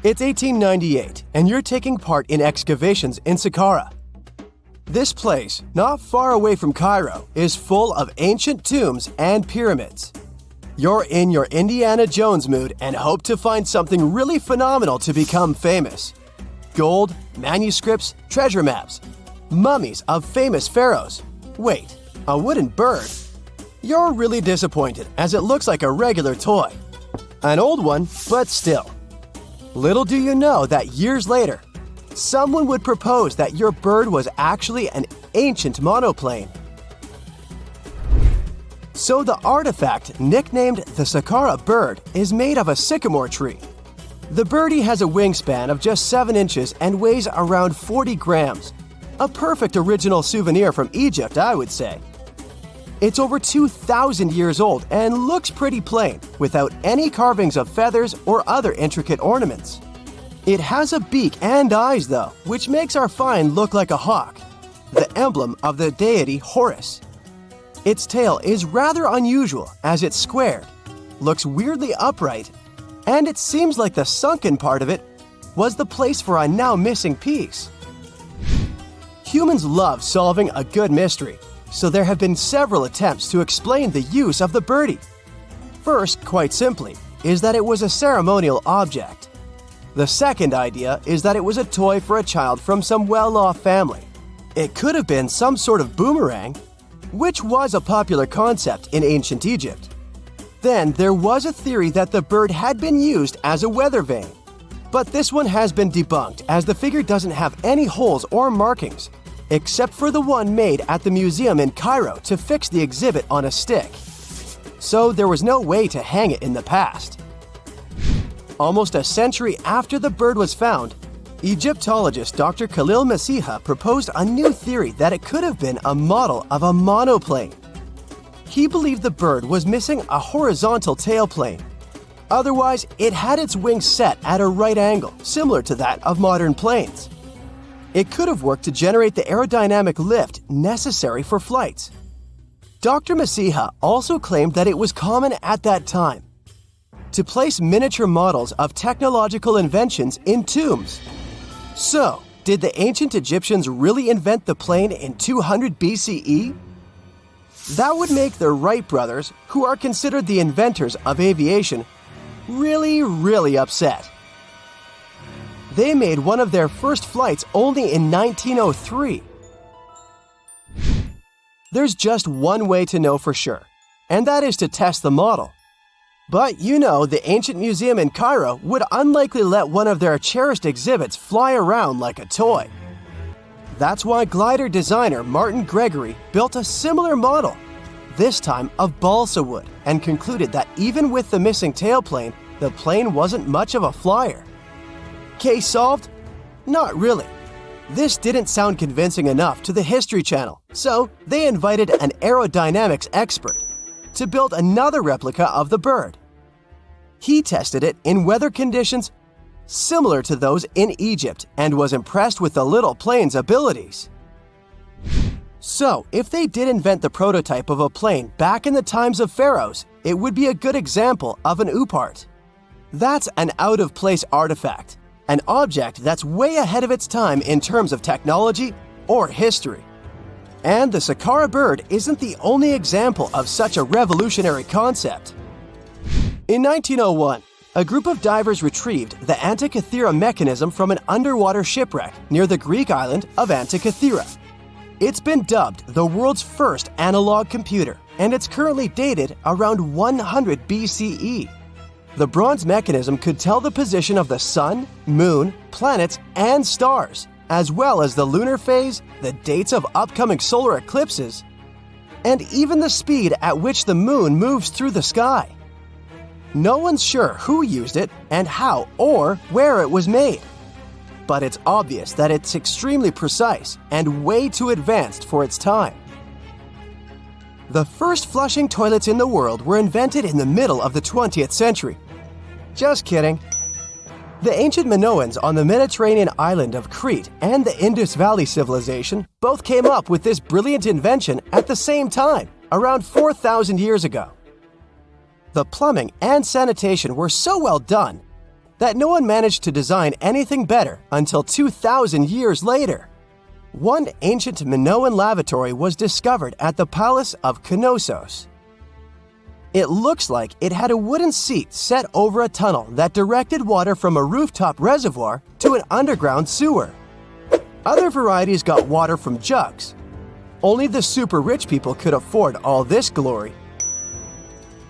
It's 1898, and you're taking part in excavations in Sakara. This place, not far away from Cairo, is full of ancient tombs and pyramids. You're in your Indiana Jones mood and hope to find something really phenomenal to become famous. Gold, manuscripts, treasure maps, mummies of famous pharaohs. Wait, a wooden bird? You're really disappointed as it looks like a regular toy. An old one, but still. Little do you know that years later, someone would propose that your bird was actually an ancient monoplane. So the artifact, nicknamed the Sakara bird, is made of a sycamore tree. The birdie has a wingspan of just 7 inches and weighs around 40 grams. A perfect original souvenir from Egypt, I would say. It's over 2,000 years old and looks pretty plain, without any carvings of feathers or other intricate ornaments. It has a beak and eyes, though, which makes our find look like a hawk, the emblem of the deity Horus. Its tail is rather unusual as it's squared, looks weirdly upright, and it seems like the sunken part of it was the place for a now missing piece. Humans love solving a good mystery, so there have been several attempts to explain the use of the birdie. First, quite simply, is that it was a ceremonial object. The second idea is that it was a toy for a child from some well-off family. It could have been some sort of boomerang, which was a popular concept in ancient Egypt. Then there was a theory that the bird had been used as a weather vane. But this one has been debunked as the figure doesn't have any holes or markings, except for the one made at the museum in Cairo to fix the exhibit on a stick. So there was no way to hang it in the past. Almost a century after the bird was found, Egyptologist Dr. Khalil Masiha proposed a new theory that it could have been a model of a monoplane. He believed the bird was missing a horizontal tailplane. Otherwise, it had its wings set at a right angle, similar to that of modern planes. It could have worked to generate the aerodynamic lift necessary for flights. Dr. Masiha also claimed that it was common at that time to place miniature models of technological inventions in tombs. So, did the ancient Egyptians really invent the plane in 200 BCE? That would make the Wright brothers, who are considered the inventors of aviation, really upset. They made one of their first flights only in 1903. There's just one way to know for sure, and that is to test the model. But you know, the ancient museum in Cairo would unlikely let one of their cherished exhibits fly around like a toy. That's why glider designer Martin Gregory built a similar model, this time of balsa wood, and concluded that even with the missing tailplane, the plane wasn't much of a flyer. Case solved? Not really. This didn't sound convincing enough to the History Channel, so they invited an aerodynamics expert to build another replica of the bird. He tested it in weather conditions similar to those in Egypt and was impressed with the little plane's abilities. So, if they did invent the prototype of a plane back in the times of pharaohs, it would be a good example of an oupart. That's an out-of-place artifact, an object that's way ahead of its time in terms of technology or history. And the Sakara bird isn't the only example of such a revolutionary concept. In 1901, a group of divers retrieved the Antikythera mechanism from an underwater shipwreck near the Greek island of Antikythera. It's been dubbed the world's first analog computer, and it's currently dated around 100 BCE. The bronze mechanism could tell the position of the sun, moon, planets, and stars, as well as the lunar phase, the dates of upcoming solar eclipses, and even the speed at which the moon moves through the sky. No one's sure who used it and how or where it was made, but it's obvious that it's extremely precise and way too advanced for its time. The first flushing toilets in the world were invented in the middle of the 20th century. Just kidding. The ancient Minoans on the Mediterranean island of Crete and the Indus Valley civilization both came up with this brilliant invention at the same time, around 4,000 years ago. The plumbing and sanitation were so well done that no one managed to design anything better until 2,000 years later. One ancient Minoan lavatory was discovered at the Palace of Knossos. It looks like it had a wooden seat set over a tunnel that directed water from a rooftop reservoir to an underground sewer. Other varieties got water from jugs. Only the super rich people could afford all this glory.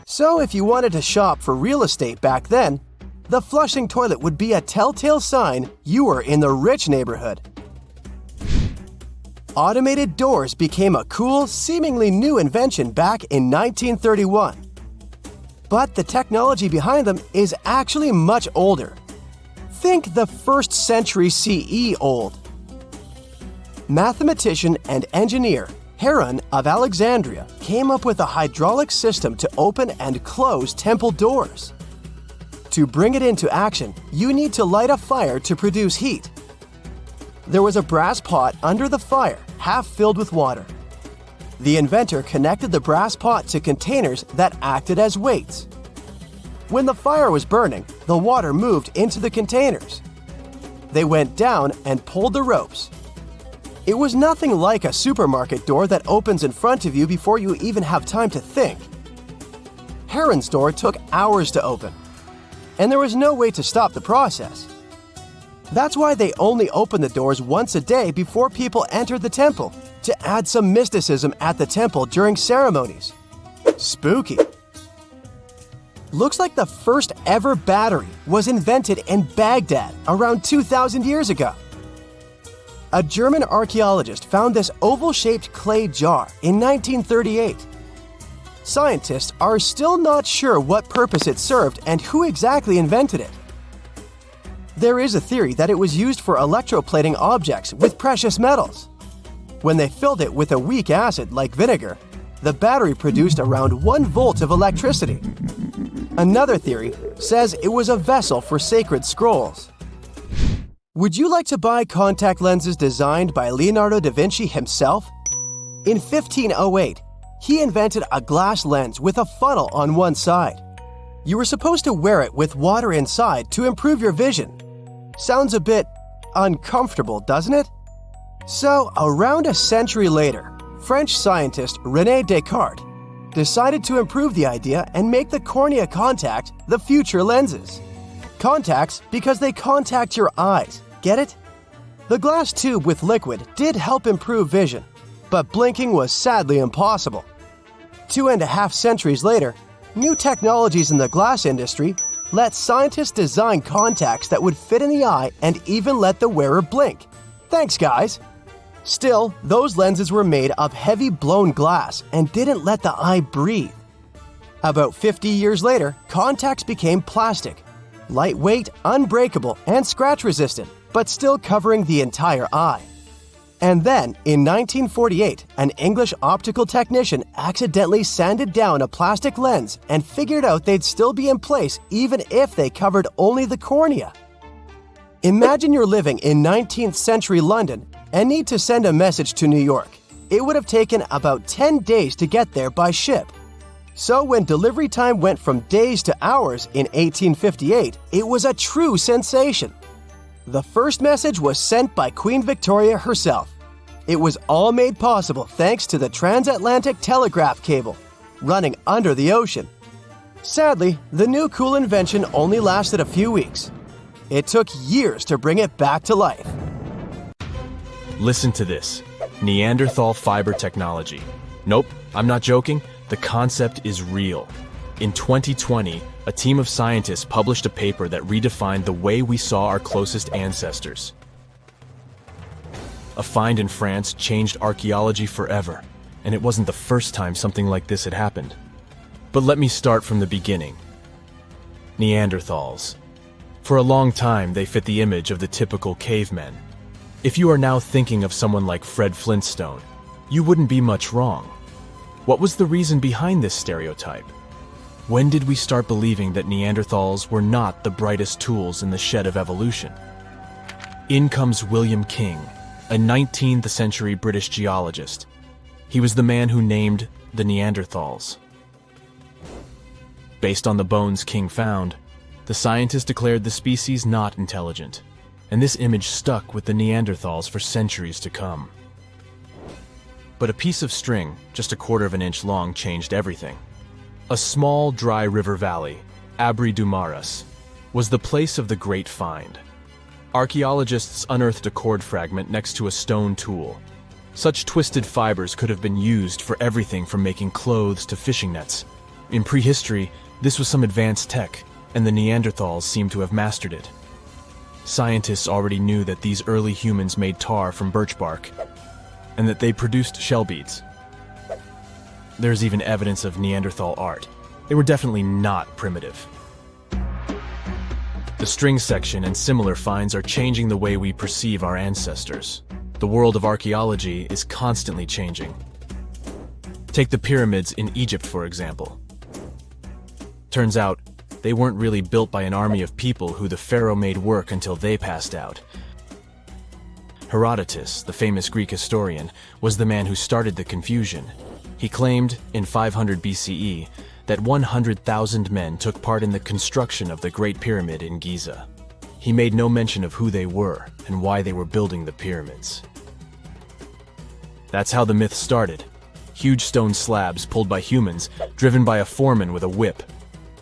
So if you wanted to shop for real estate back then, the flushing toilet would be a telltale sign you were in the rich neighborhood. Automated doors became a cool, seemingly new invention back in 1931. But the technology behind them is actually much older. Think the 1st century CE old. Mathematician and engineer Heron of Alexandria came up with a hydraulic system to open and close temple doors. To bring it into action, you need to light a fire to produce heat. There was a brass pot under the fire, half filled with water. The inventor connected the brass pot to containers that acted as weights. When the fire was burning, the water moved into the containers. They went down and pulled the ropes. It was nothing like a supermarket door that opens in front of you before you even have time to think. Heron's door took hours to open, and there was no way to stop the process. That's why they only opened the doors once a day before people entered the temple, to add some mysticism at the temple during ceremonies. Spooky. Looks like the first ever battery was invented in Baghdad around 2,000 years ago. A German archaeologist found this oval-shaped clay jar in 1938. Scientists are still not sure what purpose it served and who exactly invented it. There is a theory that it was used for electroplating objects with precious metals. When they filled it with a weak acid like vinegar, the battery produced around 1 volt of electricity. Another theory says it was a vessel for sacred scrolls. Would you like to buy contact lenses designed by Leonardo da Vinci himself? In 1508, he invented a glass lens with a funnel on one side. You were supposed to wear it with water inside to improve your vision. Sounds a bit uncomfortable, doesn't it? So, around a century later, French scientist René Descartes decided to improve the idea and make the cornea contact the future lenses. Contacts because they contact your eyes, get it? The glass tube with liquid did help improve vision, but blinking was sadly impossible. 2.5 centuries later, new technologies in the glass industry let scientists design contacts that would fit in the eye and even let the wearer blink. Thanks, guys! Still, those lenses were made of heavy blown glass and didn't let the eye breathe. About 50 years later, contacts became plastic, lightweight, unbreakable, and scratch-resistant, but still covering the entire eye. And then, in 1948, an English optical technician accidentally sanded down a plastic lens and figured out they'd still be in place even if they covered only the cornea. Imagine you're living in 19th century London and need to send a message to New York. It would have taken about 10 days to get there by ship. So when delivery time went from days to hours in 1858, it was a true sensation. The first message was sent by Queen Victoria herself. It was all made possible thanks to the Transatlantic telegraph cable, running under the ocean. Sadly, the new cool invention only lasted a few weeks. It took years to bring it back to life. Listen to this. Neanderthal fiber technology. Nope, I'm not joking. The concept is real. In 2020, a team of scientists published a paper that redefined the way we saw our closest ancestors. A find in France changed archaeology forever, and it wasn't the first time something like this had happened. But let me start from the beginning. Neanderthals. For a long time, they fit the image of the typical cavemen. If you are now thinking of someone like Fred Flintstone, you wouldn't be much wrong. What was the reason behind this stereotype? When did we start believing that Neanderthals were not the brightest tools in the shed of evolution? In comes William King, a 19th century British geologist. He was the man who named the Neanderthals. Based on the bones King found, The scientists declared the species not intelligent, and this image stuck with the Neanderthals for centuries to come. But a piece of string, just a quarter of an inch long, changed everything. A small, dry river valley, Abri du Maras, was the place of the great find. Archaeologists unearthed a cord fragment next to a stone tool. Such twisted fibers could have been used for everything from making clothes to fishing nets. In prehistory, this was some advanced tech, and the Neanderthals seemed to have mastered it. Scientists already knew that these early humans made tar from birch bark, and that they produced shell beads. There's even evidence of Neanderthal art. They were definitely not primitive. The string section and similar finds are changing the way we perceive our ancestors. The world of archaeology is constantly changing. Take the pyramids in Egypt, for example. Turns out, they weren't really built by an army of people who the pharaoh made work until they passed out. Herodotus, the famous Greek historian, was the man who started the confusion. He claimed, in 500 BCE, that 100,000 men took part in the construction of the Great Pyramid in Giza. He made no mention of who they were and why they were building the pyramids. That's how the myth started. Huge stone slabs pulled by humans, driven by a foreman with a whip.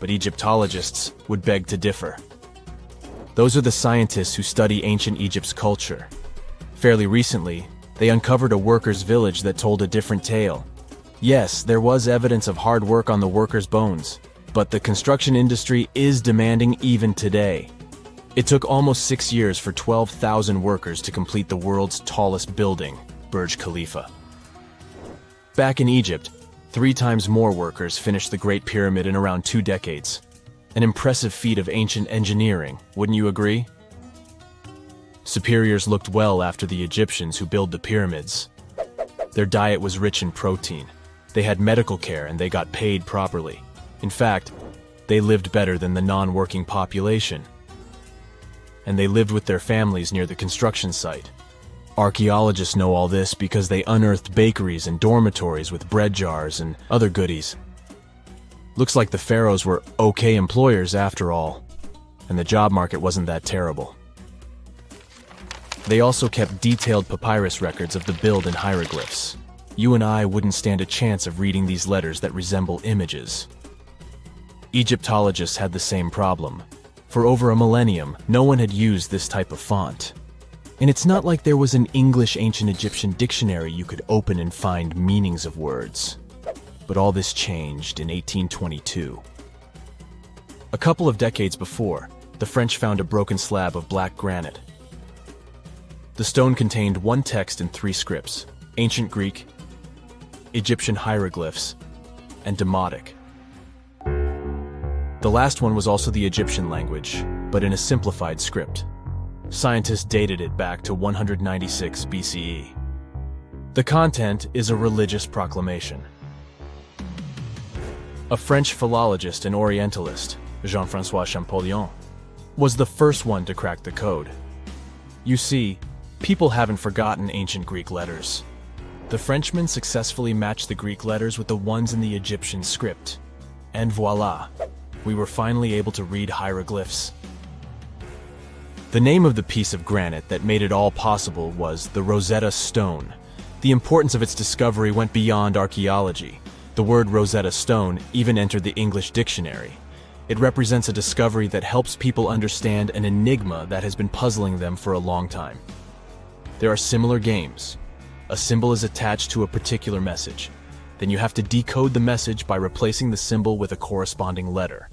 But Egyptologists would beg to differ. Those are the scientists who study ancient Egypt's culture. Fairly recently, they uncovered a workers' village that told a different tale. Yes, there was evidence of hard work on the workers' bones, but the construction industry is demanding even today. It took almost 6 years for 12,000 workers to complete the world's tallest building, Burj Khalifa. Back in Egypt, 3 times more workers finished the Great Pyramid in around 2 decades. An impressive feat of ancient engineering, wouldn't you agree? Superiors looked well after the Egyptians who built the pyramids. Their diet was rich in protein. They had medical care and they got paid properly. In fact, they lived better than the non-working population. And they lived with their families near the construction site. Archaeologists know all this because they unearthed bakeries and dormitories with bread jars and other goodies. Looks like the pharaohs were okay employers after all, and the job market wasn't that terrible. They also kept detailed papyrus records of the build and hieroglyphs. You and I wouldn't stand a chance of reading these letters that resemble images. Egyptologists had the same problem. For over a millennium, no one had used this type of font. And it's not like there was an English ancient Egyptian dictionary you could open and find meanings of words. But all this changed in 1822. A couple of decades before, the French found a broken slab of black granite. The stone contained one text and 3 scripts: Ancient Greek, Egyptian hieroglyphs, and Demotic. The last one was also the Egyptian language, but in a simplified script. Scientists dated it back to 196 BCE. The content is a religious proclamation. A French philologist and Orientalist, Jean-François Champollion, was the first one to crack the code. You see, people haven't forgotten ancient Greek letters. The Frenchman successfully matched the Greek letters with the ones in the Egyptian script. And voila, we were finally able to read hieroglyphs. The name of the piece of granite that made it all possible was the Rosetta Stone. The importance of its discovery went beyond archaeology. The word Rosetta Stone even entered the English dictionary. It represents a discovery that helps people understand an enigma that has been puzzling them for a long time. There are similar games. A symbol is attached to a particular message. Then you have to decode the message by replacing the symbol with a corresponding letter.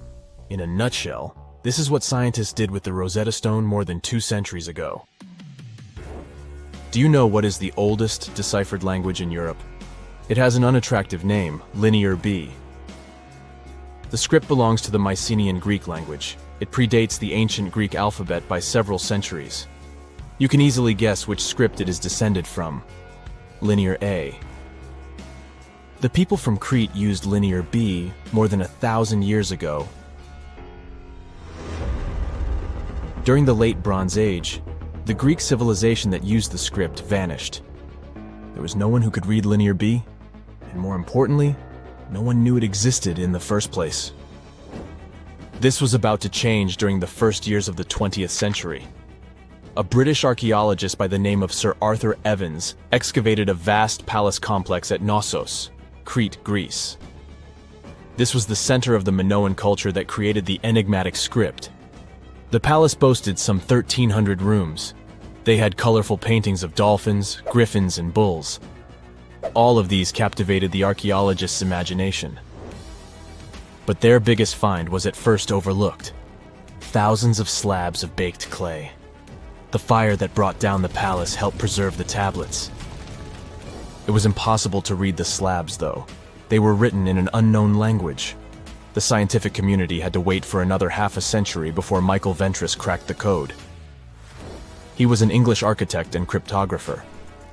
In a nutshell, this is what scientists did with the Rosetta Stone more than 2 centuries ago. Do you know what is the oldest deciphered language in Europe? It has an unattractive name, Linear B. The script belongs to the Mycenaean Greek language. It predates the ancient Greek alphabet by several centuries. You can easily guess which script it is descended from. Linear A. The people from Crete used Linear B more than 1,000 years ago. During the Late Bronze Age, the Greek civilization that used the script vanished. There was no one who could read Linear B, and more importantly, no one knew it existed in the first place. This was about to change during the first years of the 20th century. A British archaeologist by the name of Sir Arthur Evans excavated a vast palace complex at Knossos, Crete, Greece. This was the center of the Minoan culture that created the enigmatic script. The palace boasted some 1,300 rooms. They had colorful paintings of dolphins, griffins, and bulls. All of these captivated the archaeologist's imagination. But their biggest find was at first overlooked. Thousands of slabs of baked clay. The fire that brought down the palace helped preserve the tablets. It was impossible to read the slabs, though. They were written in an unknown language. The scientific community had to wait for another half a century before Michael Ventris cracked the code. He was an English architect and cryptographer.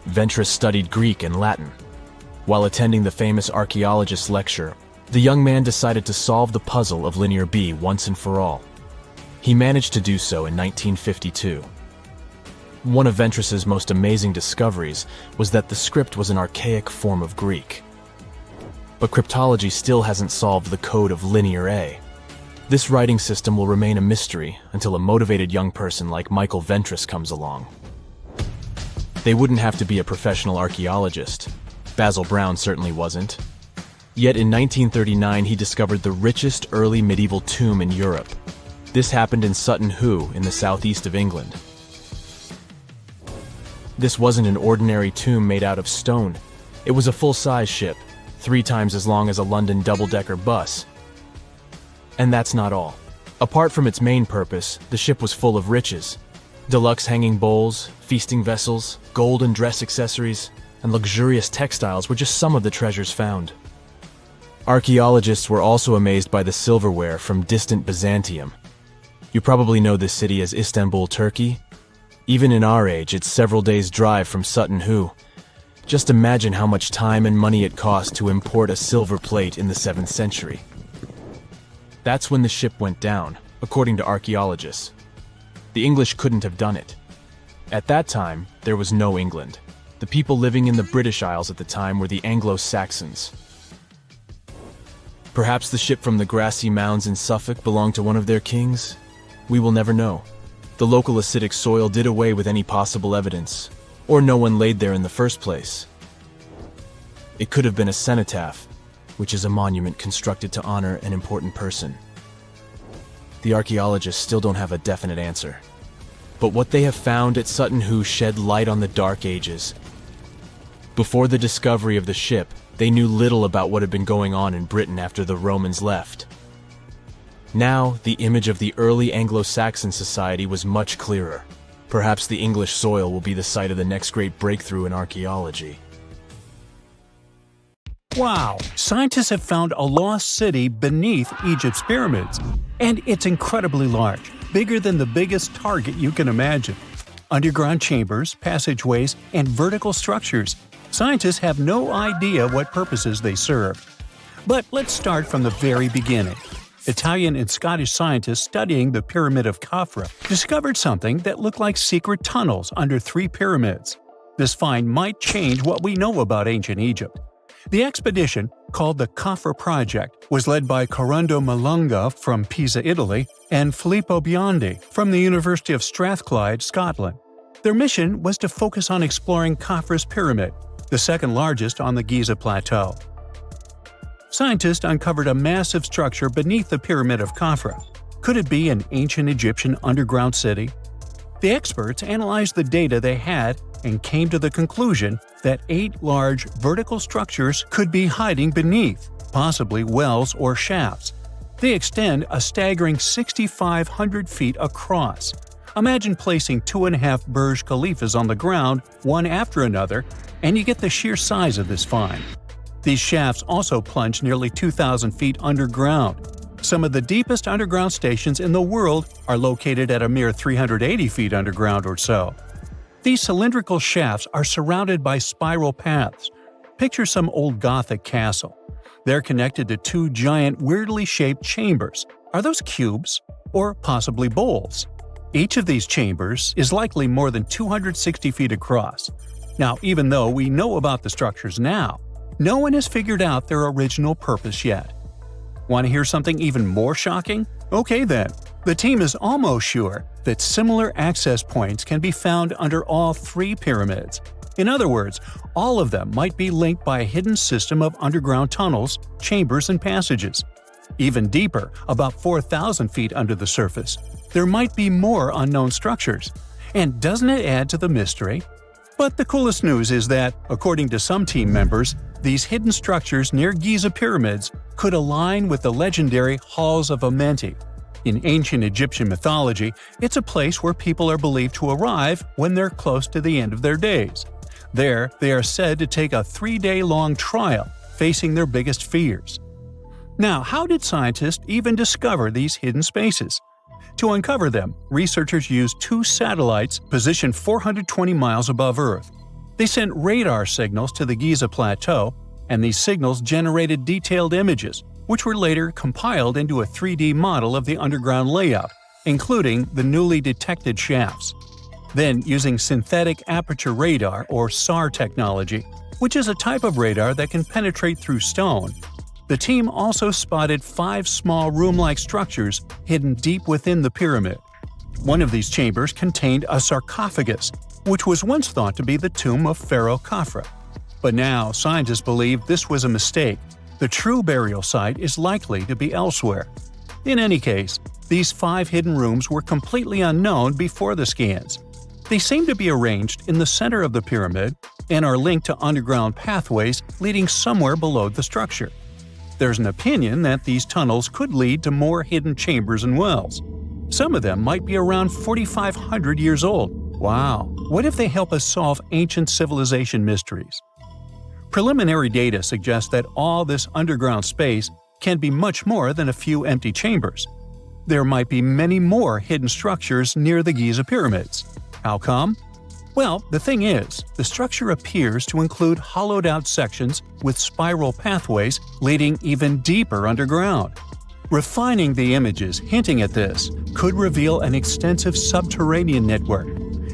Ventris studied Greek and Latin. While attending the famous archaeologist's lecture, the young man decided to solve the puzzle of Linear B once and for all. He managed to do so in 1952. One of Ventris's most amazing discoveries was that the script was an archaic form of Greek. But cryptology still hasn't solved the code of Linear A. This writing system will remain a mystery until a motivated young person like Michael Ventris comes along. They wouldn't have to be a professional archaeologist. Basil Brown certainly wasn't. Yet in 1939 he discovered the richest early medieval tomb in Europe. This happened in Sutton Hoo in the southeast of England. This wasn't an ordinary tomb made out of stone. It was a full-size ship, 3 times as long as a London double-decker bus. And that's not all. Apart from its main purpose, the ship was full of riches. Deluxe hanging bowls, feasting vessels, gold and dress accessories, and luxurious textiles were just some of the treasures found. Archaeologists were also amazed by the silverware from distant Byzantium. You probably know this city as Istanbul, Turkey. Even in our age, it's several days' drive from Sutton Hoo. Just imagine how much time and money it cost to import a silver plate in the 7th century. That's when the ship went down, according to archaeologists. The English couldn't have done it. At that time, there was no England. The people living in the British Isles at the time were the Anglo-Saxons. Perhaps the ship from the grassy mounds in Suffolk belonged to one of their kings? We will never know. The local acidic soil did away with any possible evidence, or no one laid there in the first place. It could have been a cenotaph, which is a monument constructed to honor an important person. The archaeologists still don't have a definite answer. But what they have found at Sutton Hoo shed light on the Dark Ages. Before the discovery of the ship, they knew little about what had been going on in Britain after the Romans left. Now, the image of the early Anglo-Saxon society was much clearer. Perhaps the English soil will be the site of the next great breakthrough in archaeology. Wow! Scientists have found a lost city beneath Egypt's pyramids. And it's incredibly large, bigger than the biggest target you can imagine. Underground chambers, passageways, and vertical structures. Scientists have no idea what purposes they serve. But let's start from the very beginning. Italian and Scottish scientists studying the Pyramid of Khafra discovered something that looked like secret tunnels under 3 pyramids. This find might change what we know about ancient Egypt. The expedition, called the Khafra Project, was led by Corrado Malunga from Pisa, Italy, and Filippo Biondi from the University of Strathclyde, Scotland. Their mission was to focus on exploring Khafra's pyramid, the second largest on the Giza Plateau. Scientists uncovered a massive structure beneath the Pyramid of Khafra. Could it be an ancient Egyptian underground city? The experts analyzed the data they had and came to the conclusion that 8 large vertical structures could be hiding beneath, possibly wells or shafts. They extend a staggering 6,500 feet across. Imagine placing 2.5 Burj Khalifas on the ground, one after another, and you get the sheer size of this find. These shafts also plunge nearly 2,000 feet underground. Some of the deepest underground stations in the world are located at a mere 380 feet underground or so. These cylindrical shafts are surrounded by spiral paths. Picture some old Gothic castle. They're connected to 2 giant, weirdly shaped chambers. Are those cubes? Or possibly bowls? Each of these chambers is likely more than 260 feet across. Now, even though we know about the structures now, no one has figured out their original purpose yet. Want to hear something even more shocking? Okay then, the team is almost sure that similar access points can be found under all three pyramids. In other words, all of them might be linked by a hidden system of underground tunnels, chambers, and passages. Even deeper, about 4,000 feet under the surface, there might be more unknown structures. And doesn't it add to the mystery? But the coolest news is that, according to some team members, these hidden structures near Giza pyramids could align with the legendary Halls of Amenti. In ancient Egyptian mythology, it's a place where people are believed to arrive when they're close to the end of their days. There, they are said to take a 3-day-long trial, facing their biggest fears. Now, how did scientists even discover these hidden spaces? To uncover them, researchers used 2 satellites positioned 420 miles above Earth. They sent radar signals to the Giza Plateau, and these signals generated detailed images, which were later compiled into a 3D model of the underground layout, including the newly detected shafts. Then, using synthetic aperture radar or SAR technology, which is a type of radar that can penetrate through stone, the team also spotted 5 small room-like structures hidden deep within the pyramid. One of these chambers contained a sarcophagus, which was once thought to be the tomb of Pharaoh Khafre. But now, scientists believe this was a mistake. The true burial site is likely to be elsewhere. In any case, these 5 hidden rooms were completely unknown before the scans. They seem to be arranged in the center of the pyramid and are linked to underground pathways leading somewhere below the structure. There's an opinion that these tunnels could lead to more hidden chambers and wells. Some of them might be around 4,500 years old. Wow, what if they help us solve ancient civilization mysteries? Preliminary data suggests that all this underground space can be much more than a few empty chambers. There might be many more hidden structures near the Giza pyramids. How come? Well, the thing is, the structure appears to include hollowed-out sections with spiral pathways leading even deeper underground. Refining the images hinting at this could reveal an extensive subterranean network.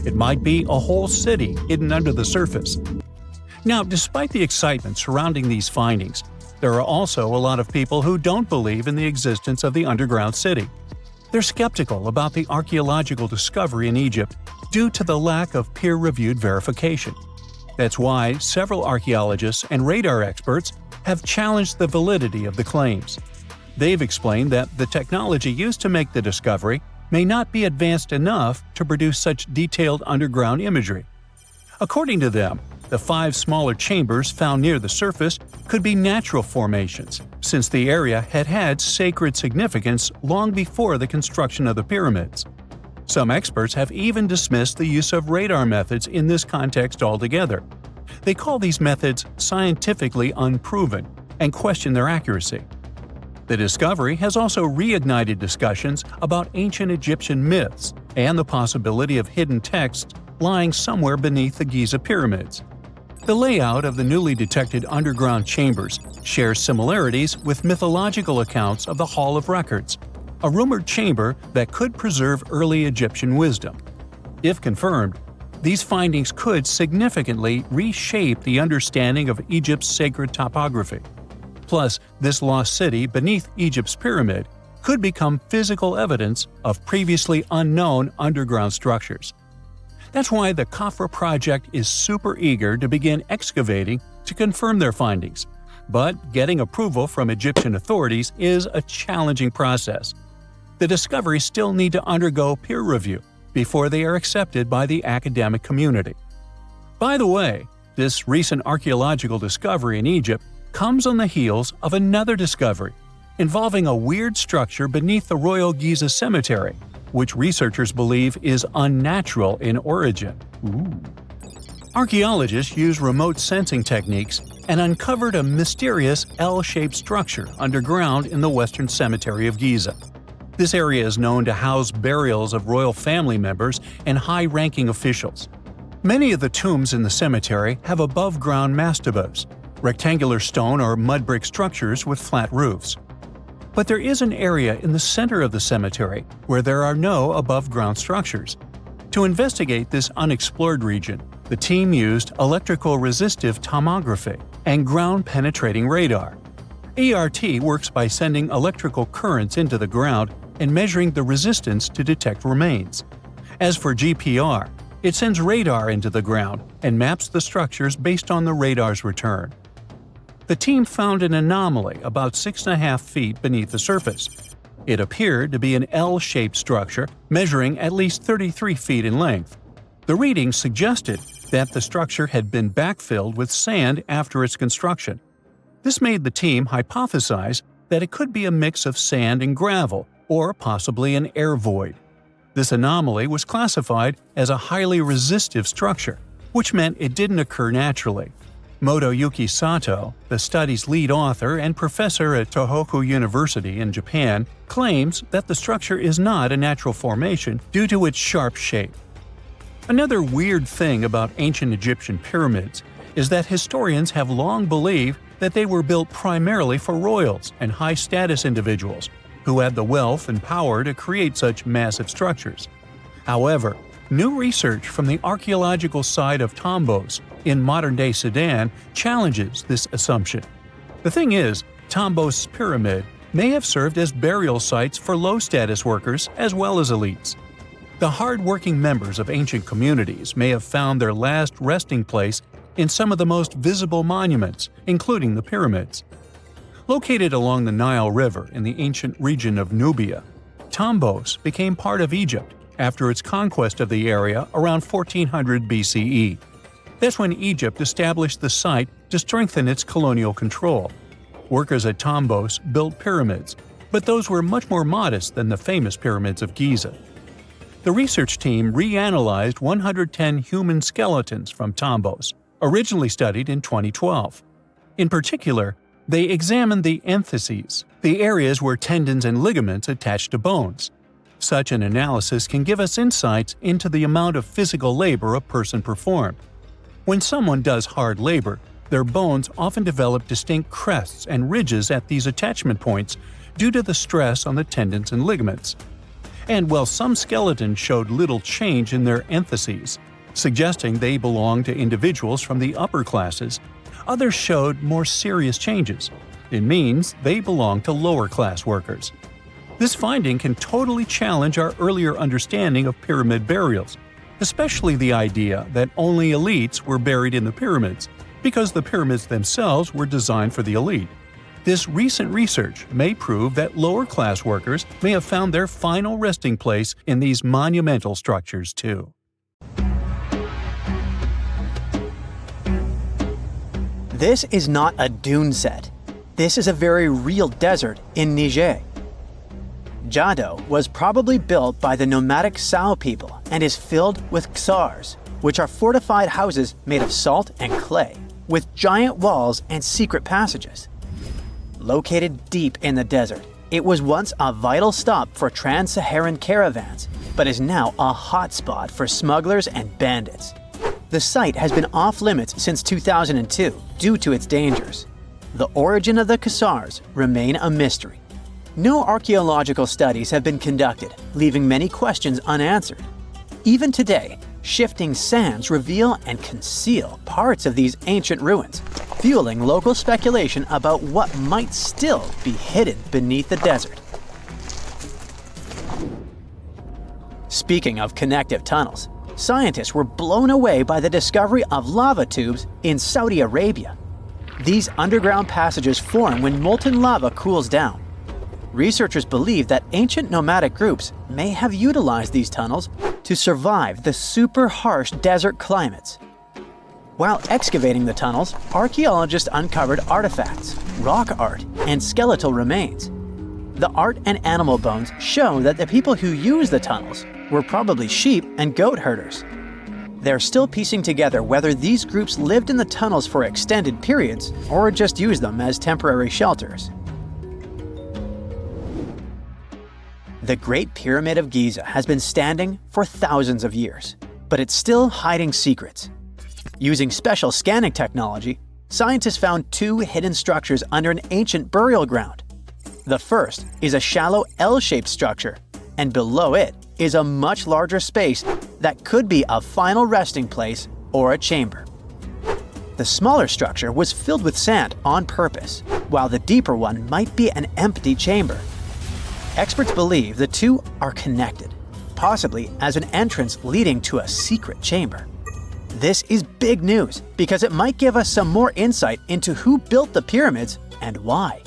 It might be a whole city hidden under the surface. Now, despite the excitement surrounding these findings, there are also a lot of people who don't believe in the existence of the underground city. They're skeptical about the archaeological discovery in Egypt due to the lack of peer-reviewed verification. That's why several archaeologists and radar experts have challenged the validity of the claims. They've explained that the technology used to make the discovery may not be advanced enough to produce such detailed underground imagery. According to them, the 5 smaller chambers found near the surface could be natural formations, since the area had had sacred significance long before the construction of the pyramids. Some experts have even dismissed the use of radar methods in this context altogether. They call these methods scientifically unproven and question their accuracy. The discovery has also reignited discussions about ancient Egyptian myths and the possibility of hidden texts lying somewhere beneath the Giza pyramids. The layout of the newly detected underground chambers shares similarities with mythological accounts of the Hall of Records, a rumored chamber that could preserve early Egyptian wisdom. If confirmed, these findings could significantly reshape the understanding of Egypt's sacred topography. Plus, this lost city beneath Egypt's pyramid could become physical evidence of previously unknown underground structures. That's why the Khafre project is super eager to begin excavating to confirm their findings. But getting approval from Egyptian authorities is a challenging process. The discoveries still need to undergo peer review before they are accepted by the academic community. By the way, this recent archaeological discovery in Egypt comes on the heels of another discovery involving a weird structure beneath the Royal Giza Cemetery, which researchers believe is unnatural in origin. Archaeologists used remote sensing techniques and uncovered a mysterious L-shaped structure underground in the Western Cemetery of Giza. This area is known to house burials of royal family members and high-ranking officials. Many of the tombs in the cemetery have above-ground mastabas, rectangular stone or mud brick structures with flat roofs. But there is an area in the center of the cemetery where there are no above-ground structures. To investigate this unexplored region, the team used electrical resistive tomography and ground-penetrating radar. ERT works by sending electrical currents into the ground and measuring the resistance to detect remains. As for GPR, it sends radar into the ground and maps the structures based on the radar's return. The team found an anomaly about 6.5 feet beneath the surface. It appeared to be an L-shaped structure measuring at least 33 feet in length. The readings suggested that the structure had been backfilled with sand after its construction. This made the team hypothesize that it could be a mix of sand and gravel, or possibly an air void. This anomaly was classified as a highly resistive structure, which meant it didn't occur naturally. Motoyuki Sato, the study's lead author and professor at Tohoku University in Japan, claims that the structure is not a natural formation due to its sharp shape. Another weird thing about ancient Egyptian pyramids is that historians have long believed that they were built primarily for royals and high-status individuals who had the wealth and power to create such massive structures. However, new research from the archaeological site of Tombos in modern-day Sudan challenges this assumption. The thing is, Tombos' pyramid may have served as burial sites for low-status workers as well as elites. The hard-working members of ancient communities may have found their last resting place in some of the most visible monuments, including the pyramids. Located along the Nile River in the ancient region of Nubia, Tombos became part of Egypt after its conquest of the area around 1400 BCE. That's when Egypt established the site to strengthen its colonial control. Workers at Tombos built pyramids, but those were much more modest than the famous pyramids of Giza. The research team reanalyzed 110 human skeletons from Tombos, originally studied in 2012. In particular, they examined the entheses, the areas where tendons and ligaments attach to bones. Such an analysis can give us insights into the amount of physical labor a person performed. When someone does hard labor, their bones often develop distinct crests and ridges at these attachment points due to the stress on the tendons and ligaments. And while some skeletons showed little change in their entheses, suggesting they belonged to individuals from the upper classes, others showed more serious changes. It means they belong to lower-class workers. This finding can totally challenge our earlier understanding of pyramid burials, especially the idea that only elites were buried in the pyramids, because the pyramids themselves were designed for the elite. This recent research may prove that lower-class workers may have found their final resting place in these monumental structures too. This is not a dune set. This is a very real desert in Niger. Jado was probably built by the nomadic Sao people and is filled with ksars, which are fortified houses made of salt and clay, with giant walls and secret passages. Located deep in the desert, it was once a vital stop for trans-Saharan caravans, but is now a hotspot for smugglers and bandits. The site has been off-limits since 2002 due to its dangers. The origin of the ksars remain a mystery. No archaeological studies have been conducted, leaving many questions unanswered. Even today, shifting sands reveal and conceal parts of these ancient ruins, fueling local speculation about what might still be hidden beneath the desert. Speaking of connective tunnels, scientists were blown away by the discovery of lava tubes in Saudi Arabia. These underground passages form when molten lava cools down. Researchers believe that ancient nomadic groups may have utilized these tunnels to survive the super harsh desert climates. While excavating the tunnels, archaeologists uncovered artifacts, rock art, and skeletal remains. The art and animal bones show that the people who used the tunnels were probably sheep and goat herders. They're still piecing together whether these groups lived in the tunnels for extended periods or just used them as temporary shelters. The Great Pyramid of Giza has been standing for thousands of years, but it's still hiding secrets. Using special scanning technology, scientists found two hidden structures under an ancient burial ground. The first is a shallow L-shaped structure, and below it is a much larger space that could be a final resting place or a chamber. The smaller structure was filled with sand on purpose, while the deeper one might be an empty chamber. Experts believe the two are connected, possibly as an entrance leading to a secret chamber. This is big news because it might give us some more insight into who built the pyramids and why.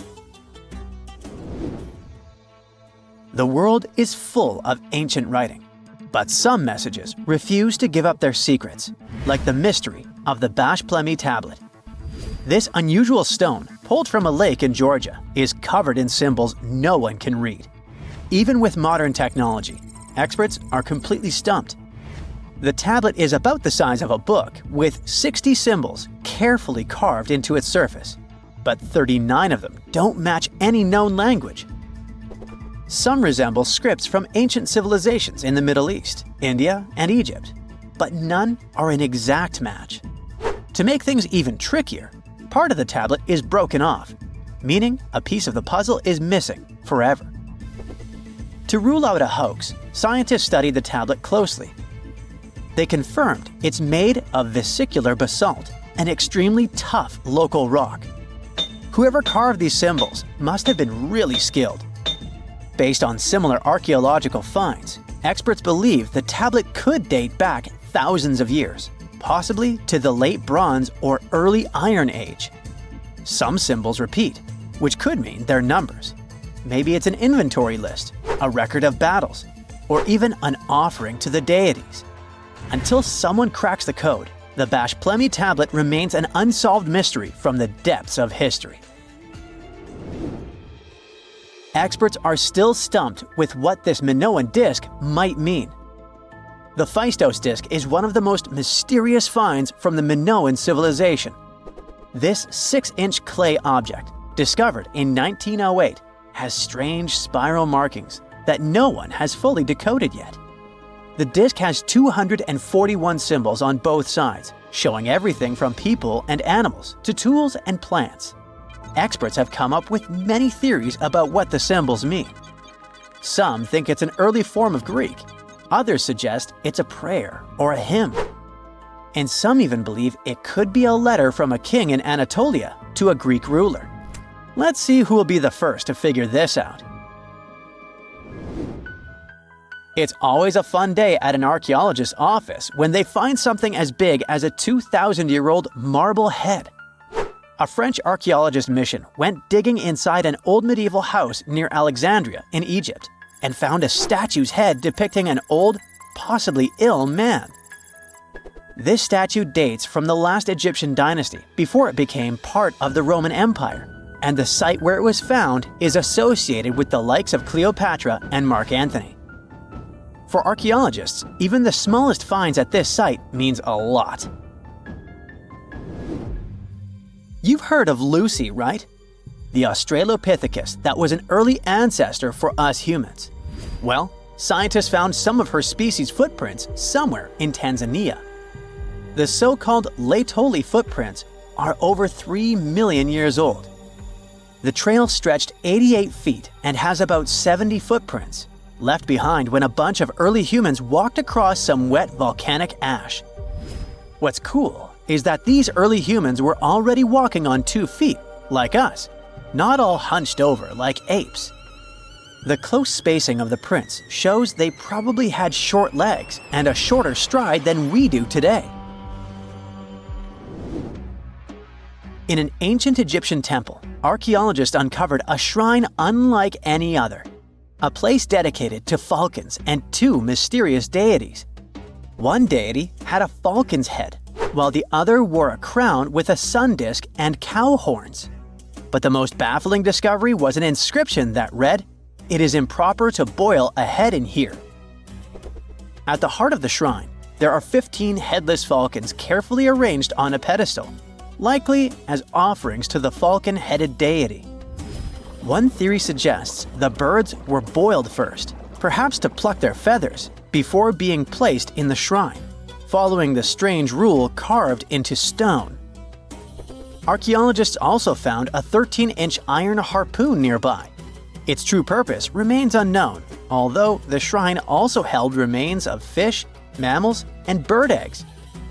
The world is full of ancient writing, but some messages refuse to give up their secrets, like the mystery of the Bash Plemy tablet. This unusual stone, pulled from a lake in Georgia, is covered in symbols no one can read. Even with modern technology, experts are completely stumped. The tablet is about the size of a book, with 60 symbols carefully carved into its surface, but 39 of them don't match any known language. Some resemble scripts from ancient civilizations in the Middle East, India, and Egypt, but none are an exact match. To make things even trickier, part of the tablet is broken off, meaning a piece of the puzzle is missing forever. To rule out a hoax, scientists studied the tablet closely. They confirmed it's made of vesicular basalt, an extremely tough local rock. Whoever carved these symbols must have been really skilled. Based on similar archaeological finds, experts believe the tablet could date back thousands of years, possibly to the late Bronze or early Iron Age. Some symbols repeat, which could mean they're numbers. Maybe it's an inventory list, a record of battles, or even an offering to the deities. Until someone cracks the code, the Bash Plemy tablet remains an unsolved mystery from the depths of history. Experts are still stumped with what this Minoan disk might mean. The Phaistos disk is one of the most mysterious finds from the Minoan civilization. This 6-inch clay object, discovered in 1908, has strange spiral markings that no one has fully decoded yet. The disk has 241 symbols on both sides, showing everything from people and animals to tools and plants. Experts have come up with many theories about what the symbols mean. Some think it's an early form of Greek. Others suggest it's a prayer or a hymn. And some even believe it could be a letter from a king in Anatolia to a Greek ruler. Let's see who will be the first to figure this out. It's always a fun day at an archaeologist's office when they find something as big as a 2,000-year-old marble head. A French archaeologist mission went digging inside an old medieval house near Alexandria in Egypt and found a statue's head depicting an old, possibly ill man. This statue dates from the last Egyptian dynasty before it became part of the Roman Empire, and the site where it was found is associated with the likes of Cleopatra and Mark Antony. For archaeologists, even the smallest finds at this site means a lot. You've heard of Lucy, right? The Australopithecus that was an early ancestor for us humans. Well, scientists found some of her species' footprints somewhere in Tanzania. The so-called Laetoli footprints are over 3 million years old. The trail stretched 88 feet and has about 70 footprints, left behind when a bunch of early humans walked across some wet volcanic ash. What's cool is that these early humans were already walking on 2 feet, like us, not all hunched over like apes. The close spacing of the prints shows they probably had short legs and a shorter stride than we do today. In an ancient Egyptian temple, archaeologists uncovered a shrine unlike any other. A place dedicated to falcons and 2 mysterious deities. One deity had a falcon's head, while the other wore a crown with a sun disk and cow horns. But the most baffling discovery was an inscription that read, "It is improper to boil a head in here." At the heart of the shrine, there are 15 headless falcons carefully arranged on a pedestal, likely as offerings to the falcon-headed deity. One theory suggests the birds were boiled first, perhaps to pluck their feathers, before being placed in the shrine, following the strange rule carved into stone. Archaeologists also found a 13-inch iron harpoon nearby. Its true purpose remains unknown, although the shrine also held remains of fish, mammals, and bird eggs,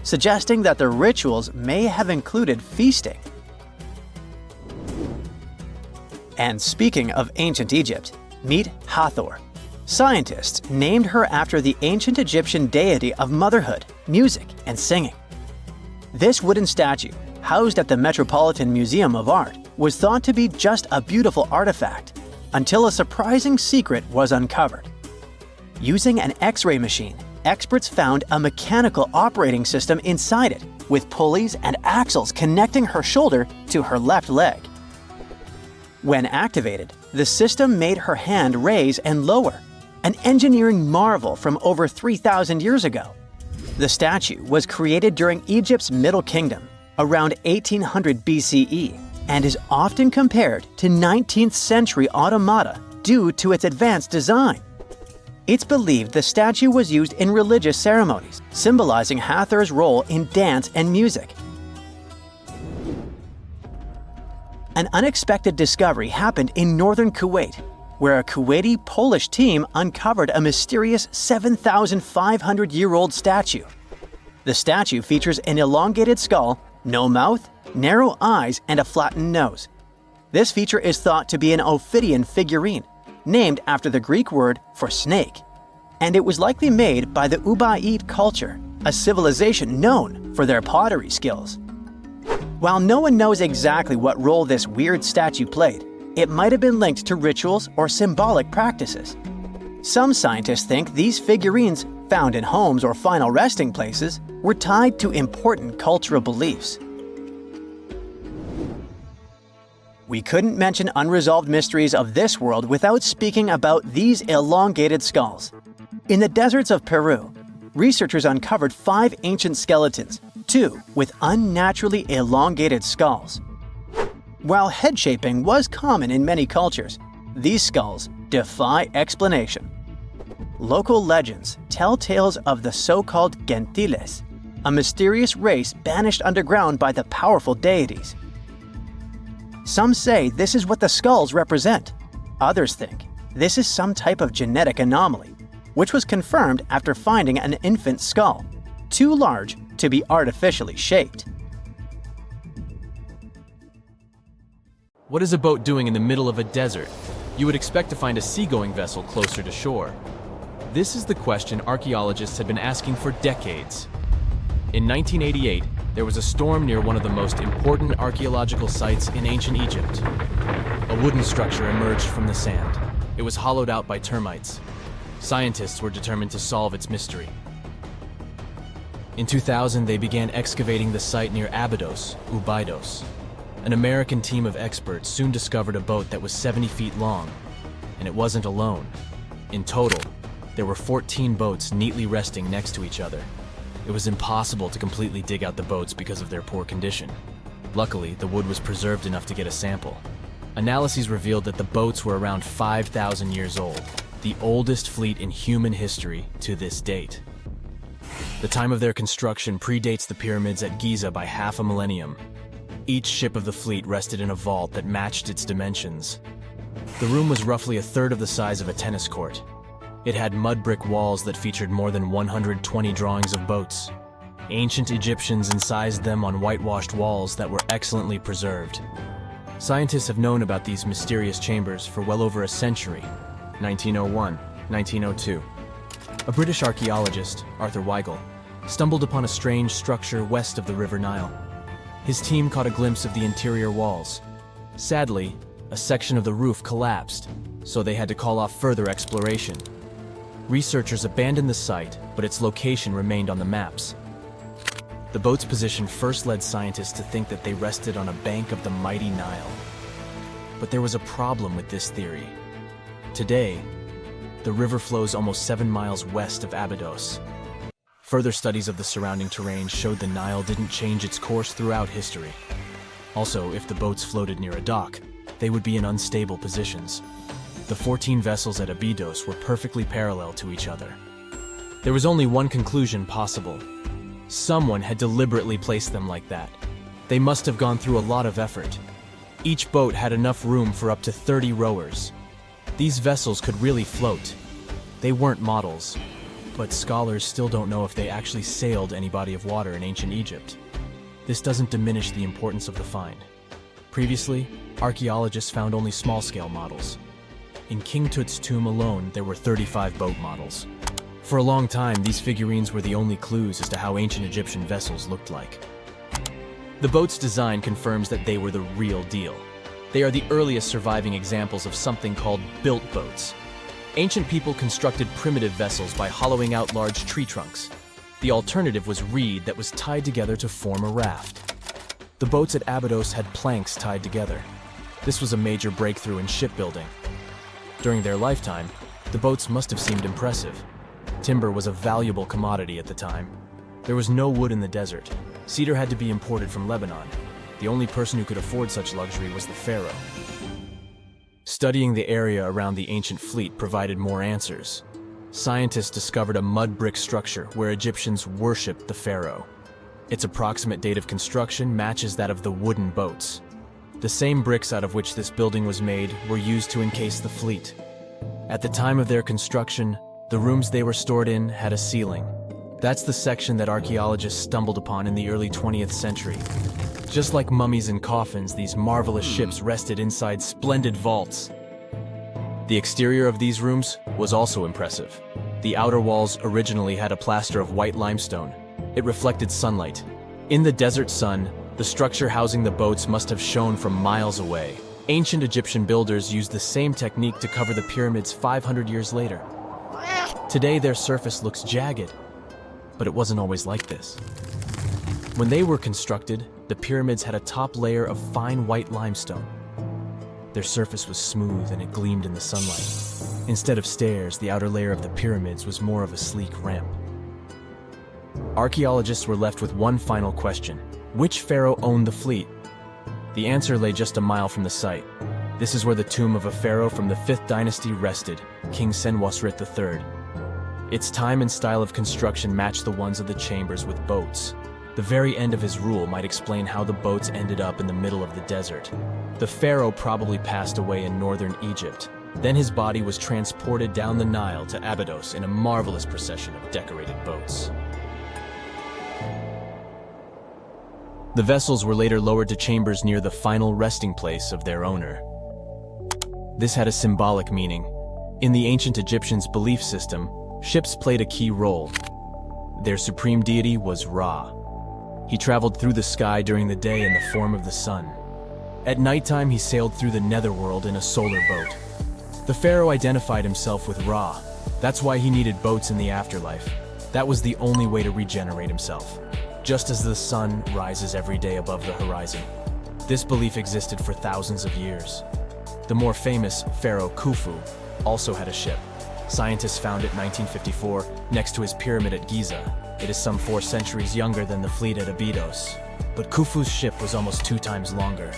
suggesting that the rituals may have included feasting. And speaking of ancient Egypt, Meet Hathor. Scientists named her after the ancient Egyptian deity of motherhood, music, and singing. This wooden statue, housed at the Metropolitan Museum of Art, was thought to be just a beautiful artifact until a surprising secret was uncovered. Using an X-ray machine, experts found a mechanical operating system inside it, with pulleys and axles connecting her shoulder to her left leg. When activated, the system made her hand raise and lower, an engineering marvel from over 3,000 years ago. The statue was created during Egypt's Middle Kingdom, around 1800 BCE, and is often compared to 19th century automata due to its advanced design. It's believed the statue was used in religious ceremonies, symbolizing Hathor's role in dance and music. An unexpected discovery happened in northern Kuwait, where a Kuwaiti-Polish team uncovered a mysterious 7,500-year-old statue. The statue features an elongated skull, no mouth, narrow eyes, and a flattened nose. This feature is thought to be an Ophidian figurine, named after the Greek word for snake, and it was likely made by the Ubaid culture, a civilization known for their pottery skills. While no one knows exactly what role this weird statue played, it might have been linked to rituals or symbolic practices. Some scientists think these figurines, found in homes or final resting places, were tied to important cultural beliefs. We couldn't mention unresolved mysteries of this world without speaking about these elongated skulls. In the deserts of Peru, researchers uncovered 5 ancient skeletons, 2 with unnaturally elongated skulls. While head shaping was common in many cultures, these skulls defy explanation. Local legends tell tales of the so-called gentiles, a mysterious race banished underground by the powerful deities. Some say this is what the skulls represent. Others think this is some type of genetic anomaly, which was confirmed after finding an infant skull, too large to be artificially shaped. What is a boat doing in the middle of a desert? You would expect to find a seagoing vessel closer to shore. This is the question archaeologists had been asking for decades. In 1988, there was a storm near one of the most important archaeological sites in ancient Egypt. A wooden structure emerged from the sand. It was hollowed out by termites. Scientists were determined to solve its mystery. In 2000, they began excavating the site near Abydos, Abydos. An American team of experts soon discovered a boat that was 70 feet long, and it wasn't alone. In total, there were 14 boats neatly resting next to each other. It was impossible to completely dig out the boats because of their poor condition. Luckily, the wood was preserved enough to get a sample. Analyses revealed that the boats were around 5,000 years old, the oldest fleet in human history to this date. The time of their construction predates the pyramids at Giza by half a millennium. Each ship of the fleet rested in a vault that matched its dimensions. The room was roughly a third of the size of a tennis court. It had mud brick walls that featured more than 120 drawings of boats. Ancient Egyptians incised them on whitewashed walls that were excellently preserved. Scientists have known about these mysterious chambers for well over a century. 1901, 1902. A British archaeologist, Arthur Weigel, stumbled upon a strange structure west of the River Nile. His team caught a glimpse of the interior walls. Sadly, a section of the roof collapsed, so they had to call off further exploration. Researchers abandoned the site, but its location remained on the maps. The boat's position first led scientists to think that they rested on a bank of the mighty Nile. But there was a problem with this theory. Today, the river flows almost 7 miles west of Abydos. Further studies of the surrounding terrain showed the Nile didn't change its course throughout history. Also, if the boats floated near a dock, they would be in unstable positions. The 14 vessels at Abydos were perfectly parallel to each other. There was only one conclusion possible. Someone had deliberately placed them like that. They must have gone through a lot of effort. Each boat had enough room for up to 30 rowers. These vessels could really float. They weren't models, but scholars still don't know if they actually sailed any body of water in ancient Egypt. This doesn't diminish the importance of the find. Previously, archaeologists found only small-scale models. In King Tut's tomb alone, there were 35 boat models. For a long time, these figurines were the only clues as to how ancient Egyptian vessels looked like. The boat's design confirms that they were the real deal. They are the earliest surviving examples of something called built boats. Ancient people constructed primitive vessels by hollowing out large tree trunks. The alternative was reed that was tied together to form a raft. The boats at Abydos had planks tied together. This was a major breakthrough in shipbuilding. During their lifetime, the boats must have seemed impressive. Timber was a valuable commodity at the time. There was no wood in the desert. Cedar had to be imported from Lebanon. The only person who could afford such luxury was the pharaoh. Studying the area around the ancient fleet provided more answers. Scientists discovered a mud brick structure where Egyptians worshipped the pharaoh. Its approximate date of construction matches that of the wooden boats. The same bricks out of which this building was made were used to encase the fleet. At the time of their construction, the rooms they were stored in had a ceiling. That's the section that archaeologists stumbled upon in the early 20th century. Just like mummies and coffins, these marvelous ships rested inside splendid vaults. The exterior of these rooms was also impressive. The outer walls originally had a plaster of white limestone. It reflected sunlight. In the desert sun, the structure housing the boats must have shone from miles away. Ancient Egyptian builders used the same technique to cover the pyramids 500 years later. Today, their surface looks jagged, but it wasn't always like this. When they were constructed, the pyramids had a top layer of fine white limestone. Their surface was smooth and it gleamed in the sunlight. Instead of stairs, the outer layer of the pyramids was more of a sleek ramp. Archaeologists were left with one final question. Which pharaoh owned the fleet? The answer lay just a mile from the site. This is where the tomb of a pharaoh from the 5th dynasty rested, King Senwosret III. Its time and style of construction matched the ones of the chambers with boats. The very end of his rule might explain how the boats ended up in the middle of the desert. The pharaoh probably passed away in northern Egypt. Then his body was transported down the Nile to Abydos in a marvelous procession of decorated boats. The vessels were later lowered to chambers near the final resting place of their owner. This had a symbolic meaning. In the ancient Egyptians' belief system, ships played a key role. Their supreme deity was Ra. He traveled through the sky during the day in the form of the sun. At nighttime, he sailed through the netherworld in a solar boat. The pharaoh identified himself with Ra. That's why he needed boats in the afterlife. That was the only way to regenerate himself. Just as the sun rises every day above the horizon. This belief existed for thousands of years. The more famous Pharaoh Khufu also had a ship. Scientists found it in 1954 next to his pyramid at Giza. It is some 4 centuries younger than the fleet at Abydos, but Khufu's ship was almost 2 times longer.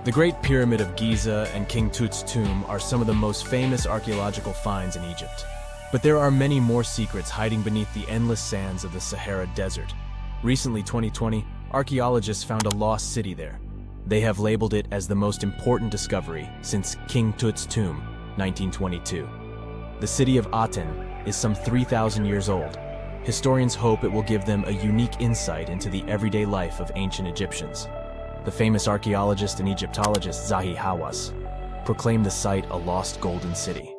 The Great Pyramid of Giza and King Tut's tomb are some of the most famous archaeological finds in Egypt. But there are many more secrets hiding beneath the endless sands of the Sahara Desert. Recently, 2020, archaeologists found a lost city there. They have labeled it as the most important discovery since King Tut's tomb, 1922. The city of Aten is some 3,000 years old. Historians hope it will give them a unique insight into the everyday life of ancient Egyptians. The famous archaeologist and Egyptologist Zahi Hawass proclaimed the site a lost golden city.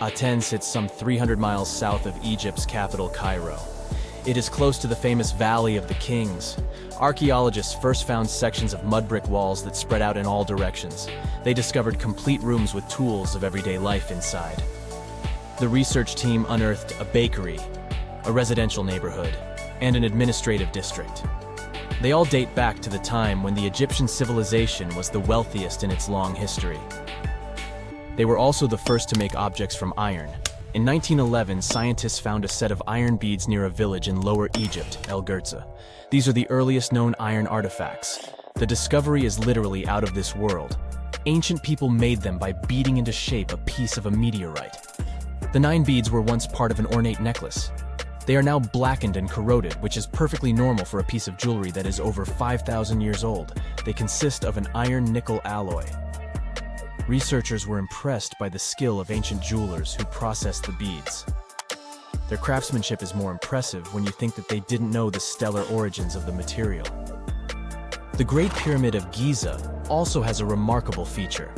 Aten sits some 300 miles south of Egypt's capital, Cairo. It is close to the famous Valley of the Kings. Archaeologists first found sections of mud brick walls that spread out in all directions. They discovered complete rooms with tools of everyday life inside. The research team unearthed a bakery, a residential neighborhood, and an administrative district. They all date back to the time when the Egyptian civilization was the wealthiest in its long history. They were also the first to make objects from iron. In 1911, scientists found a set of iron beads near a village in Lower Egypt, El Girza. These are the earliest known iron artifacts. The discovery is literally out of this world. Ancient people made them by beating into shape a piece of a meteorite. The 9 beads were once part of an ornate necklace. They are now blackened and corroded, which is perfectly normal for a piece of jewelry that is over 5,000 years old. They consist of an iron-nickel alloy. Researchers were impressed by the skill of ancient jewelers who processed the beads. Their craftsmanship is more impressive when you think that they didn't know the stellar origins of the material. The Great Pyramid of Giza also has a remarkable feature.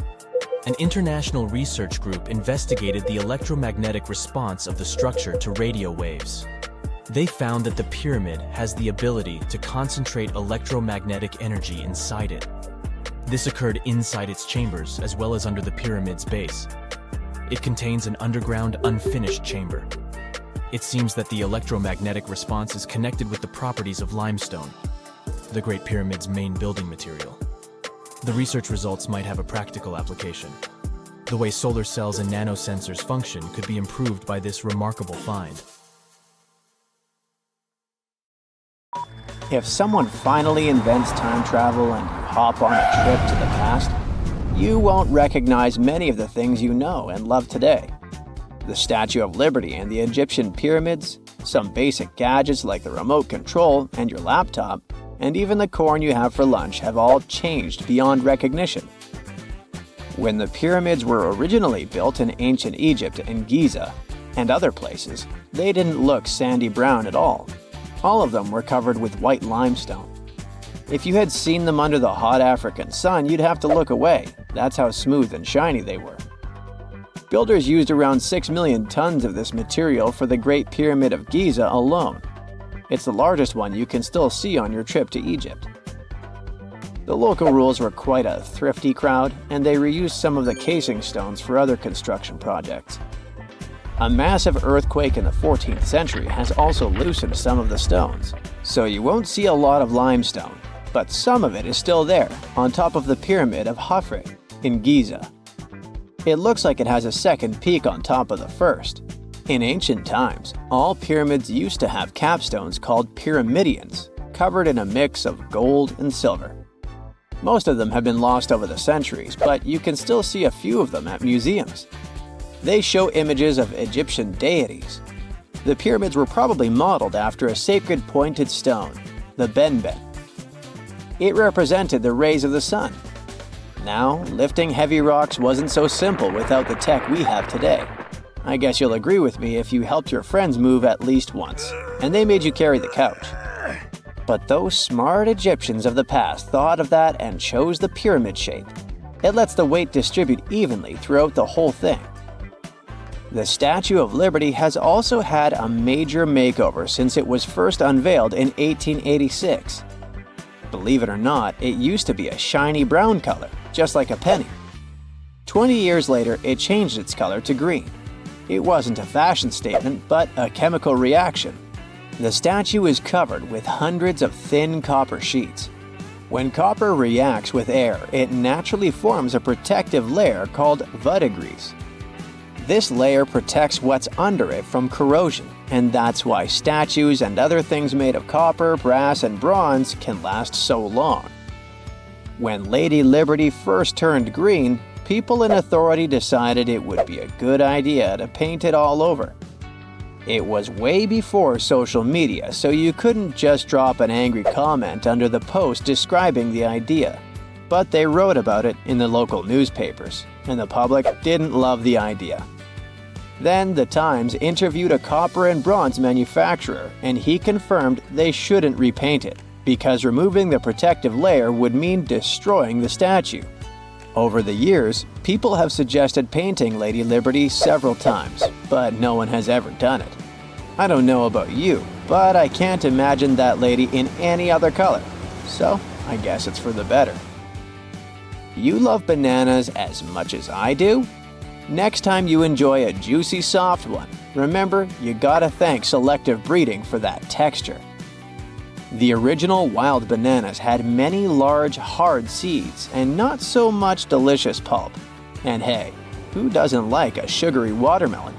An international research group investigated the electromagnetic response of the structure to radio waves. They found that the pyramid has the ability to concentrate electromagnetic energy inside it. This occurred inside its chambers as well as under the pyramid's base. It contains an underground, unfinished chamber. It seems that the electromagnetic response is connected with the properties of limestone, the Great Pyramid's main building material. The research results might have a practical application. The way solar cells and nanosensors function could be improved by this remarkable find. If someone finally invents time travel and you hop on a trip to the past, you won't recognize many of the things you know and love today. The Statue of Liberty and the Egyptian pyramids, some basic gadgets like the remote control and your laptop, and even the corn you have for lunch have all changed beyond recognition. When the pyramids were originally built in ancient Egypt and Giza and other places, they didn't look sandy brown at all. All of them were covered with white limestone. If you had seen them under the hot African sun, you'd have to look away. That's how smooth and shiny they were. Builders used around 6 million tons of this material for the Great Pyramid of Giza alone. It's the largest one you can still see on your trip to Egypt. The local rules were quite a thrifty crowd, and they reused some of the casing stones for other construction projects. A massive earthquake in the 14th century has also loosened some of the stones, so you won't see a lot of limestone, but some of it is still there, on top of the Pyramid of Khafre in Giza. It looks like it has a second peak on top of the first. In ancient times, all pyramids used to have capstones called pyramidions, covered in a mix of gold and silver. Most of them have been lost over the centuries, but you can still see a few of them at museums. They show images of Egyptian deities. The pyramids were probably modeled after a sacred pointed stone, the benben. It represented the rays of the sun. Now, lifting heavy rocks wasn't so simple without the tech we have today. I guess you'll agree with me if you helped your friends move at least once, and they made you carry the couch. But those smart Egyptians of the past thought of that and chose the pyramid shape. It lets the weight distribute evenly throughout the whole thing. The Statue of Liberty has also had a major makeover since it was first unveiled in 1886. Believe it or not, it used to be a shiny brown color, just like a penny. 20 years later, it changed its color to green. It wasn't a fashion statement, but a chemical reaction. The statue is covered with hundreds of thin copper sheets. When copper reacts with air, it naturally forms a protective layer called verdigris. This layer protects what's under it from corrosion, and that's why statues and other things made of copper, brass, and bronze can last so long. When Lady Liberty first turned green, people in authority decided it would be a good idea to paint it all over. It was way before social media, so you couldn't just drop an angry comment under the post describing the idea. But they wrote about it in the local newspapers, and the public didn't love the idea. Then the Times interviewed a copper and bronze manufacturer, and he confirmed they shouldn't repaint it, because removing the protective layer would mean destroying the statue. Over the years, people have suggested painting Lady Liberty several times, but no one has ever done it. I don't know about you, but I can't imagine that lady in any other color, so I guess it's for the better. You love bananas as much as I do? Next time you enjoy a juicy soft one, remember you gotta thank selective breeding for that texture. The original wild bananas had many large, hard seeds and not so much delicious pulp. And hey, who doesn't like a sugary watermelon?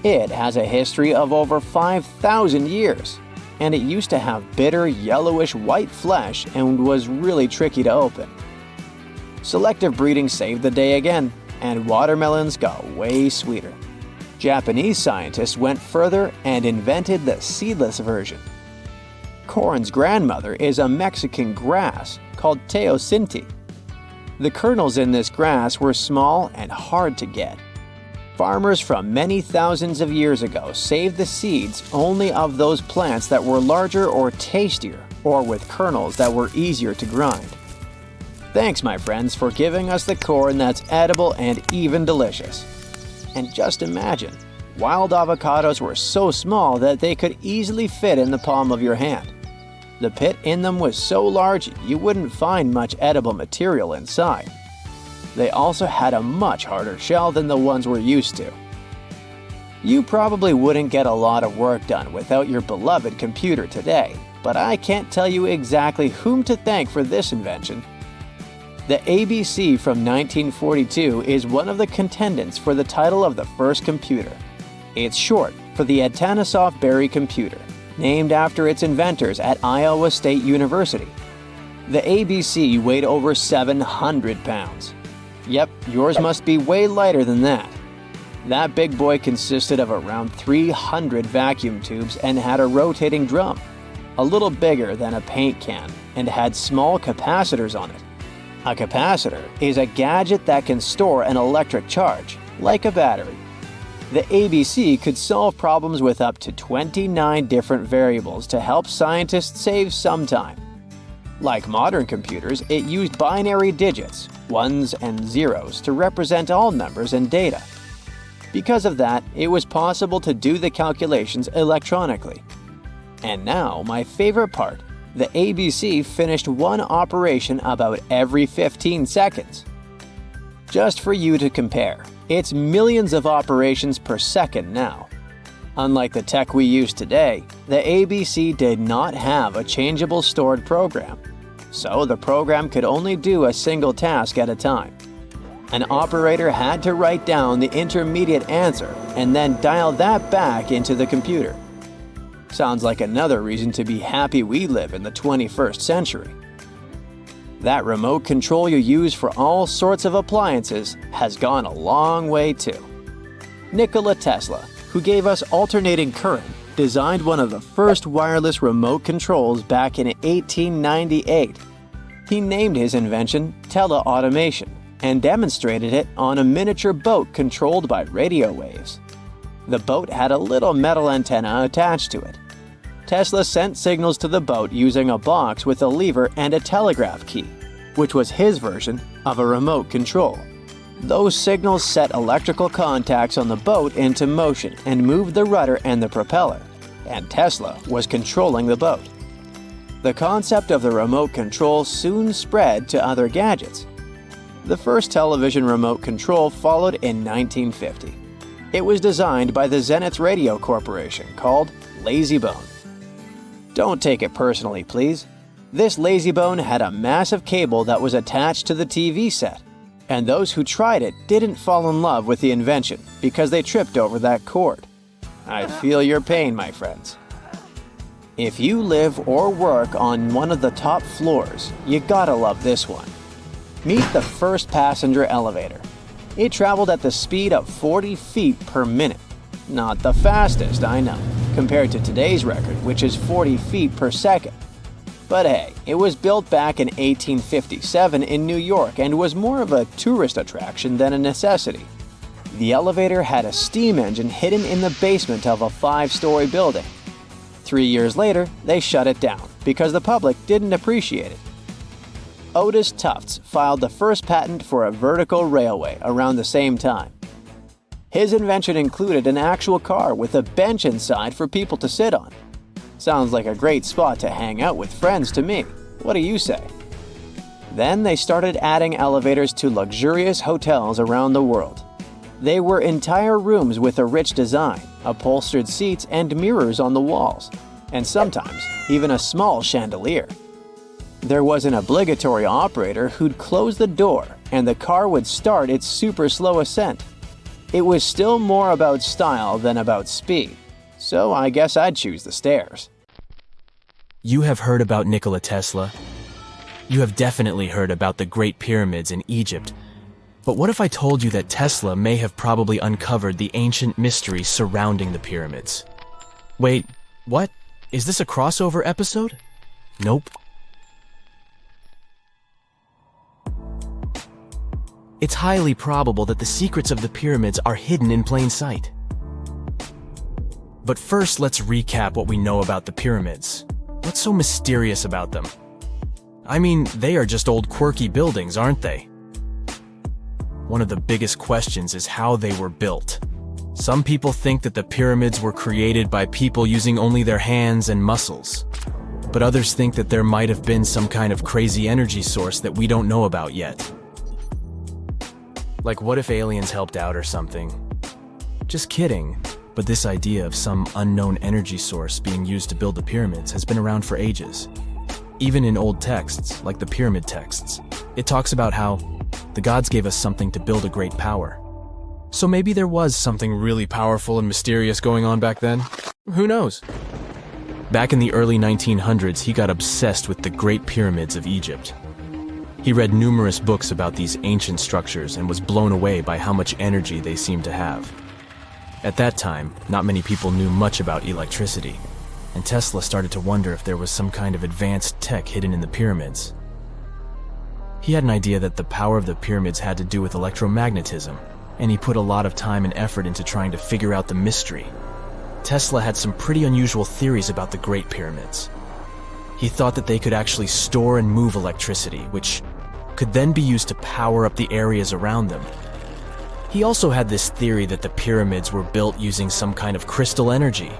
It has a history of over 5,000 years, and it used to have bitter, yellowish white flesh and was really tricky to open. Selective breeding saved the day again, and watermelons got way sweeter. Japanese scientists went further and invented the seedless version. Corn's grandmother is a Mexican grass called teosinte. The kernels in this grass were small and hard to get. Farmers from many thousands of years ago saved the seeds only of those plants that were larger or tastier, or with kernels that were easier to grind. Thanks, my friends, for giving us the corn that's edible and even delicious. And just imagine, wild avocados were so small that they could easily fit in the palm of your hand. The pit in them was so large you wouldn't find much edible material inside. They also had a much harder shell than the ones we're used to. You probably wouldn't get a lot of work done without your beloved computer today, but I can't tell you exactly whom to thank for this invention. The ABC from 1942 is one of the contendants for the title of the first computer. It's short for the Atanasoff Berry computer, named after its inventors at Iowa State University. The ABC weighed over 700 pounds. Yep, yours must be way lighter than that. That big boy consisted of around 300 vacuum tubes and had a rotating drum, a little bigger than a paint can, and had small capacitors on it. A capacitor is a gadget that can store an electric charge, like a battery. The ABC could solve problems with up to 29 different variables to help scientists save some time. Like modern computers, it used binary digits, ones and zeros, to represent all numbers and data. Because of that, it was possible to do the calculations electronically. And now, my favorite part, the ABC finished one operation about every 15 seconds. Just for you to compare, it's millions of operations per second now. Unlike the tech we use today, the ABC did not have a changeable stored program, so the program could only do a single task at a time. An operator had to write down the intermediate answer and then dial that back into the computer. Sounds like another reason to be happy we live in the 21st century. That remote control you use for all sorts of appliances has gone a long way too. Nikola Tesla, who gave us alternating current, designed one of the first wireless remote controls back in 1898. He named his invention teleautomation and demonstrated it on a miniature boat controlled by radio waves. The boat had a little metal antenna attached to it. Tesla sent signals to the boat using a box with a lever and a telegraph key, which was his version of a remote control. Those signals set electrical contacts on the boat into motion and moved the rudder and the propeller, and Tesla was controlling the boat. The concept of the remote control soon spread to other gadgets. The first television remote control followed in 1950. It was designed by the Zenith Radio Corporation, called LazyBone. Don't take it personally, please. This LazyBone had a massive cable that was attached to the TV set, and those who tried it didn't fall in love with the invention because they tripped over that cord. I feel your pain, my friends. If you live or work on one of the top floors, you gotta love this one. Meet the first passenger elevator. It traveled at the speed of 40 feet per minute. Not the fastest, I know, compared to today's record, which is 40 feet per second. But hey, it was built back in 1857 in New York and was more of a tourist attraction than a necessity. The elevator had a steam engine hidden in the basement of a 5-story building. 3 years later, they shut it down because the public didn't appreciate it. Otis Tufts filed the first patent for a vertical railway around the same time. His invention included an actual car with a bench inside for people to sit on. Sounds like a great spot to hang out with friends to me. What do you say? Then they started adding elevators to luxurious hotels around the world. They were entire rooms with a rich design, upholstered seats and mirrors on the walls, and sometimes even a small chandelier. There was an obligatory operator who'd close the door and the car would start its super slow ascent. It was still more about style than about speed, so I guess I'd choose the stairs. You have heard about Nikola Tesla. You have definitely heard about the Great Pyramids in Egypt. But what if I told you that Tesla may have probably uncovered the ancient mysteries surrounding the pyramids? Wait, what? Is this a crossover episode? Nope. It's highly probable that the secrets of the pyramids are hidden in plain sight. But first, let's recap what we know about the pyramids. What's so mysterious about them? I mean, they are just old quirky buildings, aren't they? One of the biggest questions is how they were built. Some people think that the pyramids were created by people using only their hands and muscles. But others think that there might have been some kind of crazy energy source that we don't know about yet. Like, what if aliens helped out or something? Just kidding. But this idea of some unknown energy source being used to build the pyramids has been around for ages. Even in old texts, like the pyramid texts, it talks about how the gods gave us something to build a great power. So maybe there was something really powerful and mysterious going on back then? Who knows? Back in the early 1900s, he got obsessed with the Great Pyramids of Egypt. He read numerous books about these ancient structures and was blown away by how much energy they seemed to have. At that time, not many people knew much about electricity, and Tesla started to wonder if there was some kind of advanced tech hidden in the pyramids. He had an idea that the power of the pyramids had to do with electromagnetism, and he put a lot of time and effort into trying to figure out the mystery. Tesla had some pretty unusual theories about the Great Pyramids. He thought that they could actually store and move electricity, which could then be used to power up the areas around them. He also had this theory that the pyramids were built using some kind of crystal energy.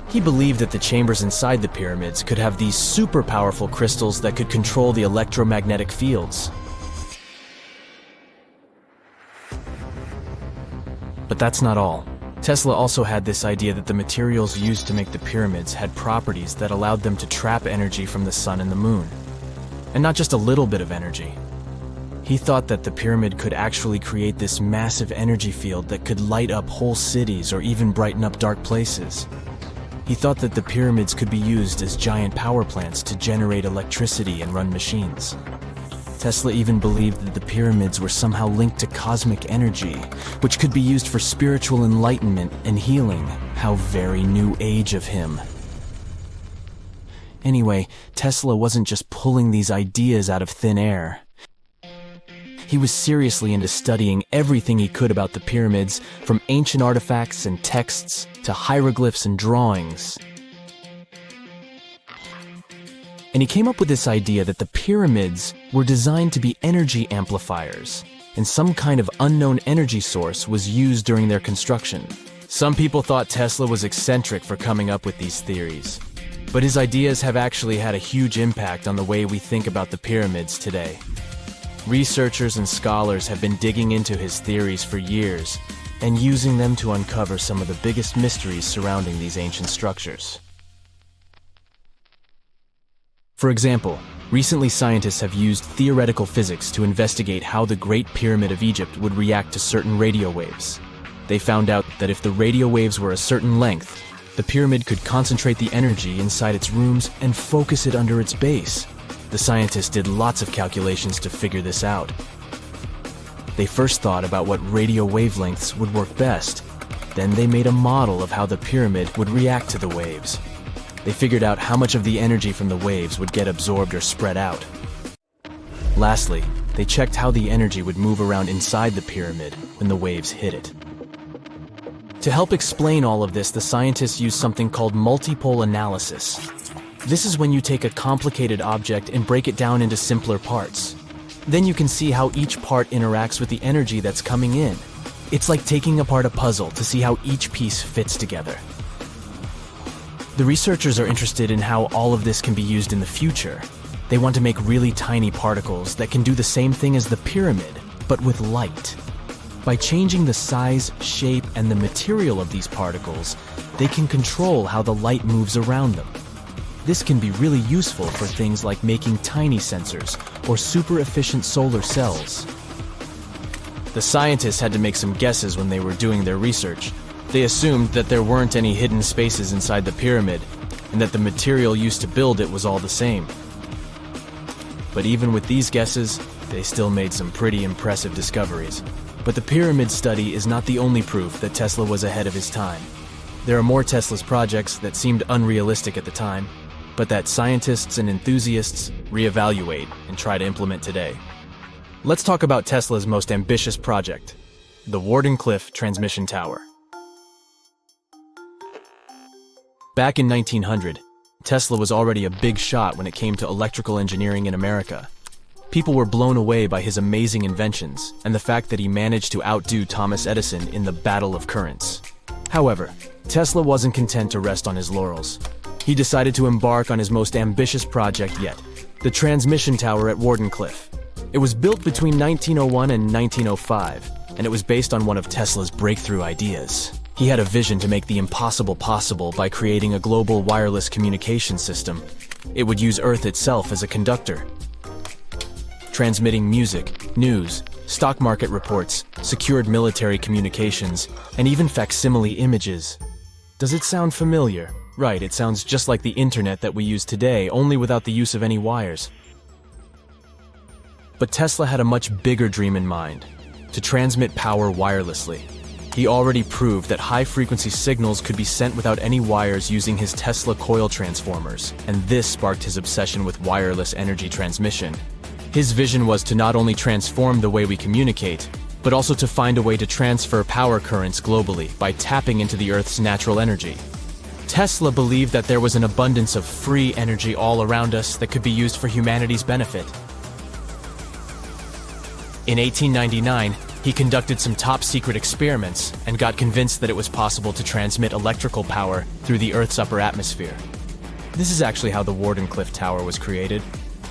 He believed that the chambers inside the pyramids could have these super powerful crystals that could control the electromagnetic fields. But that's not all. Tesla also had this idea that the materials used to make the pyramids had properties that allowed them to trap energy from the sun and the moon. And not just a little bit of energy. He thought that the pyramid could actually create this massive energy field that could light up whole cities or even brighten up dark places. He thought that the pyramids could be used as giant power plants to generate electricity and run machines. Tesla even believed that the pyramids were somehow linked to cosmic energy, which could be used for spiritual enlightenment and healing. How very new age of him. Anyway, Tesla wasn't just pulling these ideas out of thin air. He was seriously into studying everything he could about the pyramids, from ancient artifacts and texts to hieroglyphs and drawings. And he came up with this idea that the pyramids were designed to be energy amplifiers, and some kind of unknown energy source was used during their construction. Some people thought Tesla was eccentric for coming up with these theories, but his ideas have actually had a huge impact on the way we think about the pyramids today. Researchers and scholars have been digging into his theories for years and using them to uncover some of the biggest mysteries surrounding these ancient structures. For example, recently scientists have used theoretical physics to investigate how the Great Pyramid of Egypt would react to certain radio waves. They found out that if the radio waves were a certain length, the pyramid could concentrate the energy inside its rooms and focus it under its base. The scientists did lots of calculations to figure this out. They first thought about what radio wavelengths would work best. Then they made a model of how the pyramid would react to the waves. They figured out how much of the energy from the waves would get absorbed or spread out. Lastly, they checked how the energy would move around inside the pyramid when the waves hit it. To help explain all of this, the scientists used something called multipole analysis. This is when you take a complicated object and break it down into simpler parts. Then you can see how each part interacts with the energy that's coming in. It's like taking apart a puzzle to see how each piece fits together. The researchers are interested in how all of this can be used in the future. They want to make really tiny particles that can do the same thing as the pyramid, but with light. By changing the size, shape, and the material of these particles, they can control how the light moves around them. This can be really useful for things like making tiny sensors or super efficient solar cells. The scientists had to make some guesses when they were doing their research. They assumed that there weren't any hidden spaces inside the pyramid, and that the material used to build it was all the same. But even with these guesses, they still made some pretty impressive discoveries. But the pyramid study is not the only proof that Tesla was ahead of his time. There are more Tesla's projects that seemed unrealistic at the time, but that scientists and enthusiasts reevaluate and try to implement today. Let's talk about Tesla's most ambitious project, the Wardenclyffe Transmission Tower. Back in 1900, Tesla was already a big shot when it came to electrical engineering in America. People were blown away by his amazing inventions and the fact that he managed to outdo Thomas Edison in the battle of currents. However, Tesla wasn't content to rest on his laurels. He decided to embark on his most ambitious project yet, the transmission tower at Wardenclyffe. It was built between 1901 and 1905, and it was based on one of Tesla's breakthrough ideas. He had a vision to make the impossible possible by creating a global wireless communication system. It would use Earth itself as a conductor, transmitting music, news, stock market reports, secured military communications, and even facsimile images. Does it sound familiar? Right, it sounds just like the internet that we use today, only without the use of any wires. But Tesla had a much bigger dream in mind: to transmit power wirelessly. He already proved that high-frequency signals could be sent without any wires using his Tesla coil transformers, and this sparked his obsession with wireless energy transmission. His vision was to not only transform the way we communicate, but also to find a way to transfer power currents globally by tapping into the Earth's natural energy. Tesla believed that there was an abundance of free energy all around us that could be used for humanity's benefit. In 1899, he conducted some top-secret experiments and got convinced that it was possible to transmit electrical power through the Earth's upper atmosphere. This is actually how the Wardenclyffe Tower was created.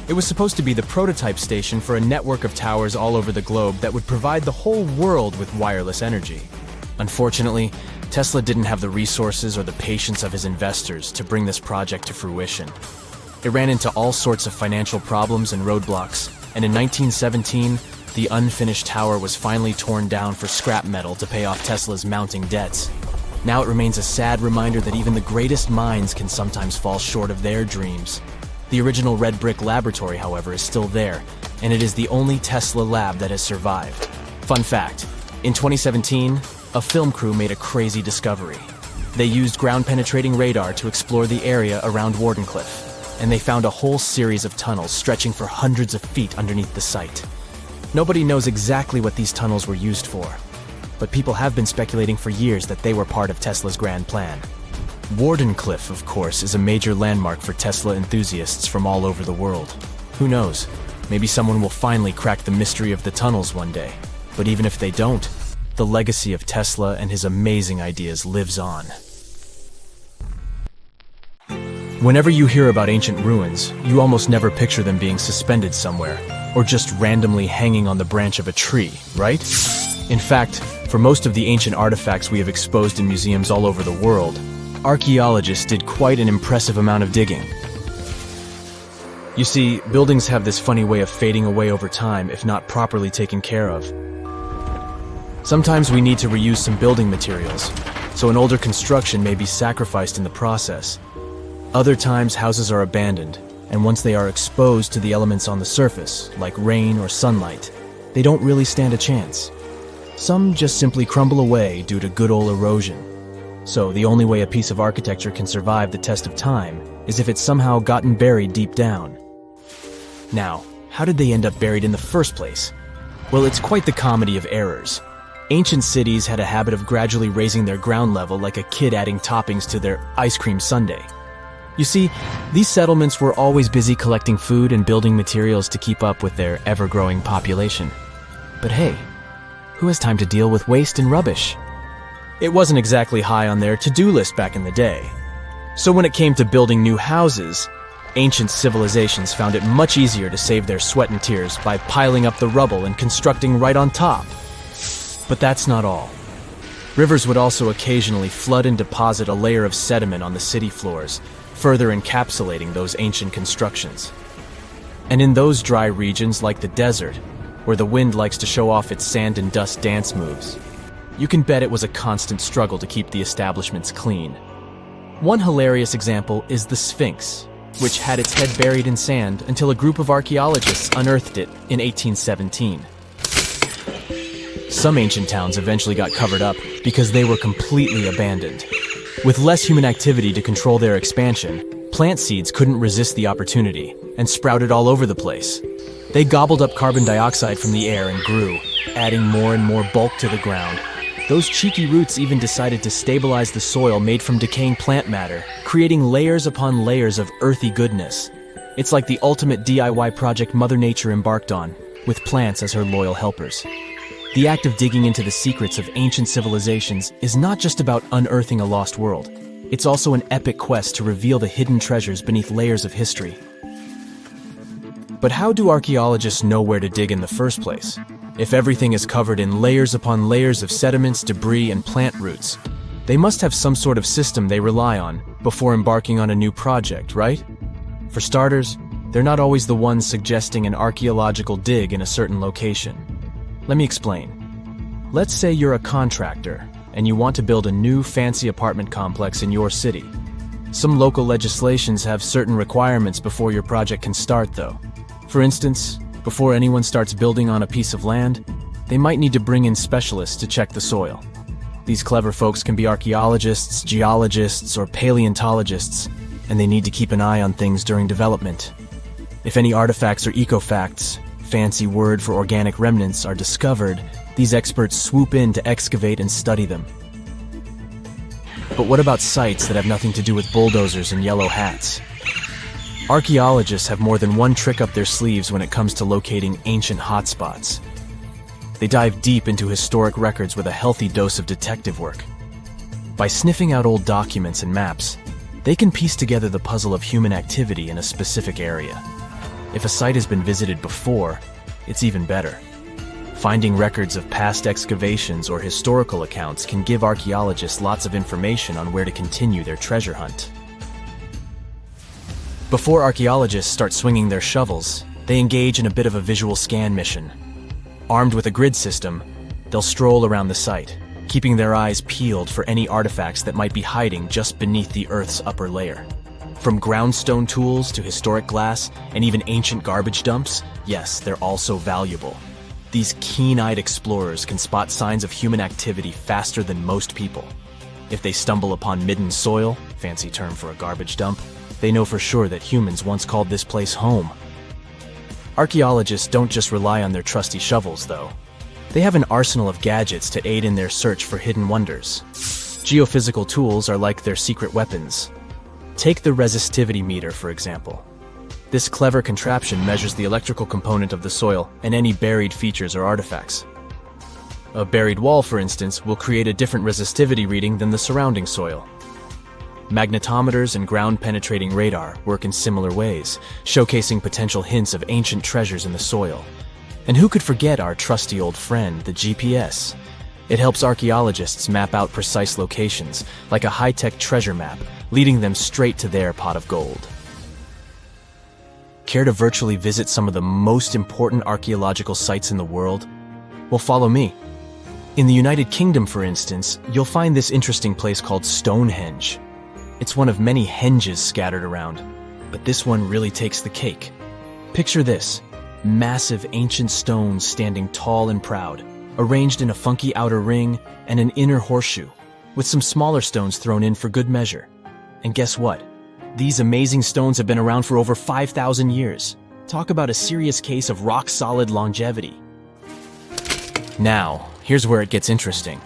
It was supposed to be the prototype station for a network of towers all over the globe that would provide the whole world with wireless energy. Unfortunately, Tesla didn't have the resources or the patience of his investors to bring this project to fruition. It ran into all sorts of financial problems and roadblocks, and in 1917, the unfinished tower was finally torn down for scrap metal to pay off Tesla's mounting debts. Now it remains a sad reminder that even the greatest minds can sometimes fall short of their dreams. The original red brick laboratory, however, is still there, and it is the only Tesla lab that has survived. Fun fact, in 2017, a film crew made a crazy discovery. They used ground-penetrating radar to explore the area around Wardenclyffe, and they found a whole series of tunnels stretching for hundreds of feet underneath the site. Nobody knows exactly what these tunnels were used for, but people have been speculating for years that they were part of Tesla's grand plan. Wardenclyffe, of course, is a major landmark for Tesla enthusiasts from all over the world. Who knows? Maybe someone will finally crack the mystery of the tunnels one day. But even if they don't, the legacy of Tesla and his amazing ideas lives on. Whenever you hear about ancient ruins, you almost never picture them being suspended somewhere, or just randomly hanging on the branch of a tree, right? In fact, for most of the ancient artifacts we have exposed in museums all over the world, archaeologists did quite an impressive amount of digging. You see, buildings have this funny way of fading away over time if not properly taken care of. Sometimes we need to reuse some building materials, so an older construction may be sacrificed in the process. Other times houses are abandoned, and once they are exposed to the elements on the surface, like rain or sunlight, they don't really stand a chance. Some just simply crumble away due to good old erosion. So the only way a piece of architecture can survive the test of time is if it's somehow gotten buried deep down. Now, how did they end up buried in the first place? Well, it's quite the comedy of errors. Ancient cities had a habit of gradually raising their ground level like a kid adding toppings to their ice cream sundae. You see, these settlements were always busy collecting food and building materials to keep up with their ever-growing population. But hey, who has time to deal with waste and rubbish? It wasn't exactly high on their to-do list back in the day. So when it came to building new houses, ancient civilizations found it much easier to save their sweat and tears by piling up the rubble and constructing right on top. But that's not all. Rivers would also occasionally flood and deposit a layer of sediment on the city floors, further encapsulating those ancient constructions. And in those dry regions like the desert, where the wind likes to show off its sand and dust dance moves, you can bet it was a constant struggle to keep the establishments clean. One hilarious example is the Sphinx, which had its head buried in sand until a group of archaeologists unearthed it in 1817. Some ancient towns eventually got covered up because they were completely abandoned. With less human activity to control their expansion, plant seeds couldn't resist the opportunity and sprouted all over the place. They gobbled up carbon dioxide from the air and grew, adding more and more bulk to the ground. Those cheeky roots even decided to stabilize the soil made from decaying plant matter, creating layers upon layers of earthy goodness. It's like the ultimate DIY project Mother Nature embarked on, with plants as her loyal helpers. The act of digging into the secrets of ancient civilizations is not just about unearthing a lost world. It's also an epic quest to reveal the hidden treasures beneath layers of history. But how do archaeologists know where to dig in the first place? If everything is covered in layers upon layers of sediments, debris, and plant roots, they must have some sort of system they rely on before embarking on a new project, right? For starters, they're not always the ones suggesting an archaeological dig in a certain location. Let me explain. Let's say you're a contractor and you want to build a new fancy apartment complex in your city. Some local legislations have certain requirements before your project can start, though. For instance, before anyone starts building on a piece of land, they might need to bring in specialists to check the soil. These clever folks can be archaeologists, geologists, or paleontologists, and they need to keep an eye on things during development. If any artifacts or ecofacts, fancy word for organic remnants, are discovered, these experts swoop in to excavate and study them. But what about sites that have nothing to do with bulldozers and yellow hats? Archaeologists have more than one trick up their sleeves when it comes to locating ancient hotspots. They dive deep into historic records with a healthy dose of detective work. By sniffing out old documents and maps, they can piece together the puzzle of human activity in a specific area. If a site has been visited before, it's even better. Finding records of past excavations or historical accounts can give archaeologists lots of information on where to continue their treasure hunt. Before archaeologists start swinging their shovels, they engage in a bit of a visual scan mission. Armed with a grid system, they'll stroll around the site, keeping their eyes peeled for any artifacts that might be hiding just beneath the Earth's upper layer. From groundstone tools to historic glass and even ancient garbage dumps, yes, they're also valuable. These keen-eyed explorers can spot signs of human activity faster than most people. If they stumble upon midden soil, fancy term for a garbage dump, they know for sure that humans once called this place home. Archaeologists don't just rely on their trusty shovels, though. They have an arsenal of gadgets to aid in their search for hidden wonders. Geophysical tools are like their secret weapons. Take the resistivity meter, for example. This clever contraption measures the electrical component of the soil and any buried features or artifacts. A buried wall, for instance, will create a different resistivity reading than the surrounding soil. Magnetometers and ground-penetrating radar work in similar ways, showcasing potential hints of ancient treasures in the soil. And who could forget our trusty old friend, the GPS? It helps archaeologists map out precise locations, like a high-tech treasure map, leading them straight to their pot of gold. Care to virtually visit some of the most important archaeological sites in the world? Well, follow me. In the United Kingdom, for instance, you'll find this interesting place called Stonehenge. It's one of many henges scattered around, but this one really takes the cake. Picture this: massive ancient stones standing tall and proud, arranged in a funky outer ring and an inner horseshoe, with some smaller stones thrown in for good measure. And guess what? These amazing stones have been around for over 5,000 years. Talk about a serious case of rock-solid longevity. Now, here's where it gets interesting.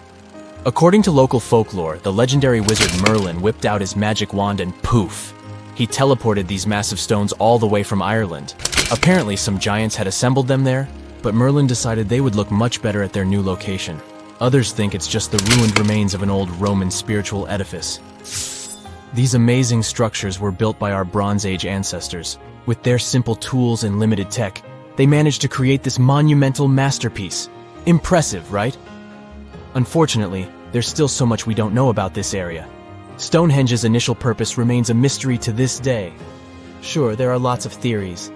According to local folklore, the legendary wizard Merlin whipped out his magic wand and poof! He teleported these massive stones all the way from Ireland. Apparently, some giants had assembled them there, but Merlin decided they would look much better at their new location. Others think it's just the ruined remains of an old Roman spiritual edifice. These amazing structures were built by our Bronze Age ancestors. With their simple tools and limited tech, they managed to create this monumental masterpiece. Impressive, right? Unfortunately, there's still so much we don't know about this area. Stonehenge's initial purpose remains a mystery to this day. Sure, there are lots of theories,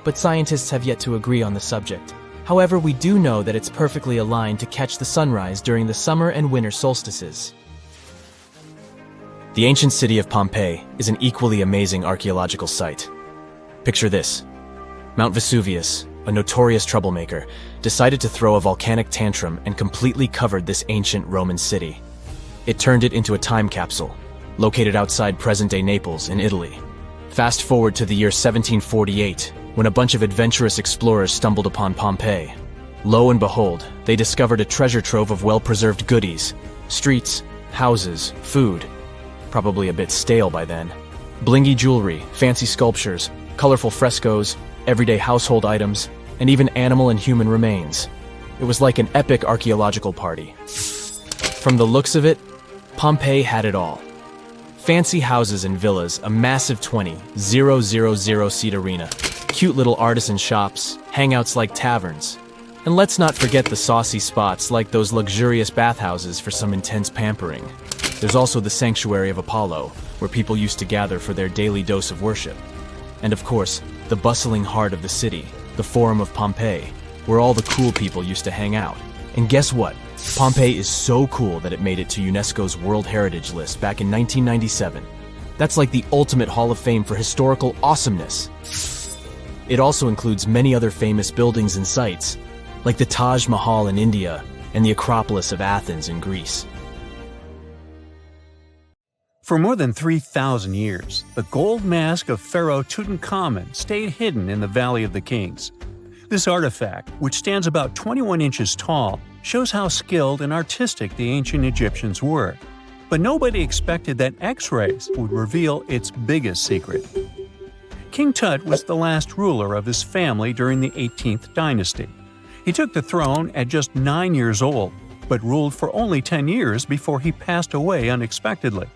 but scientists have yet to agree on the subject. However, we do know that it's perfectly aligned to catch the sunrise during the summer and winter solstices. The ancient city of Pompeii is an equally amazing archaeological site. Picture this: Mount Vesuvius, a notorious troublemaker, decided to throw a volcanic tantrum and completely covered this ancient Roman city. It turned it into a time capsule, located outside present-day Naples in Italy. Fast forward to the year 1748, when a bunch of adventurous explorers stumbled upon Pompeii. Lo and behold, they discovered a treasure trove of well-preserved goodies. Streets, houses, food. Probably a bit stale by then. Blingy jewelry, fancy sculptures, colorful frescoes, everyday household items, and even animal and human remains. It was like an epic archaeological party. From the looks of it, Pompeii had it all. Fancy houses and villas, a massive 20,000-seat arena, cute little artisan shops, hangouts like taverns. And let's not forget the saucy spots like those luxurious bathhouses for some intense pampering. There's also the sanctuary of Apollo, where people used to gather for their daily dose of worship. And of course, the bustling heart of the city, the Forum of Pompeii, where all the cool people used to hang out. And guess what? Pompeii is so cool that it made it to UNESCO's World Heritage List back in 1997. That's like the ultimate Hall of Fame for historical awesomeness. It also includes many other famous buildings and sites, like the Taj Mahal in India and the Acropolis of Athens in Greece. For more than 3,000 years, the gold mask of Pharaoh Tutankhamun stayed hidden in the Valley of the Kings. This artifact, which stands about 21 inches tall, shows how skilled and artistic the ancient Egyptians were. But nobody expected that X-rays would reveal its biggest secret. King Tut was the last ruler of his family during the 18th dynasty. He took the throne at just 9 years old, but ruled for only 10 years before he passed away unexpectedly.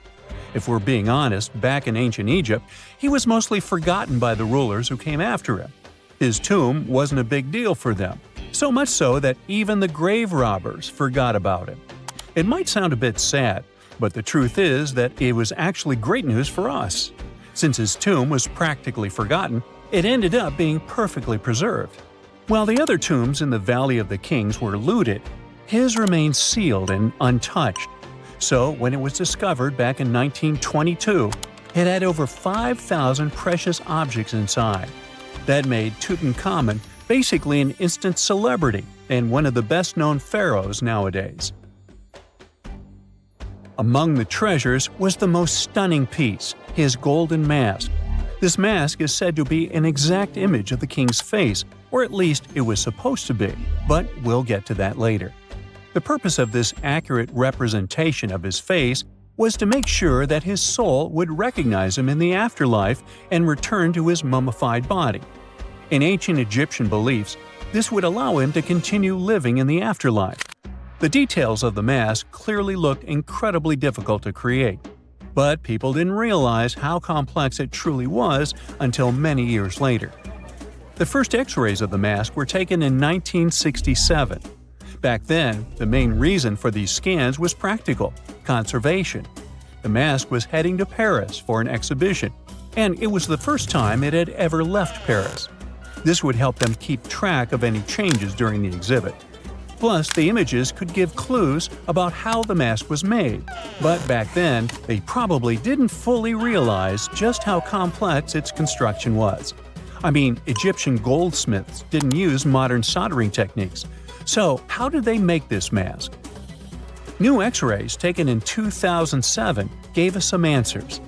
If we're being honest, back in ancient Egypt, he was mostly forgotten by the rulers who came after him. His tomb wasn't a big deal for them, so much so that even the grave robbers forgot about him. It might sound a bit sad, but the truth is that it was actually great news for us. Since his tomb was practically forgotten, it ended up being perfectly preserved. While the other tombs in the Valley of the Kings were looted, his remained sealed and untouched. So, when it was discovered back in 1922, it had over 5,000 precious objects inside. That made Tutankhamun basically an instant celebrity and one of the best-known pharaohs nowadays. Among the treasures was the most stunning piece, his golden mask. This mask is said to be an exact image of the king's face, or at least it was supposed to be, but we'll get to that later. The purpose of this accurate representation of his face was to make sure that his soul would recognize him in the afterlife and return to his mummified body. In ancient Egyptian beliefs, this would allow him to continue living in the afterlife. The details of the mask clearly looked incredibly difficult to create, but people didn't realize how complex it truly was until many years later. The first X-rays of the mask were taken in 1967. Back then, the main reason for these scans was practical – conservation. The mask was heading to Paris for an exhibition, and it was the first time it had ever left Paris. This would help them keep track of any changes during the exhibit. Plus, the images could give clues about how the mask was made, but back then, they probably didn't fully realize just how complex its construction was. I mean, Egyptian goldsmiths didn't use modern soldering techniques. So, how did they make this mask? New X-rays taken in 2007 gave us some answers.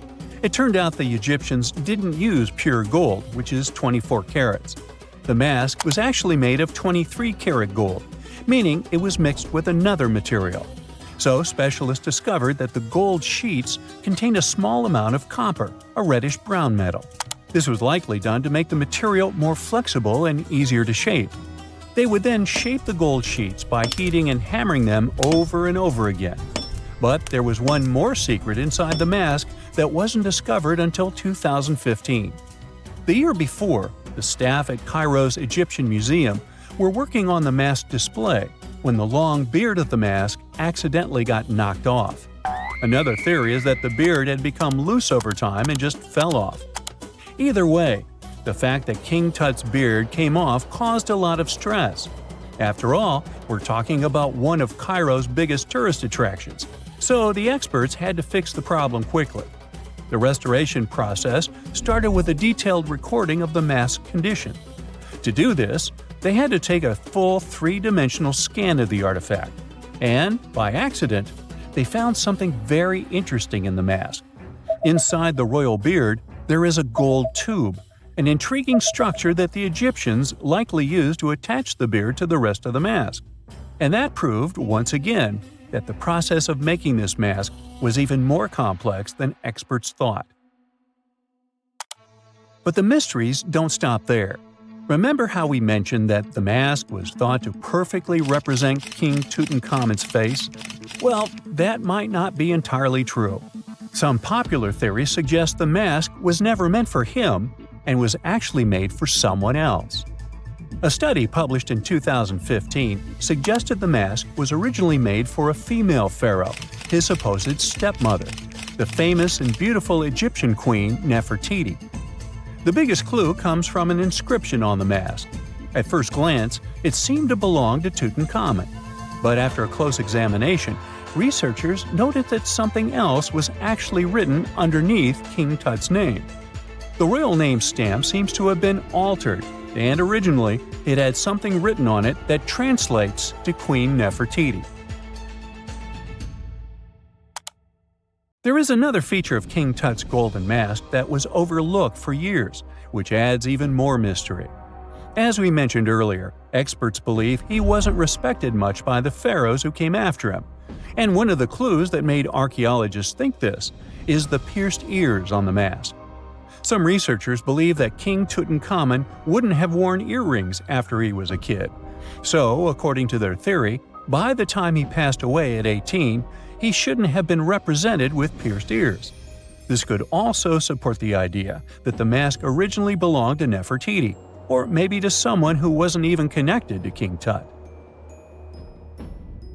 It turned out the Egyptians didn't use pure gold, which is 24 carats. The mask was actually made of 23-karat gold, meaning it was mixed with another material. So, specialists discovered that the gold sheets contained a small amount of copper, a reddish-brown metal. This was likely done to make the material more flexible and easier to shape. They would then shape the gold sheets by heating and hammering them over and over again. But there was one more secret inside the mask that wasn't discovered until 2015. The year before, the staff at Cairo's Egyptian Museum were working on the mask display when the long beard of the mask accidentally got knocked off. Another theory is that the beard had become loose over time and just fell off. Either way, the fact that King Tut's beard came off caused a lot of stress. After all, we're talking about one of Cairo's biggest tourist attractions, so the experts had to fix the problem quickly. The restoration process started with a detailed recording of the mask's condition. To do this, they had to take a full three-dimensional scan of the artifact, and, by accident, they found something very interesting in the mask. Inside the royal beard, there is a gold tube. an intriguing structure that the Egyptians likely used to attach the beard to the rest of the mask. And that proved, once again, that the process of making this mask was even more complex than experts thought. But the mysteries don't stop there. Remember how we mentioned that the mask was thought to perfectly represent King Tutankhamun's face? Well, that might not be entirely true. Some popular theories suggest the mask was never meant for him and was actually made for someone else. A study published in 2015 suggested the mask was originally made for a female pharaoh, his supposed stepmother, the famous and beautiful Egyptian queen Nefertiti. The biggest clue comes from an inscription on the mask. At first glance, it seemed to belong to Tutankhamun, but after a close examination, researchers noted that something else was actually written underneath King Tut's name. The royal name stamp seems to have been altered, and originally it had something written on it that translates to Queen Nefertiti. There is another feature of King Tut's golden mask that was overlooked for years, which adds even more mystery. As we mentioned earlier, experts believe he wasn't respected much by the pharaohs who came after him. And one of the clues that made archaeologists think this is the pierced ears on the mask. Some researchers believe that King Tutankhamun wouldn't have worn earrings after he was a kid. So, according to their theory, by the time he passed away at 18, he shouldn't have been represented with pierced ears. This could also support the idea that the mask originally belonged to Nefertiti, or maybe to someone who wasn't even connected to King Tut.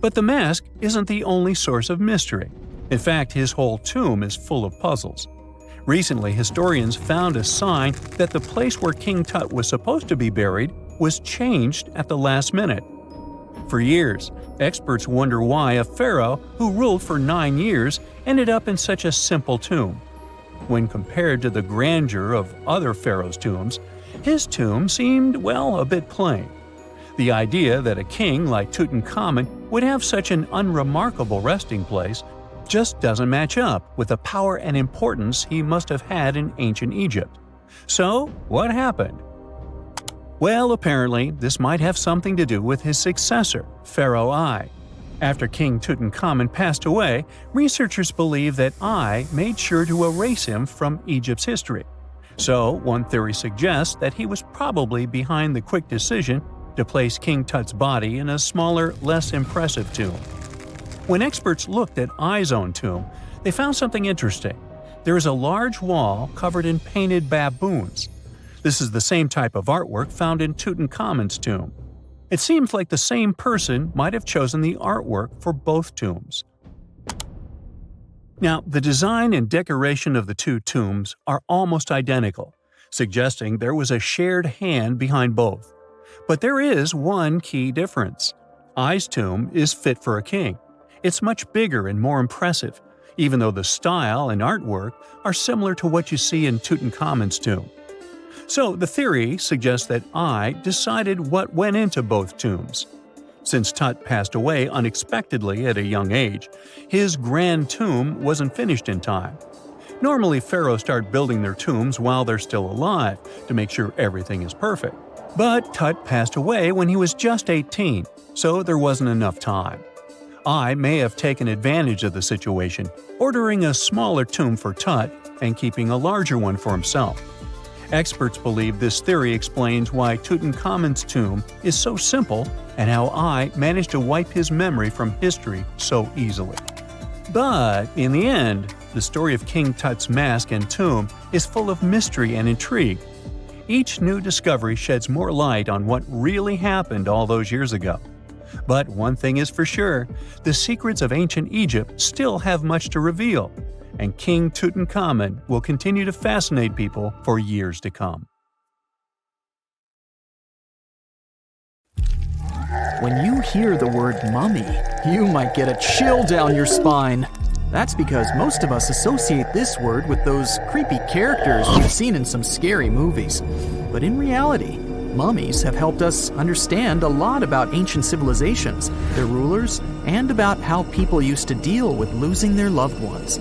But the mask isn't the only source of mystery. In fact, his whole tomb is full of puzzles. Recently, historians found a sign that the place where King Tut was supposed to be buried was changed at the last minute. For years, experts wonder why a pharaoh who ruled for 9 years ended up in such a simple tomb. When compared to the grandeur of other pharaohs' tombs, his tomb seemed, well, a bit plain. The idea that a king like Tutankhamun would have such an unremarkable resting place just doesn't match up with the power and importance he must have had in ancient Egypt. So, what happened? Well, apparently, this might have something to do with his successor, Pharaoh I. After King Tutankhamun passed away, researchers believe that I made sure to erase him from Egypt's history. So, one theory suggests that he was probably behind the quick decision to place King Tut's body in a smaller, less impressive tomb. When experts looked at I's own tomb, they found something interesting. There is a large wall covered in painted baboons. This is the same type of artwork found in Tutankhamun's tomb. It seems like the same person might have chosen the artwork for both tombs. Now, the design and decoration of the two tombs are almost identical, suggesting there was a shared hand behind both. But there is one key difference. I's tomb is fit for a king. It's much bigger and more impressive, even though the style and artwork are similar to what you see in Tutankhamun's tomb. So the theory suggests that I decided what went into both tombs. Since Tut passed away unexpectedly at a young age, his grand tomb wasn't finished in time. Normally, pharaohs start building their tombs while they're still alive to make sure everything is perfect. But Tut passed away when he was just 18, so there wasn't enough time. I may have taken advantage of the situation, ordering a smaller tomb for Tut and keeping a larger one for himself. Experts believe this theory explains why Tutankhamun's tomb is so simple and how I managed to wipe his memory from history so easily. But in the end, the story of King Tut's mask and tomb is full of mystery and intrigue. Each new discovery sheds more light on what really happened all those years ago. But one thing is for sure, the secrets of ancient Egypt still have much to reveal, and King Tutankhamun will continue to fascinate people for years to come. When you hear the word mummy, you might get a chill down your spine. That's because most of us associate this word with those creepy characters we've seen in some scary movies. But in reality, mummies have helped us understand a lot about ancient civilizations, their rulers, and about how people used to deal with losing their loved ones.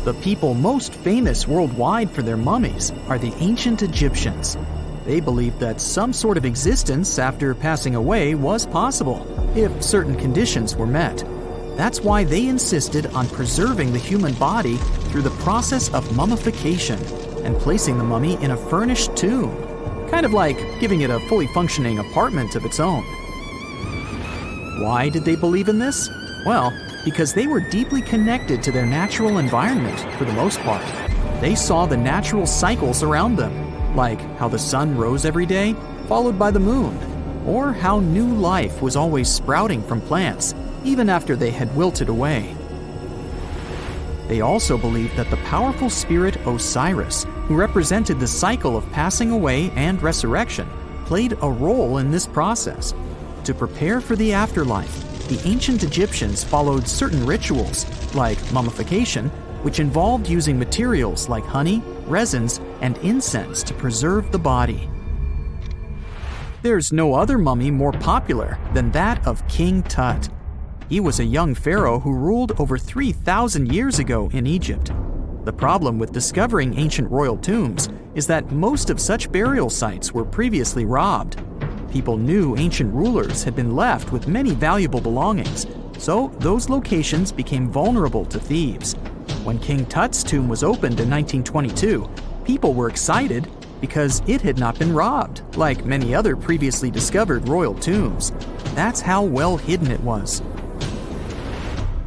The people most famous worldwide for their mummies are the ancient Egyptians. They believed that some sort of existence after passing away was possible, if certain conditions were met. That's why they insisted on preserving the human body through the process of mummification and placing the mummy in a furnished tomb, kind of like giving it a fully functioning apartment of its own. Why did they believe in this? Well, because they were deeply connected to their natural environment for the most part. They saw the natural cycles around them, like how the sun rose every day, followed by the moon, or how new life was always sprouting from plants, even after they had wilted away. They also believed that the powerful spirit Osiris, who represented the cycle of passing away and resurrection, played a role in this process. To prepare for the afterlife, the ancient Egyptians followed certain rituals, like mummification, which involved using materials like honey, resins, and incense to preserve the body. There's no other mummy more popular than that of King Tut. He was a young pharaoh who ruled over 3,000 years ago in Egypt. The problem with discovering ancient royal tombs is that most of such burial sites were previously robbed. People knew ancient rulers had been left with many valuable belongings, so those locations became vulnerable to thieves. When King Tut's tomb was opened in 1922, people were excited because it had not been robbed, like many other previously discovered royal tombs. That's how well hidden it was.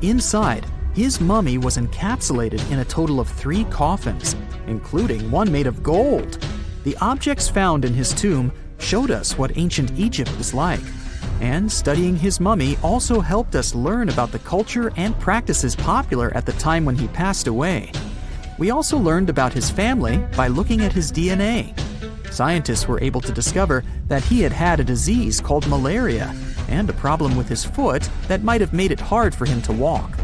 Inside, his mummy was encapsulated in a total of 3 coffins, including one made of gold. The objects found in his tomb showed us what ancient Egypt was like, and studying his mummy also helped us learn about the culture and practices popular at the time when he passed away. We also learned about his family by looking at his DNA. Scientists were able to discover that he had had a disease called malaria and a problem with his foot that might have made it hard for him to walk.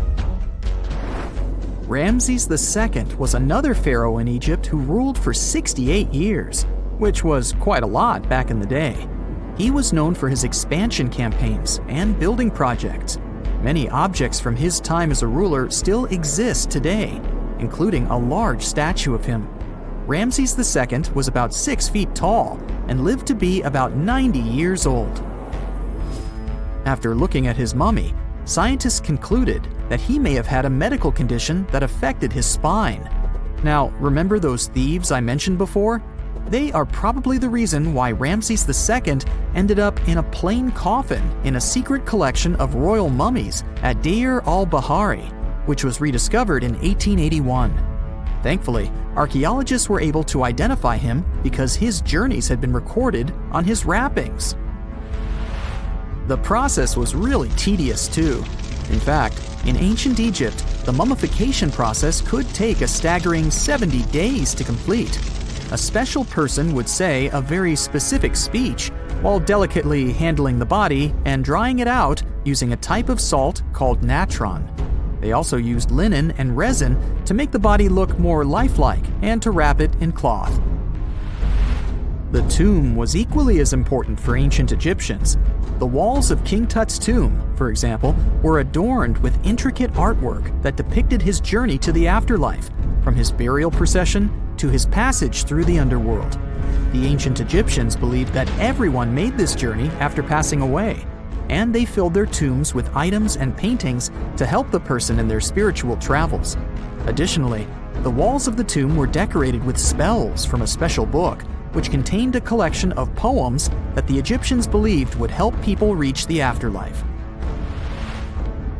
Ramses II was another pharaoh in Egypt who ruled for 68 years, which was quite a lot back in the day. He was known for his expansion campaigns and building projects. Many objects from his time as a ruler still exist today, including a large statue of him. Ramses II was about 6 feet tall and lived to be about 90 years old. After looking at his mummy, scientists concluded that he may have had a medical condition that affected his spine. Now, remember those thieves I mentioned before? They are probably the reason why Ramses II ended up in a plain coffin in a secret collection of royal mummies at Deir al-Bahari, which was rediscovered in 1881. Thankfully, archaeologists were able to identify him because his journeys had been recorded on his wrappings. The process was really tedious too. In fact, in ancient Egypt, the mummification process could take a staggering 70 days to complete. A special person would say a very specific speech while delicately handling the body and drying it out using a type of salt called natron. They also used linen and resin to make the body look more lifelike and to wrap it in cloth. The tomb was equally as important for ancient Egyptians. The walls of King Tut's tomb, for example, were adorned with intricate artwork that depicted his journey to the afterlife, from his burial procession to his passage through the underworld. The ancient Egyptians believed that everyone made this journey after passing away, and they filled their tombs with items and paintings to help the person in their spiritual travels. Additionally, the walls of the tomb were decorated with spells from a special book, which contained a collection of poems that the Egyptians believed would help people reach the afterlife.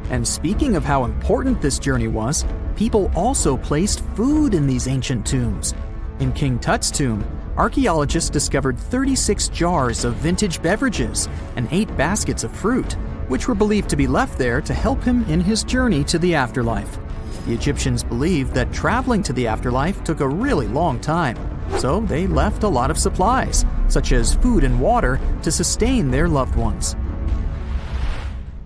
And speaking of how important this journey was, people also placed food in these ancient tombs. In King Tut's tomb, archaeologists discovered 36 jars of vintage beverages and 8 baskets of fruit, which were believed to be left there to help him in his journey to the afterlife. The Egyptians believed that traveling to the afterlife took a really long time, so they left a lot of supplies, such as food and water, to sustain their loved ones.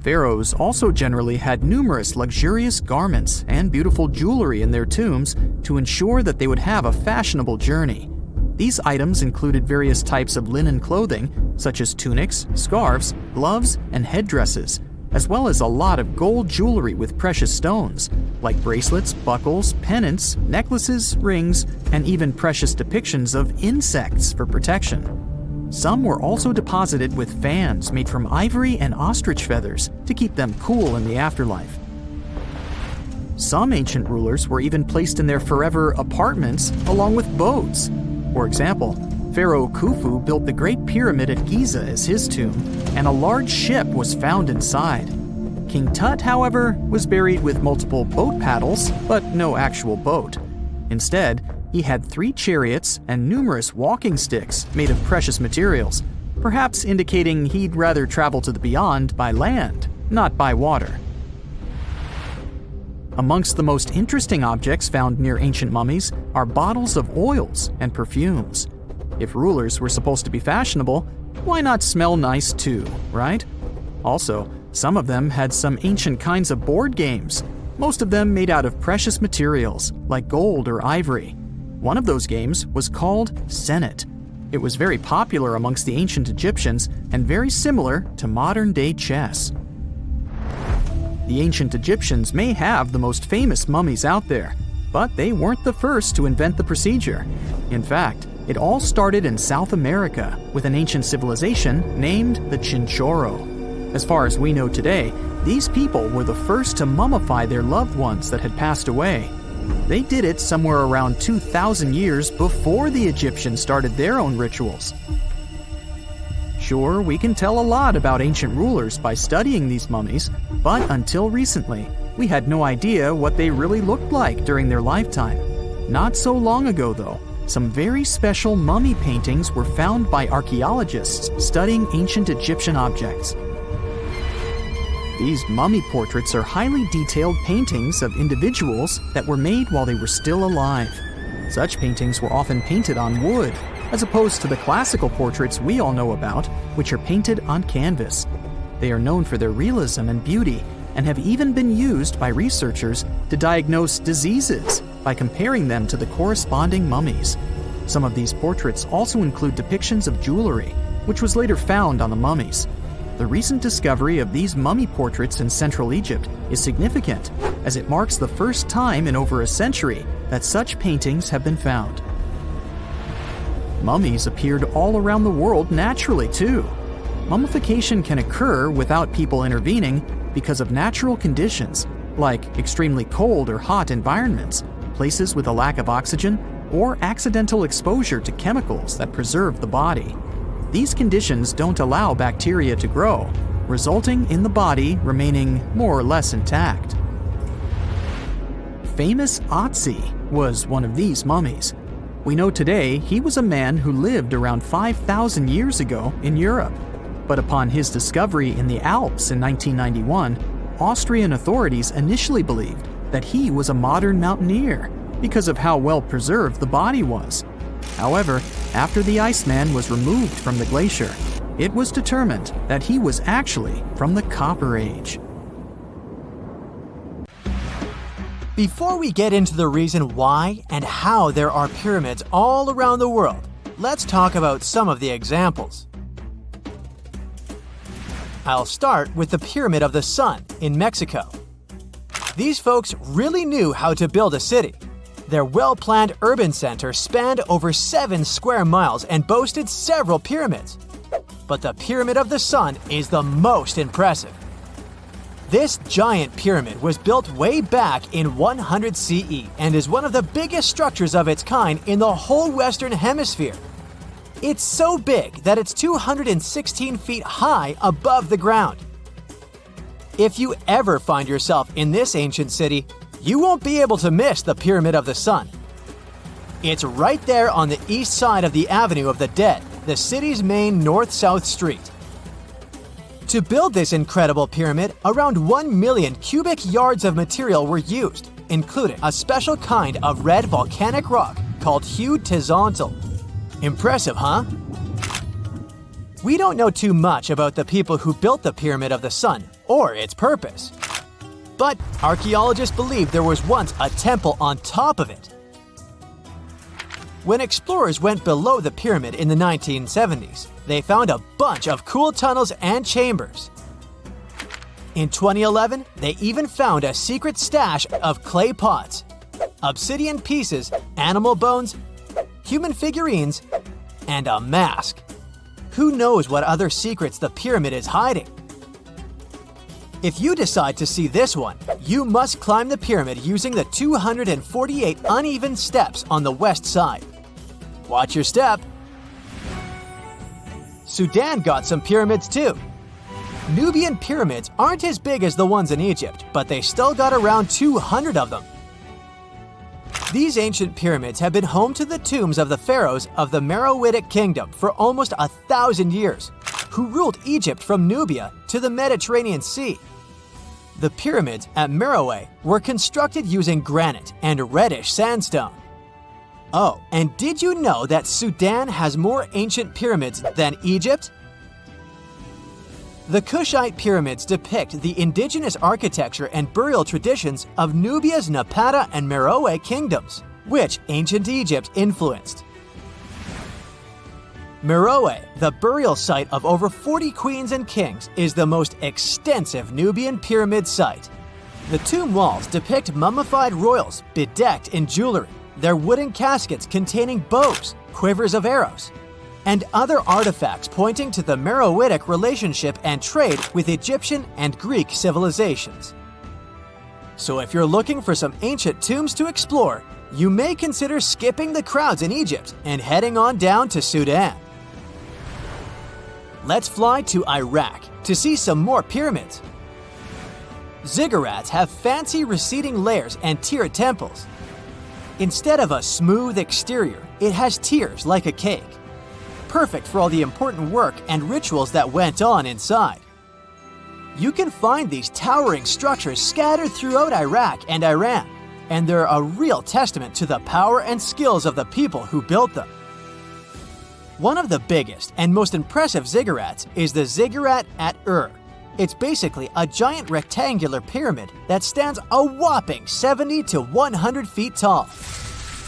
Pharaohs also generally had numerous luxurious garments and beautiful jewelry in their tombs to ensure that they would have a fashionable journey. These items included various types of linen clothing, such as tunics, scarves, gloves, and headdresses, as well as a lot of gold jewelry with precious stones, like bracelets, buckles, pendants, necklaces, rings, and even precious depictions of insects for protection. Some were also deposited with fans made from ivory and ostrich feathers to keep them cool in the afterlife. Some ancient rulers were even placed in their forever apartments along with boats. For example, Pharaoh Khufu built the Great Pyramid at Giza as his tomb, and a large ship was found inside. King Tut, however, was buried with multiple boat paddles, but no actual boat. Instead, he had 3 chariots and numerous walking sticks made of precious materials, perhaps indicating he'd rather travel to the beyond by land, not by water. Amongst the most interesting objects found near ancient mummies are bottles of oils and perfumes. If rulers were supposed to be fashionable, why not smell nice too, right? Also, some of them had some ancient kinds of board games, most of them made out of precious materials like gold or ivory. One of those games was called Senet. It was very popular amongst the ancient Egyptians and very similar to modern-day chess. The ancient Egyptians may have the most famous mummies out there, but they weren't the first to invent the procedure. In fact, it all started in South America with an ancient civilization named the Chinchorro. As far as we know today, these people were the first to mummify their loved ones that had passed away. They did it somewhere around 2,000 years before the Egyptians started their own rituals. Sure, we can tell a lot about ancient rulers by studying these mummies, but until recently, we had no idea what they really looked like during their lifetime. Not so long ago, though, some very special mummy paintings were found by archaeologists studying ancient Egyptian objects. These mummy portraits are highly detailed paintings of individuals that were made while they were still alive. Such paintings were often painted on wood, as opposed to the classical portraits we all know about, which are painted on canvas. They are known for their realism and beauty, and have even been used by researchers to diagnose diseases by comparing them to the corresponding mummies. Some of these portraits also include depictions of jewelry, which was later found on the mummies. The recent discovery of these mummy portraits in Central Egypt is significant, as it marks the first time in over a century that such paintings have been found. Mummies appeared all around the world naturally, too. Mummification can occur without people intervening because of natural conditions, like extremely cold or hot environments, places with a lack of oxygen, or accidental exposure to chemicals that preserve the body. These conditions don't allow bacteria to grow, resulting in the body remaining more or less intact. Famous Otzi was one of these mummies. We know today he was a man who lived around 5,000 years ago in Europe. But upon his discovery in the Alps in 1991, Austrian authorities initially believed that he was a modern mountaineer because of how well preserved the body was. However, after the Iceman was removed from the glacier, it was determined that he was actually from the Copper Age. Before we get into the reason why and how there are pyramids all around the world, let's talk about some of the examples. I'll start with the Pyramid of the Sun in Mexico. These folks really knew how to build a city. Their well-planned urban center spanned over 7 square miles and boasted several pyramids. But the Pyramid of the Sun is the most impressive. This giant pyramid was built way back in 100 CE and is one of the biggest structures of its kind in the whole Western Hemisphere. It's so big that it's 216 feet high above the ground. If you ever find yourself in this ancient city, you won't be able to miss the Pyramid of the Sun. It's right there on the east side of the Avenue of the Dead, the city's main north-south street. To build this incredible pyramid, around 1 million cubic yards of material were used, including a special kind of red volcanic rock called hued tezontle. Impressive, huh? We don't know too much about the people who built the Pyramid of the Sun or its purpose. But archaeologists believe there was once a temple on top of it. When explorers went below the pyramid in the 1970s, they found a bunch of cool tunnels and chambers. In 2011, they even found a secret stash of clay pots, obsidian pieces, animal bones, human figurines, and a mask. Who knows what other secrets the pyramid is hiding? If you decide to see this one, you must climb the pyramid using the 248 uneven steps on the west side. Watch your step. Sudan got some pyramids too. Nubian pyramids aren't as big as the ones in Egypt, but they still got around 200 of them. These ancient pyramids have been home to the tombs of the pharaohs of the Meroitic kingdom for almost 1,000 years, who ruled Egypt from Nubia to the Mediterranean Sea. The pyramids at Meroe were constructed using granite and reddish sandstone. Oh, and did you know that Sudan has more ancient pyramids than Egypt? The Kushite pyramids depict the indigenous architecture and burial traditions of Nubia's Napata and Meroe kingdoms, which ancient Egypt influenced. Meroe, the burial site of over 40 queens and kings, is the most extensive Nubian pyramid site. The tomb walls depict mummified royals bedecked in jewelry, their wooden caskets containing bows, quivers of arrows, and other artifacts pointing to the Meroitic relationship and trade with Egyptian and Greek civilizations. So if you're looking for some ancient tombs to explore, you may consider skipping the crowds in Egypt and heading on down to Sudan. Let's fly to Iraq to see some more pyramids. Ziggurats have fancy receding layers and tiered temples. Instead of a smooth exterior, it has tiers like a cake. Perfect for all the important work and rituals that went on inside. You can find these towering structures scattered throughout Iraq and Iran, and they're a real testament to the power and skills of the people who built them. One of the biggest and most impressive ziggurats is the ziggurat at Ur. It's basically a giant rectangular pyramid that stands a whopping 70 to 100 feet tall,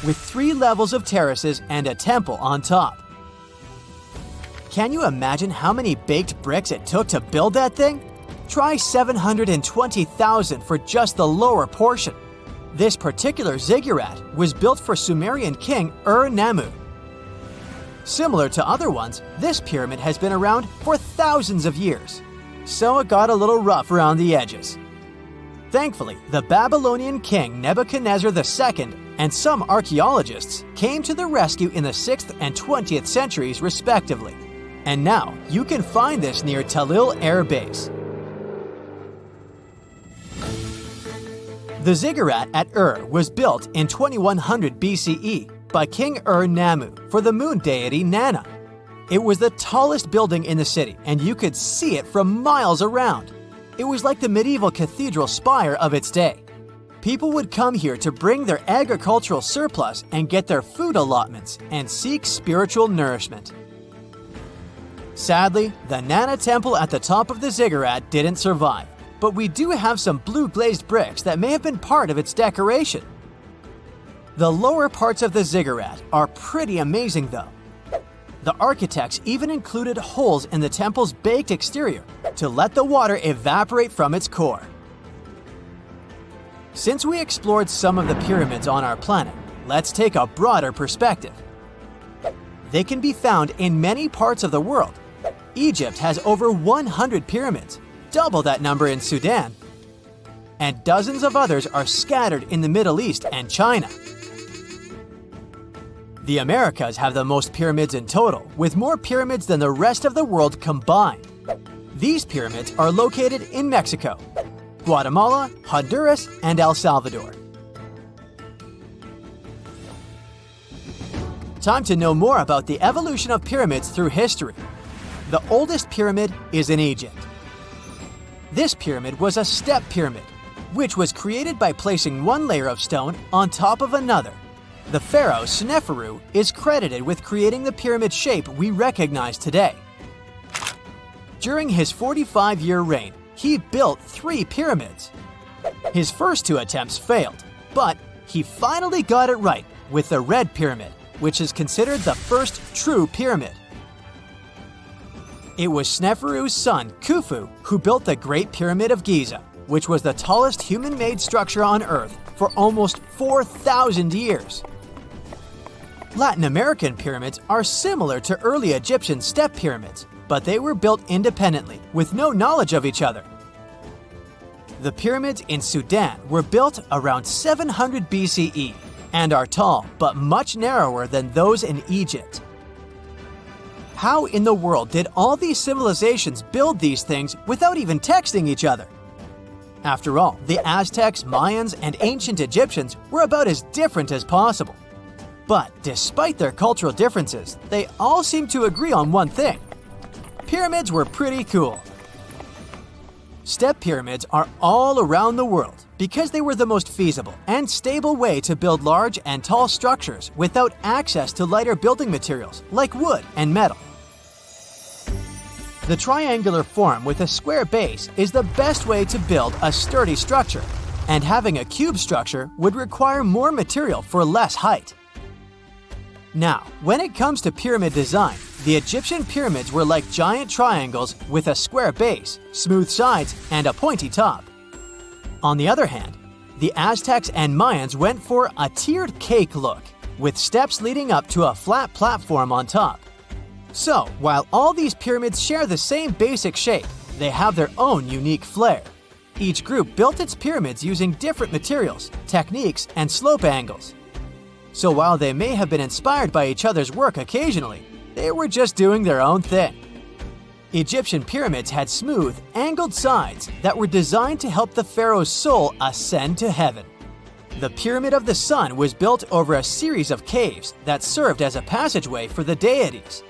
with 3 levels of terraces and a temple on top. Can you imagine how many baked bricks it took to build that thing? Try 720,000 for just the lower portion. This particular ziggurat was built for Sumerian king Ur-Nammu. Similar to other ones, this pyramid has been around for thousands of years, so it got a little rough around the edges. Thankfully, the Babylonian king Nebuchadnezzar II and some archaeologists came to the rescue in the 6th and 20th centuries respectively. And now, you can find this near Talil Air Base. The ziggurat at Ur was built in 2100 BCE by King Ur-Nammu for the moon deity Nana. It was the tallest building in the city, and you could see it from miles around. It was like the medieval cathedral spire of its day. People would come here to bring their agricultural surplus and get their food allotments and seek spiritual nourishment. Sadly, the Nana temple at the top of the ziggurat didn't survive, but we do have some blue glazed bricks that may have been part of its decoration. The lower parts of the ziggurat are pretty amazing though. The architects even included holes in the temple's baked exterior to let the water evaporate from its core. Since we explored some of the pyramids on our planet, let's take a broader perspective. They can be found in many parts of the world. Egypt has over 100 pyramids, double that number in Sudan, and dozens of others are scattered in the Middle East and China. The Americas have the most pyramids in total, with more pyramids than the rest of the world combined. These pyramids are located in Mexico, Guatemala, Honduras, and El Salvador. Time to know more about the evolution of pyramids through history. The oldest pyramid is in Egypt. This pyramid was a step pyramid, which was created by placing one layer of stone on top of another. The pharaoh Sneferu is credited with creating the pyramid shape we recognize today. During his 45-year reign, he built 3 pyramids. His first 2 attempts failed, but he finally got it right with the Red Pyramid, which is considered the first true pyramid. It was Sneferu's son, Khufu, who built the Great Pyramid of Giza, which was the tallest human-made structure on Earth for almost 4,000 years. Latin American pyramids are similar to early Egyptian step pyramids, but they were built independently, with no knowledge of each other. The pyramids in Sudan were built around 700 BCE and are tall but much narrower than those in Egypt. How in the world did all these civilizations build these things without even texting each other? After all, the Aztecs, Mayans, and ancient Egyptians were about as different as possible. But despite their cultural differences, they all seem to agree on one thing: pyramids were pretty cool. Step pyramids are all around the world because they were the most feasible and stable way to build large and tall structures without access to lighter building materials like wood and metal. The triangular form with a square base is the best way to build a sturdy structure, and having a cube structure would require more material for less height. Now, when it comes to pyramid design, the Egyptian pyramids were like giant triangles with a square base, smooth sides, and a pointy top. On the other hand, the Aztecs and Mayans went for a tiered cake look, with steps leading up to a flat platform on top. So, while all these pyramids share the same basic shape, they have their own unique flair. Each group built its pyramids using different materials, techniques, and slope angles. So while they may have been inspired by each other's work occasionally, they were just doing their own thing. Egyptian pyramids had smooth, angled sides that were designed to help the pharaoh's soul ascend to heaven. The Pyramid of the Sun was built over a series of caves that served as a passageway for the deities.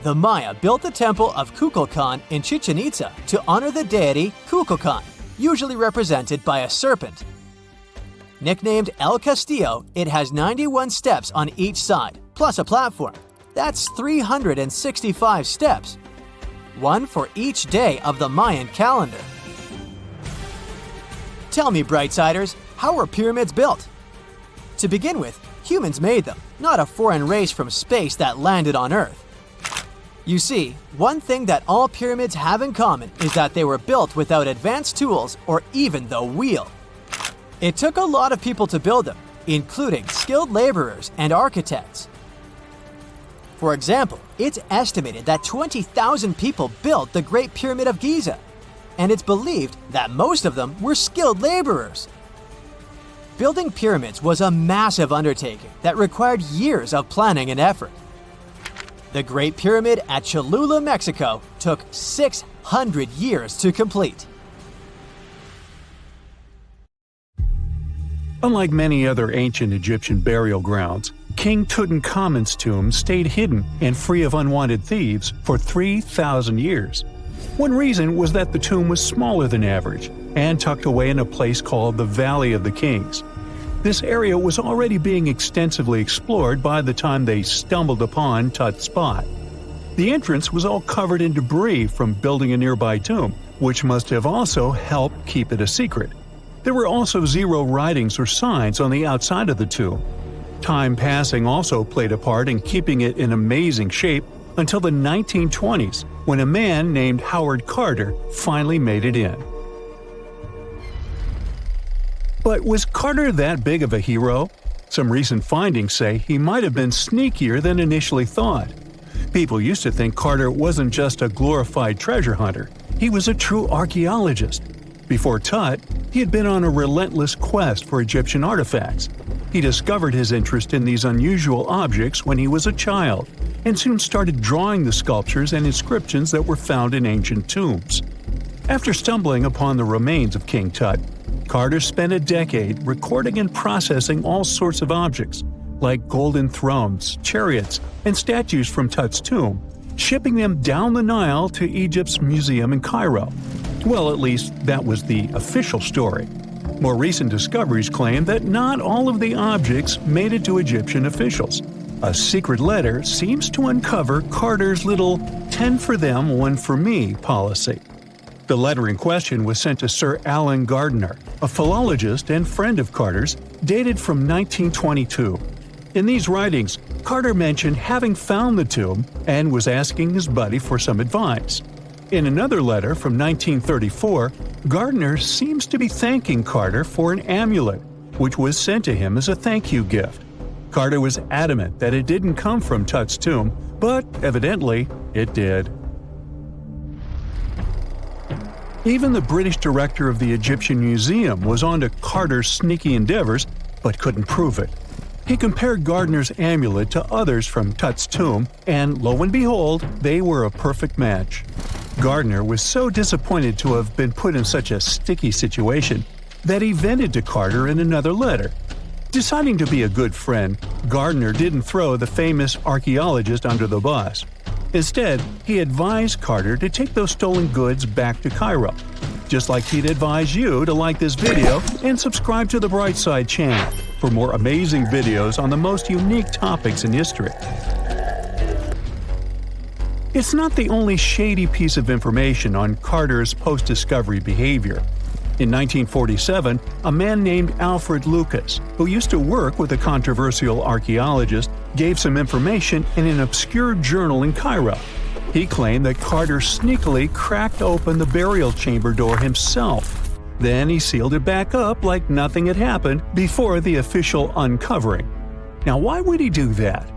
The Maya built the temple of Kukulkan in Chichen Itza to honor the deity Kukulkan, usually represented by a serpent. Nicknamed El Castillo, it has 91 steps on each side, plus a platform. That's 365 steps, one for each day of the Mayan calendar. Tell me, Brightsiders, how were pyramids built? To begin with, humans made them, not a foreign race from space that landed on Earth. You see, one thing that all pyramids have in common is that they were built without advanced tools or even the wheel. It took a lot of people to build them, including skilled laborers and architects. For example, it's estimated that 20,000 people built the Great Pyramid of Giza, and it's believed that most of them were skilled laborers. Building pyramids was a massive undertaking that required years of planning and effort. The Great Pyramid at Cholula, Mexico, took 600 years to complete. Unlike many other ancient Egyptian burial grounds, King Tutankhamun's tomb stayed hidden and free of unwanted thieves for 3,000 years. One reason was that the tomb was smaller than average and tucked away in a place called the Valley of the Kings. This area was already being extensively explored by the time they stumbled upon Tut's spot. The entrance was all covered in debris from building a nearby tomb, which must have also helped keep it a secret. There were also zero writings or signs on the outside of the tomb. Time passing also played a part in keeping it in amazing shape until the 1920s, when a man named Howard Carter finally made it in. But was Carter that big of a hero? Some recent findings say he might have been sneakier than initially thought. People used to think Carter wasn't just a glorified treasure hunter, he was a true archaeologist. Before Tut, he had been on a relentless quest for Egyptian artifacts. He discovered his interest in these unusual objects when he was a child, and soon started drawing the sculptures and inscriptions that were found in ancient tombs. After stumbling upon the remains of King Tut, Carter spent a decade recording and processing all sorts of objects, like golden thrones, chariots, and statues from Tut's tomb, shipping them down the Nile to Egypt's museum in Cairo. Well, at least that was the official story. More recent discoveries claim that not all of the objects made it to Egyptian officials. A secret letter seems to uncover Carter's little 10 for them, 1 for me policy. The letter in question was sent to Sir Alan Gardiner, a philologist and friend of Carter's, dated from 1922. In these writings, Carter mentioned having found the tomb and was asking his buddy for some advice. In another letter from 1934, Gardner seems to be thanking Carter for an amulet, which was sent to him as a thank you gift. Carter was adamant that it didn't come from Tut's tomb, but evidently it did. Even the British director of the Egyptian Museum was onto Carter's sneaky endeavors, but couldn't prove it. He compared Gardner's amulet to others from Tut's tomb, and lo and behold, they were a perfect match. Gardner was so disappointed to have been put in such a sticky situation that he vented to Carter in another letter. Deciding to be a good friend, Gardner didn't throw the famous archaeologist under the bus. Instead, he advised Carter to take those stolen goods back to Cairo, just like he'd advise you to like this video and subscribe to the Brightside channel for more amazing videos on the most unique topics in history. It's not the only shady piece of information on Carter's post-discovery behavior. In 1947, a man named Alfred Lucas, who used to work with a controversial archaeologist, gave some information in an obscure journal in Cairo. He claimed that Carter sneakily cracked open the burial chamber door himself. Then he sealed it back up like nothing had happened before the official uncovering. Now, why would he do that?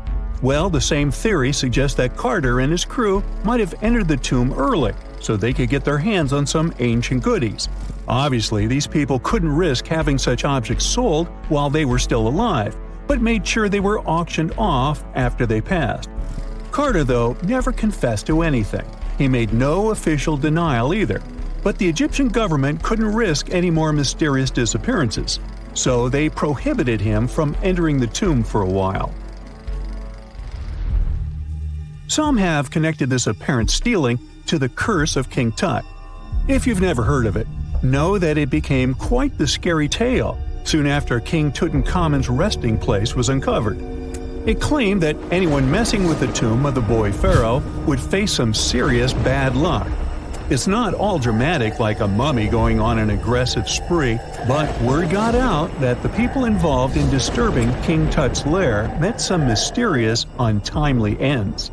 Well, the same theory suggests that Carter and his crew might have entered the tomb early so they could get their hands on some ancient goodies. Obviously, these people couldn't risk having such objects sold while they were still alive, but made sure they were auctioned off after they passed. Carter, though, never confessed to anything. He made no official denial either, but the Egyptian government couldn't risk any more mysterious disappearances, so they prohibited him from entering the tomb for a while. Some have connected this apparent stealing to the curse of King Tut. If you've never heard of it, know that it became quite the scary tale soon after King Tutankhamun's resting place was uncovered. It claimed that anyone messing with the tomb of the boy pharaoh would face some serious bad luck. It's not all dramatic like a mummy going on an aggressive spree, but word got out that the people involved in disturbing King Tut's lair met some mysterious, untimely ends.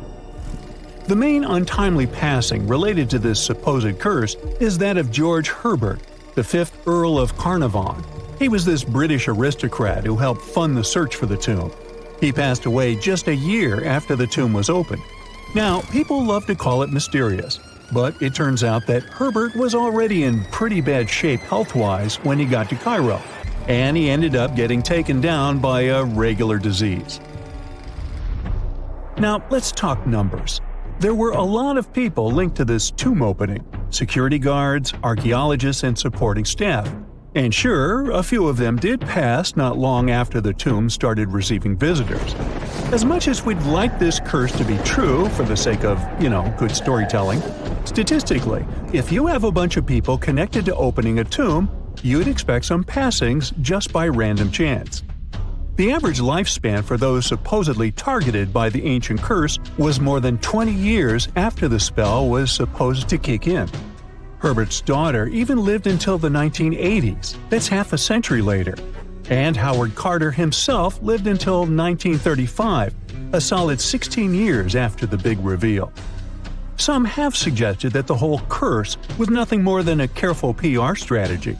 The main untimely passing related to this supposed curse is that of George Herbert, the 5th Earl of Carnarvon. He was this British aristocrat who helped fund the search for the tomb. He passed away just a year after the tomb was opened. Now, people love to call it mysterious, but it turns out that Herbert was already in pretty bad shape health-wise when he got to Cairo, and he ended up getting taken down by a regular disease. Now, let's talk numbers. There were a lot of people linked to this tomb opening – security guards, archaeologists, and supporting staff. And sure, a few of them did pass not long after the tomb started receiving visitors. As much as we'd like this curse to be true for the sake of, good storytelling, statistically, if you have a bunch of people connected to opening a tomb, you'd expect some passings just by random chance. The average lifespan for those supposedly targeted by the ancient curse was more than 20 years after the spell was supposed to kick in. Herbert's daughter even lived until the 1980s, that's half a century later. And Howard Carter himself lived until 1935, a solid 16 years after the big reveal. Some have suggested that the whole curse was nothing more than a careful PR strategy.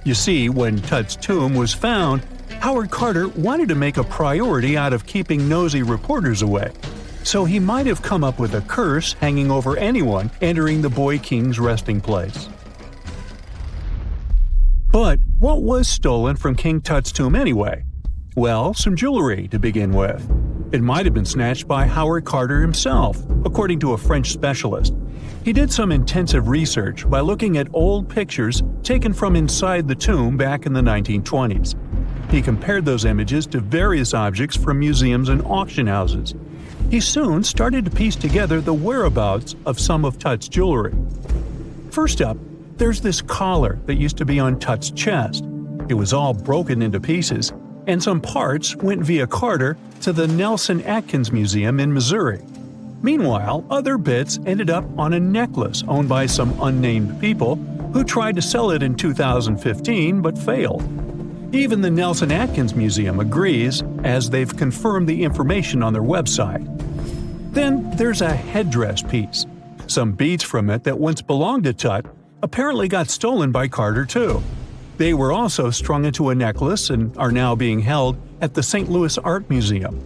You see, when Tut's tomb was found, Howard Carter wanted to make a priority out of keeping nosy reporters away. So he might have come up with a curse hanging over anyone entering the boy king's resting place. But what was stolen from King Tut's tomb anyway? Well, some jewelry to begin with. It might have been snatched by Howard Carter himself, according to a French specialist. He did some intensive research by looking at old pictures taken from inside the tomb back in the 1920s. He compared those images to various objects from museums and auction houses. He soon started to piece together the whereabouts of some of Tut's jewelry. First up, there's this collar that used to be on Tut's chest. It was all broken into pieces, and some parts went via Carter to the Nelson Atkins Museum in Missouri. Meanwhile, other bits ended up on a necklace owned by some unnamed people who tried to sell it in 2015 but failed. Even the Nelson Atkins Museum agrees, as they've confirmed the information on their website. Then there's a headdress piece. Some beads from it that once belonged to Tut apparently got stolen by Carter too. They were also strung into a necklace and are now being held at the St. Louis Art Museum.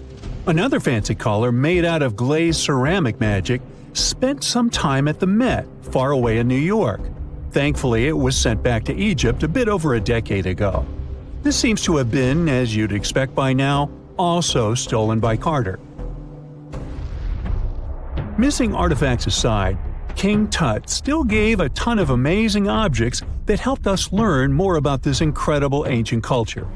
Another fancy collar made out of glazed ceramic magic spent some time at the Met, far away in New York. Thankfully, it was sent back to Egypt a bit over a decade ago. This seems to have been, as you'd expect by now, also stolen by Carter. Missing artifacts aside, King Tut still gave a ton of amazing objects that helped us learn more about this incredible ancient culture.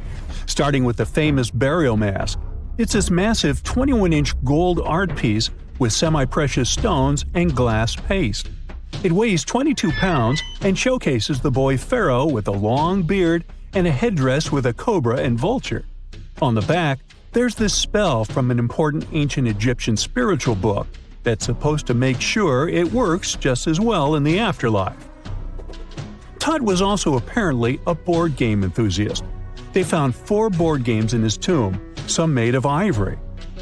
Starting with the famous burial mask. It's this massive 21-inch gold art piece with semi-precious stones and glass paste. It weighs 22 pounds and showcases the boy pharaoh with a long beard and a headdress with a cobra and vulture. On the back, there's this spell from an important ancient Egyptian spiritual book that's supposed to make sure it works just as well in the afterlife. Tut was also apparently a board game enthusiast. They found 4 board games in his tomb, some made of ivory.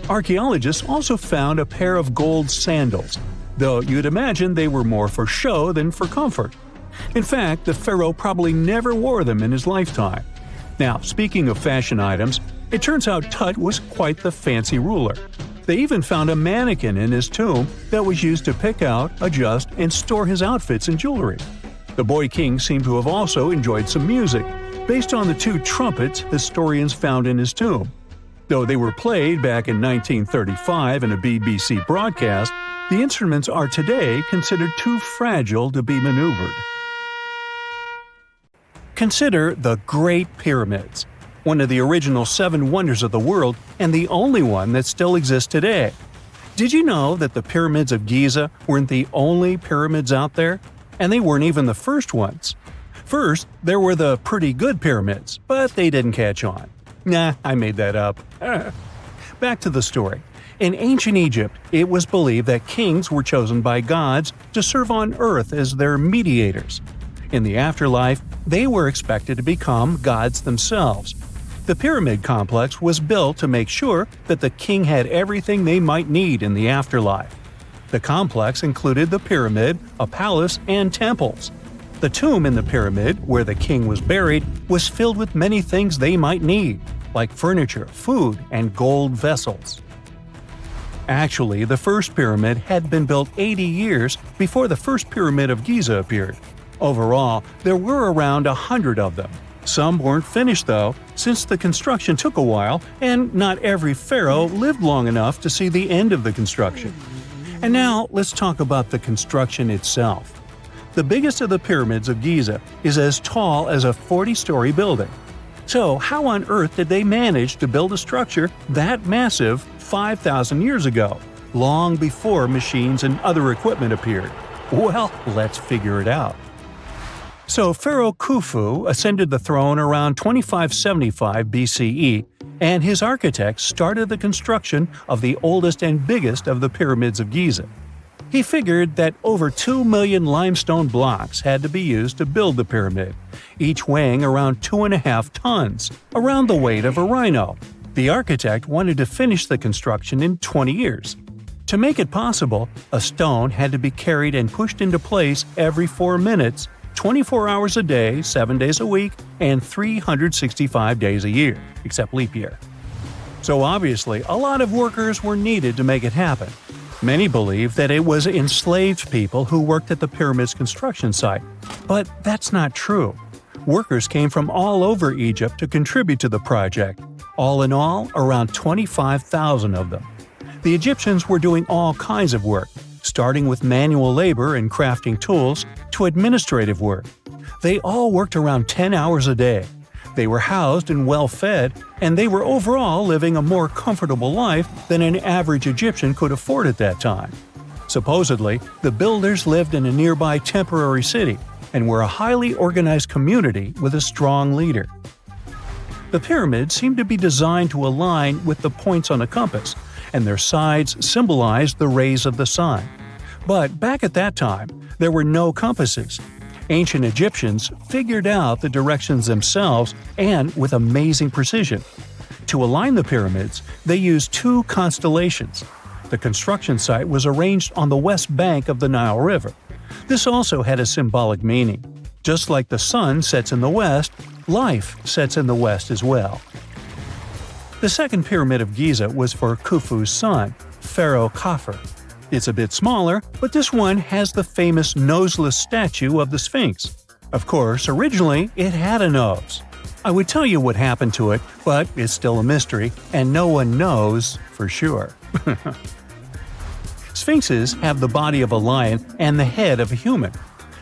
Archaeologists also found a pair of gold sandals, though you'd imagine they were more for show than for comfort. In fact, the pharaoh probably never wore them in his lifetime. Now, speaking of fashion items, it turns out Tut was quite the fancy ruler. They even found a mannequin in his tomb that was used to pick out, adjust, and store his outfits and jewelry. The boy king seemed to have also enjoyed some music, based on the 2 trumpets historians found in his tomb. Though they were played back in 1935 in a BBC broadcast, the instruments are today considered too fragile to be maneuvered. Consider the Great Pyramids, one of the original 7 wonders of the world and the only one that still exists today. Did you know that the pyramids of Giza weren't the only pyramids out there? And they weren't even the first ones. First, there were the pretty good pyramids, but they didn't catch on. Nah, I made that up. Back to the story. In ancient Egypt, it was believed that kings were chosen by gods to serve on earth as their mediators. In the afterlife, they were expected to become gods themselves. The pyramid complex was built to make sure that the king had everything they might need in the afterlife. The complex included the pyramid, a palace, and temples. The tomb in the pyramid, where the king was buried, was filled with many things they might need, like furniture, food, and gold vessels. Actually, the first pyramid had been built 80 years before the first pyramid of Giza appeared. Overall, there were around 100 of them. Some weren't finished though, since the construction took a while and not every pharaoh lived long enough to see the end of the construction. And now let's talk about the construction itself. The biggest of the pyramids of Giza is as tall as a 40-story building. So how on earth did they manage to build a structure that massive 5,000 years ago, long before machines and other equipment appeared? Well, let's figure it out. So Pharaoh Khufu ascended the throne around 2575 BCE, and his architects started the construction of the oldest and biggest of the pyramids of Giza. He figured that over 2 million limestone blocks had to be used to build the pyramid, each weighing around 2.5 tons, around the weight of a rhino. The architect wanted to finish the construction in 20 years. To make it possible, a stone had to be carried and pushed into place every 4 minutes, 24 hours a day, 7 days a week, and 365 days a year, except leap year. So obviously, a lot of workers were needed to make it happen. Many believe that it was enslaved people who worked at the pyramid's construction site, but that's not true. Workers came from all over Egypt to contribute to the project. All in all, around 25,000 of them. The Egyptians were doing all kinds of work, starting with manual labor and crafting tools to administrative work. They all worked around 10 hours a day. They were housed and well fed, and they were overall living a more comfortable life than an average Egyptian could afford at that time. Supposedly, the builders lived in a nearby temporary city and were a highly organized community with a strong leader. The pyramids seemed to be designed to align with the points on a compass, and their sides symbolized the rays of the sun. But back at that time, there were no compasses. Ancient Egyptians figured out the directions themselves and with amazing precision. To align the pyramids, they used two constellations. The construction site was arranged on the west bank of the Nile River. This also had a symbolic meaning. Just like the sun sets in the west, life sets in the west as well. The second pyramid of Giza was for Khufu's son, Pharaoh Khafre. It's a bit smaller, but this one has the famous noseless statue of the Sphinx. Of course, originally it had a nose. I would tell you what happened to it, but it's still a mystery, and no one knows for sure. Sphinxes have the body of a lion and the head of a human.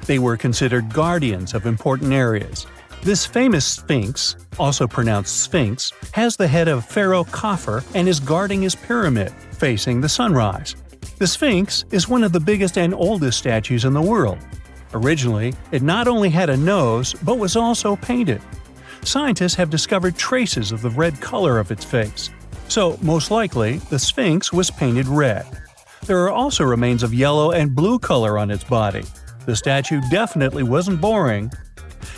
They were considered guardians of important areas. This famous Sphinx, also pronounced Sphinx, has the head of Pharaoh Khafre and is guarding his pyramid, facing the sunrise. The Sphinx is one of the biggest and oldest statues in the world. Originally, it not only had a nose, but was also painted. Scientists have discovered traces of the red color of its face. So, most likely, the Sphinx was painted red. There are also remains of yellow and blue color on its body. The statue definitely wasn't boring.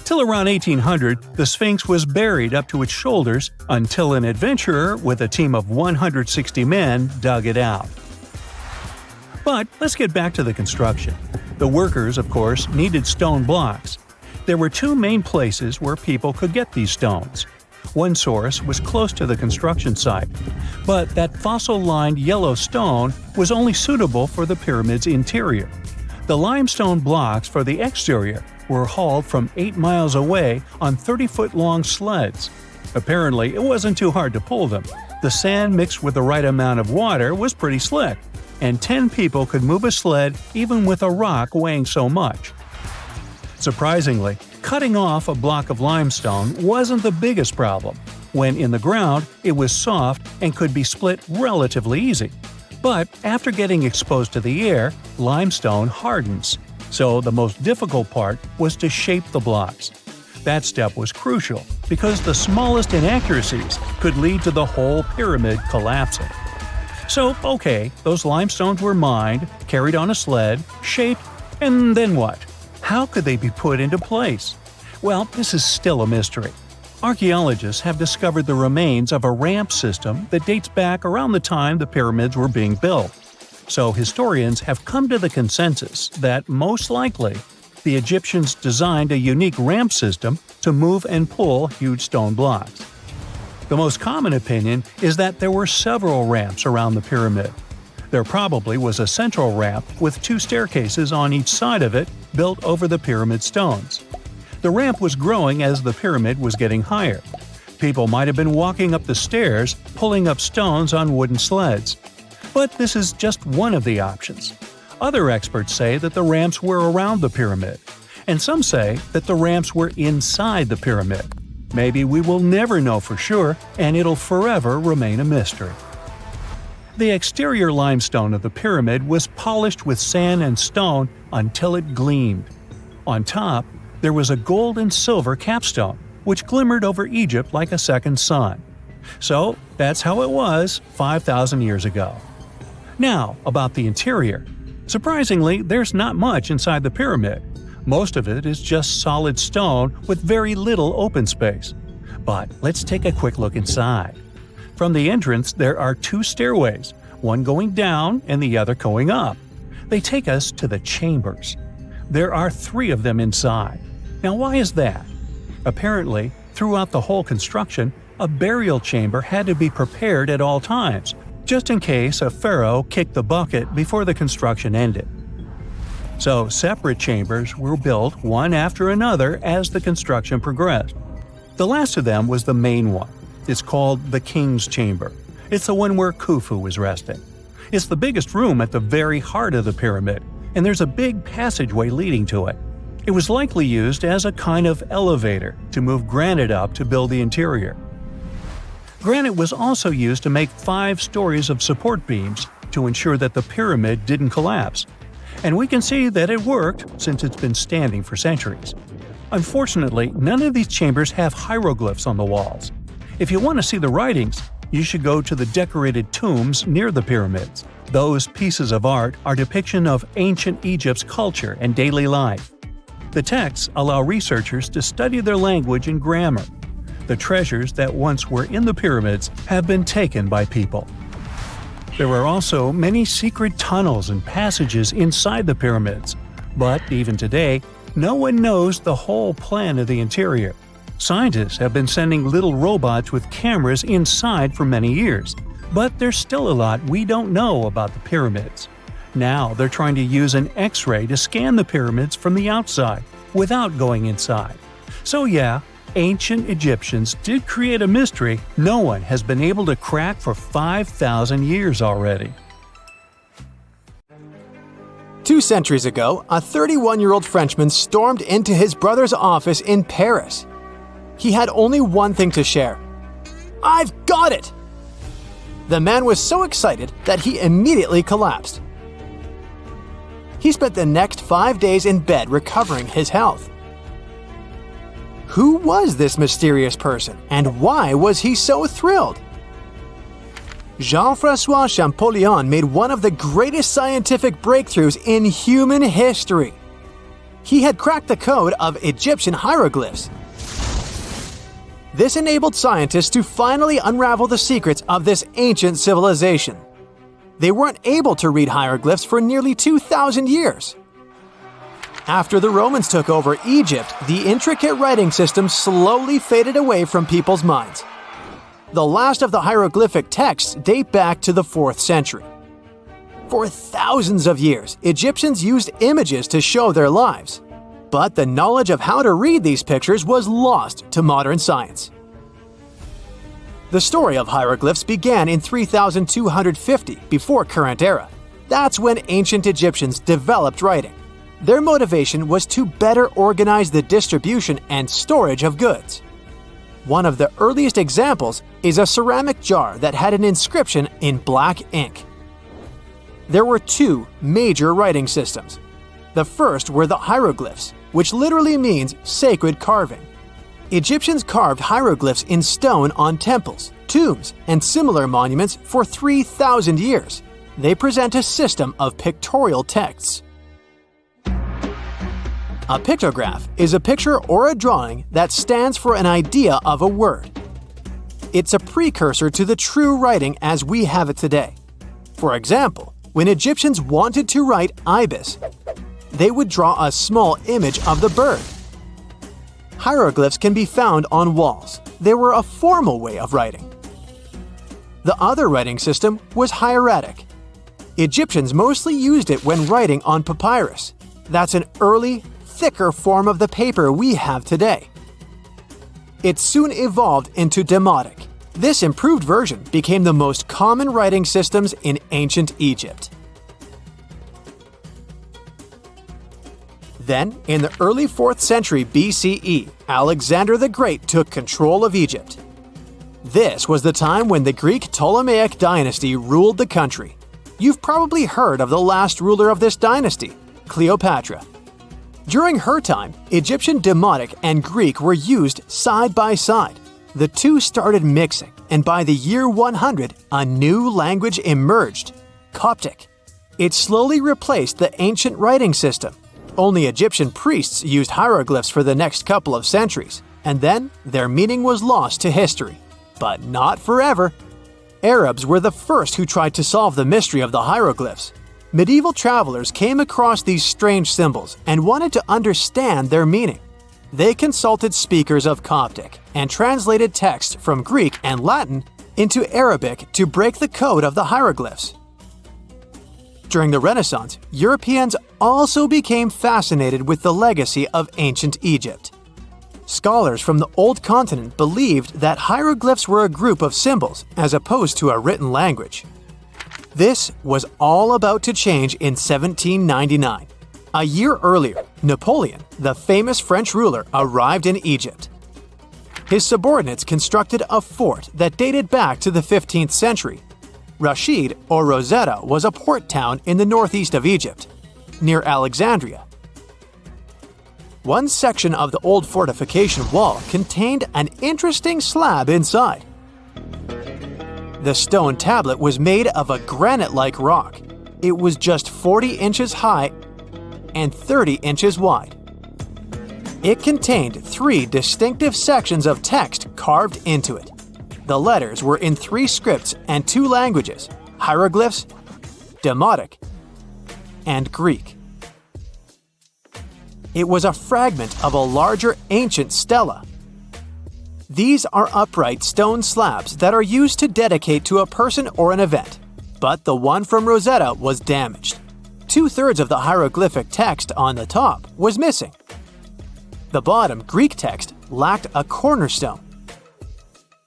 Till around 1800, the Sphinx was buried up to its shoulders until an adventurer with a team of 160 men dug it out. But let's get back to the construction. The workers, of course, needed stone blocks. There were two main places where people could get these stones. One source was close to the construction site, but that fossil-lined yellow stone was only suitable for the pyramid's interior. The limestone blocks for the exterior were hauled from 8 miles away on 30-foot-long sleds. Apparently, it wasn't too hard to pull them. The sand mixed with the right amount of water was pretty slick, and 10 people could move a sled even with a rock weighing so much. Surprisingly, cutting off a block of limestone wasn't the biggest problem. When in the ground, it was soft and could be split relatively easy. But after getting exposed to the air, limestone hardens. So the most difficult part was to shape the blocks. That step was crucial because the smallest inaccuracies could lead to the whole pyramid collapsing. So, okay, those limestones were mined, carried on a sled, shaped, and then what? How could they be put into place? Well, this is still a mystery. Archaeologists have discovered the remains of a ramp system that dates back around the time the pyramids were being built. So historians have come to the consensus that, most likely, the Egyptians designed a unique ramp system to move and pull huge stone blocks. The most common opinion is that there were several ramps around the pyramid. There probably was a central ramp with 2 staircases on each side of it built over the pyramid stones. The ramp was growing as the pyramid was getting higher. People might have been walking up the stairs, pulling up stones on wooden sleds. But this is just one of the options. Other experts say that the ramps were around the pyramid, and some say that the ramps were inside the pyramid. Maybe we will never know for sure, and it'll forever remain a mystery. The exterior limestone of the pyramid was polished with sand and stone until it gleamed. On top, there was a gold and silver capstone, which glimmered over Egypt like a second sun. So, that's how it was 5,000 years ago. Now, about the interior. Surprisingly, there's not much inside the pyramid. Most of it is just solid stone with very little open space. But let's take a quick look inside. From the entrance, there are 2 stairways, one going down and the other going up. They take us to the chambers. There are 3 of them inside. Now, why is that? Apparently, throughout the whole construction, a burial chamber had to be prepared at all times, just in case a pharaoh kicked the bucket before the construction ended. So, separate chambers were built one after another as the construction progressed. The last of them was the main one. It's called the King's Chamber. It's the one where Khufu was resting. It's the biggest room at the very heart of the pyramid, and there's a big passageway leading to it. It was likely used as a kind of elevator to move granite up to build the interior. Granite was also used to make 5 stories of support beams to ensure that the pyramid didn't collapse. And we can see that it worked since it's been standing for centuries. Unfortunately, none of these chambers have hieroglyphs on the walls. If you want to see the writings, you should go to the decorated tombs near the pyramids. Those pieces of art are depiction of ancient Egypt's culture and daily life. The texts allow researchers to study their language and grammar. The treasures that once were in the pyramids have been taken by people. There are also many secret tunnels and passages inside the pyramids, but even today, no one knows the whole plan of the interior. Scientists have been sending little robots with cameras inside for many years, but there's still a lot we don't know about the pyramids. Now they're trying to use an X-ray to scan the pyramids from the outside, without going inside. So yeah, ancient Egyptians did create a mystery no one has been able to crack for 5,000 years already. 2 centuries ago, a 31-year-old Frenchman stormed into his brother's office in Paris. He had only one thing to share. "I've got it!" The man was so excited that he immediately collapsed. He spent the next 5 days in bed recovering his health. Who was this mysterious person, and why was he so thrilled? Jean-François Champollion made one of the greatest scientific breakthroughs in human history. He had cracked the code of Egyptian hieroglyphs. This enabled scientists to finally unravel the secrets of this ancient civilization. They weren't able to read hieroglyphs for nearly 2,000 years. After the Romans took over Egypt, the intricate writing system slowly faded away from people's minds. The last of the hieroglyphic texts date back to the 4th century. For thousands of years, Egyptians used images to show their lives. But the knowledge of how to read these pictures was lost to modern science. The story of hieroglyphs began in 3250 before current era. That's when ancient Egyptians developed writing. Their motivation was to better organize the distribution and storage of goods. One of the earliest examples is a ceramic jar that had an inscription in black ink. There were 2 major writing systems. The first were the hieroglyphs, which literally means sacred carving. Egyptians carved hieroglyphs in stone on temples, tombs, and similar monuments for 3,000 years. They present a system of pictorial texts. A pictograph is a picture or a drawing that stands for an idea of a word. It's a precursor to the true writing as we have it today. For example, when Egyptians wanted to write ibis, they would draw a small image of the bird. Hieroglyphs can be found on walls. They were a formal way of writing. The other writing system was hieratic. Egyptians mostly used it when writing on papyrus. That's an early, thicker form of the paper we have today. It soon evolved into demotic. This improved version became the most common writing systems in ancient Egypt. Then, in the early 4th century BCE, Alexander the Great took control of Egypt. This was the time when the Greek Ptolemaic dynasty ruled the country. You've probably heard of the last ruler of this dynasty, Cleopatra. During her time, Egyptian Demotic and Greek were used side by side. The two started mixing, and by the year 100, a new language emerged, Coptic. It slowly replaced the ancient writing system. Only Egyptian priests used hieroglyphs for the next couple of centuries, and then their meaning was lost to history. But not forever. Arabs were the first who tried to solve the mystery of the hieroglyphs. Medieval travelers came across these strange symbols and wanted to understand their meaning. They consulted speakers of Coptic and translated text from Greek and Latin into Arabic to break the code of the hieroglyphs. During the Renaissance, Europeans also became fascinated with the legacy of ancient Egypt. Scholars from the Old Continent believed that hieroglyphs were a group of symbols as opposed to a written language. This was all about to change in 1799. A year earlier, Napoleon, the famous French ruler, arrived in Egypt. His subordinates constructed a fort that dated back to the 15th century. Rashid, or Rosetta, was a port town in the northeast of Egypt, near Alexandria. One section of the old fortification wall contained an interesting slab inside. The stone tablet was made of a granite-like rock. It was just 40 inches high and 30 inches wide. It contained 3 distinctive sections of text carved into it. The letters were in 3 scripts and 2 languages: hieroglyphs, Demotic, and Greek. It was a fragment of a larger ancient stela. These are upright stone slabs that are used to dedicate to a person or an event, but the one from Rosetta was damaged. 2/3 of the hieroglyphic text on the top was missing. The bottom Greek text lacked a cornerstone.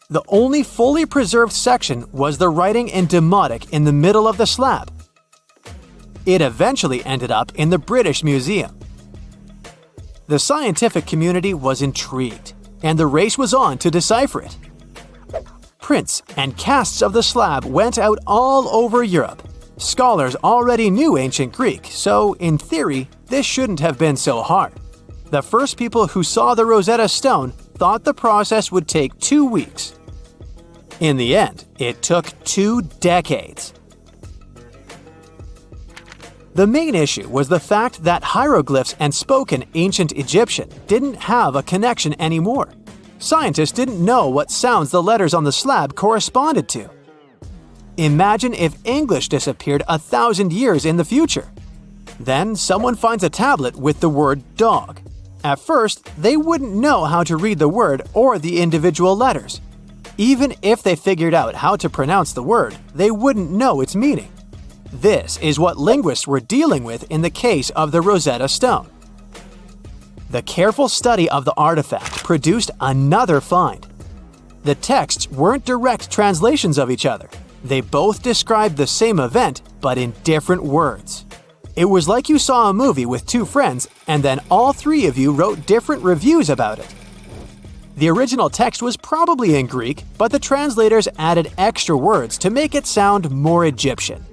The only fully preserved section was the writing in Demotic in the middle of the slab. It eventually ended up in the British Museum. The scientific community was intrigued, and the race was on to decipher it. Prints and casts of the slab went out all over Europe. Scholars already knew ancient Greek, so in theory, this shouldn't have been so hard. The first people who saw the Rosetta Stone thought the process would take 2 weeks. In the end, it took 2 decades. The main issue was the fact that hieroglyphs and spoken ancient Egyptian didn't have a connection anymore. Scientists didn't know what sounds the letters on the slab corresponded to. Imagine if English disappeared 1,000 years in the future. Then someone finds a tablet with the word dog. At first, they wouldn't know how to read the word or the individual letters. Even if they figured out how to pronounce the word, they wouldn't know its meaning. This is what linguists were dealing with in the case of the Rosetta Stone. The careful study of the artifact produced another find. The texts weren't direct translations of each other. They both described the same event, but in different words. It was like you saw a movie with 2 friends, and then all 3 of you wrote different reviews about it. The original text was probably in Greek, but the translators added extra words to make it sound more Egyptian.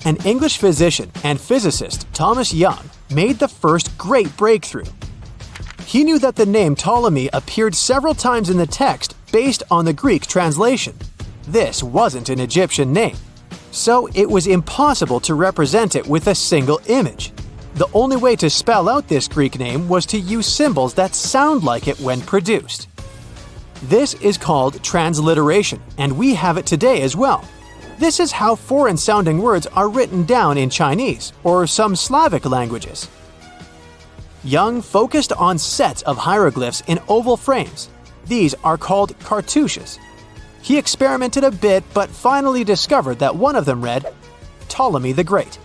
An English physician and physicist, Thomas Young, made the first great breakthrough. He knew that the name Ptolemy appeared several times in the text based on the Greek translation. This wasn't an Egyptian name, so it was impossible to represent it with a single image. The only way to spell out this Greek name was to use symbols that sound like it when produced. This is called transliteration, and we have it today as well. This is how foreign-sounding words are written down in Chinese or some Slavic languages. Young focused on sets of hieroglyphs in oval frames. These are called cartouches. He experimented a bit but finally discovered that one of them read, Ptolemy the Great.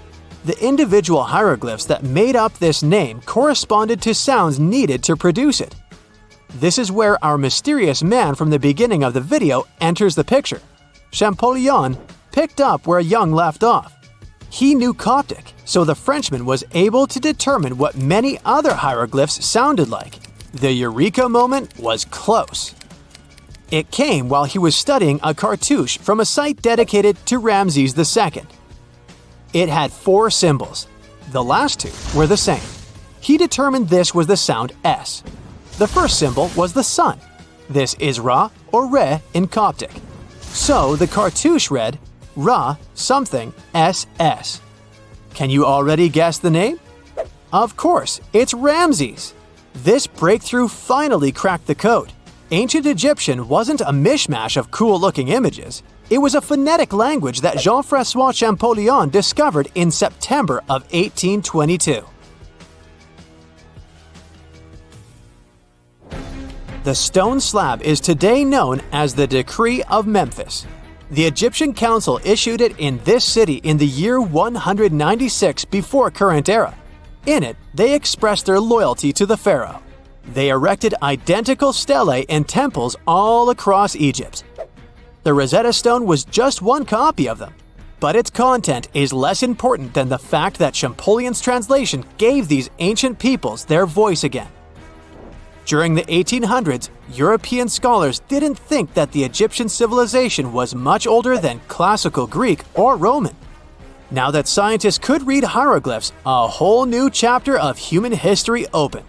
The individual hieroglyphs that made up this name corresponded to sounds needed to produce it. This is where our mysterious man from the beginning of the video enters the picture. Champollion picked up where Young left off. He knew Coptic, so the Frenchman was able to determine what many other hieroglyphs sounded like. The eureka moment was close. It came while he was studying a cartouche from a site dedicated to Ramses II. It had 4 symbols. The last 2 were the same. He determined this was the sound S. The first symbol was the sun. This is Ra or Re in Coptic. So the cartouche read Ra something SS. Can you already guess the name? Of course, it's Ramses. This breakthrough finally cracked the code. Ancient Egyptian wasn't a mishmash of cool-looking images. It was a phonetic language that Jean-François Champollion discovered in September of 1822. The stone slab is today known as the Decree of Memphis. The Egyptian Council issued it in this city in the year 196 before current era. In it, they expressed their loyalty to the pharaoh. They erected identical stelae and temples all across Egypt. The Rosetta Stone was just one copy of them, but its content is less important than the fact that Champollion's translation gave these ancient peoples their voice again. During the 1800s, European scholars didn't think that the Egyptian civilization was much older than classical Greek or Roman. Now that scientists could read hieroglyphs, a whole new chapter of human history opened.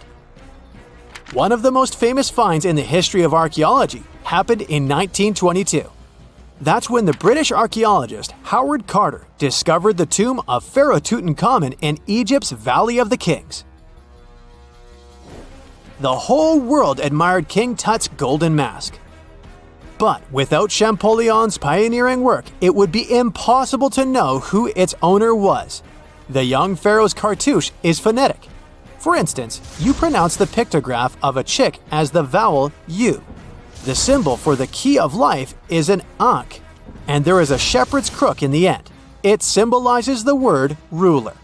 One of the most famous finds in the history of archaeology happened in 1922. That's when the British archaeologist Howard Carter discovered the tomb of Pharaoh Tutankhamun in Egypt's Valley of the Kings. The whole world admired King Tut's golden mask. But without Champollion's pioneering work, it would be impossible to know who its owner was. The young pharaoh's cartouche is phonetic. For instance, you pronounce the pictograph of a chick as the vowel U. The symbol for the key of life is an ankh, and there is a shepherd's crook in the end. It symbolizes the word ruler.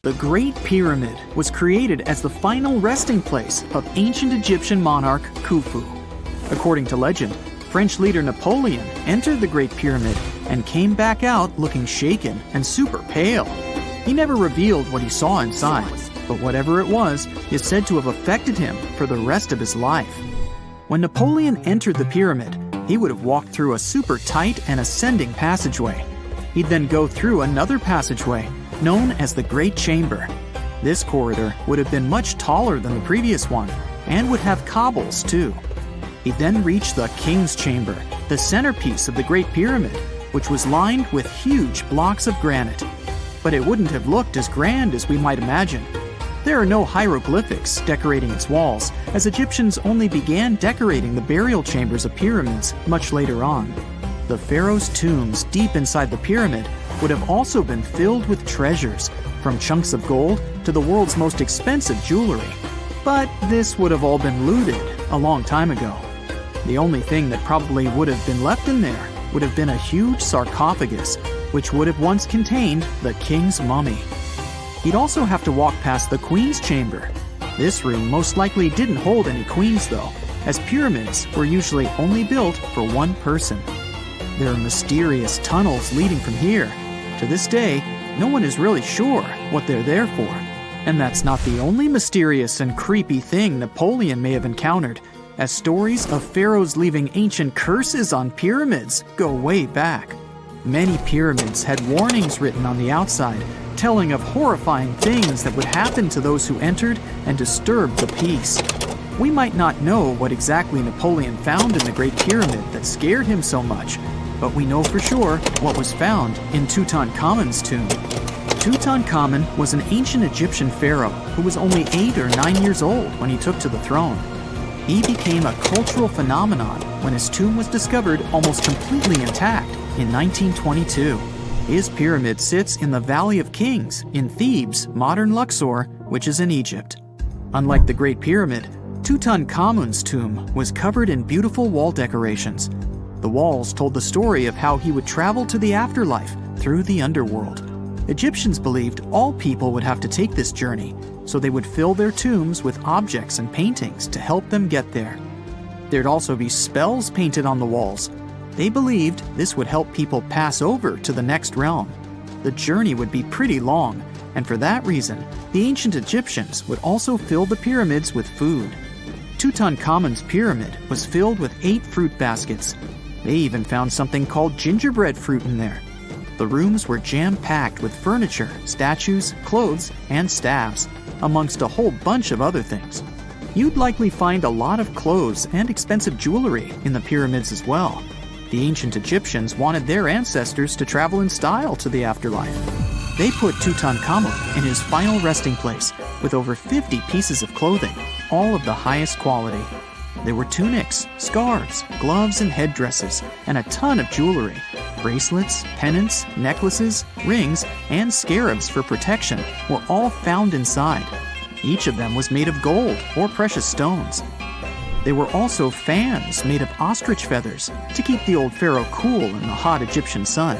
The Great Pyramid was created as the final resting place of ancient Egyptian monarch Khufu. According to legend, French leader Napoleon entered the Great Pyramid and came back out looking shaken and super pale. He never revealed what he saw inside, but whatever it was is said to have affected him for the rest of his life. When Napoleon entered the pyramid, he would have walked through a super tight and ascending passageway. He'd then go through another passageway, known as the Great Chamber. This corridor would have been much taller than the previous one, and would have cobbles too. He'd then reach the King's Chamber, the centerpiece of the Great Pyramid, which was lined with huge blocks of granite. But it wouldn't have looked as grand as we might imagine. There are no hieroglyphics decorating its walls, as Egyptians only began decorating the burial chambers of pyramids much later on. The pharaoh's tombs deep inside the pyramid would have also been filled with treasures, from chunks of gold to the world's most expensive jewelry. But this would have all been looted a long time ago. The only thing that probably would have been left in there would have been a huge sarcophagus, which would have once contained the king's mummy. He'd also have to walk past the queen's chamber. This room most likely didn't hold any queens though, as pyramids were usually only built for one person. There are mysterious tunnels leading from here. To this day, no one is really sure what they're there for. And that's not the only mysterious and creepy thing Napoleon may have encountered, as stories of pharaohs leaving ancient curses on pyramids go way back. Many pyramids had warnings written on the outside, telling of horrifying things that would happen to those who entered and disturbed the peace. We might not know what exactly Napoleon found in the Great Pyramid that scared him so much, but we know for sure what was found in Tutankhamun's tomb. Tutankhamun was an ancient Egyptian pharaoh who was only 8 or 9 years old when he took to the throne. He became a cultural phenomenon when his tomb was discovered almost completely intact in 1922. His pyramid sits in the Valley of Kings in Thebes, modern Luxor, which is in Egypt. Unlike the Great Pyramid, Tutankhamun's tomb was covered in beautiful wall decorations. The walls told the story of how he would travel to the afterlife through the underworld. Egyptians believed all people would have to take this journey, so they would fill their tombs with objects and paintings to help them get there. There'd also be spells painted on the walls. They believed this would help people pass over to the next realm. The journey would be pretty long, and for that reason, the ancient Egyptians would also fill the pyramids with food. Tutankhamun's pyramid was filled with 8 fruit baskets. They even found something called gingerbread fruit in there. The rooms were jam-packed with furniture, statues, clothes, and staffs, amongst a whole bunch of other things. You'd likely find a lot of clothes and expensive jewelry in the pyramids as well. The ancient Egyptians wanted their ancestors to travel in style to the afterlife. They put Tutankhamun in his final resting place with over 50 pieces of clothing, all of the highest quality. There were tunics, scarves, gloves, and headdresses, and a ton of jewelry. Bracelets, pendants, necklaces, rings, and scarabs for protection were all found inside. Each of them was made of gold or precious stones. There were also fans made of ostrich feathers to keep the old pharaoh cool in the hot Egyptian sun.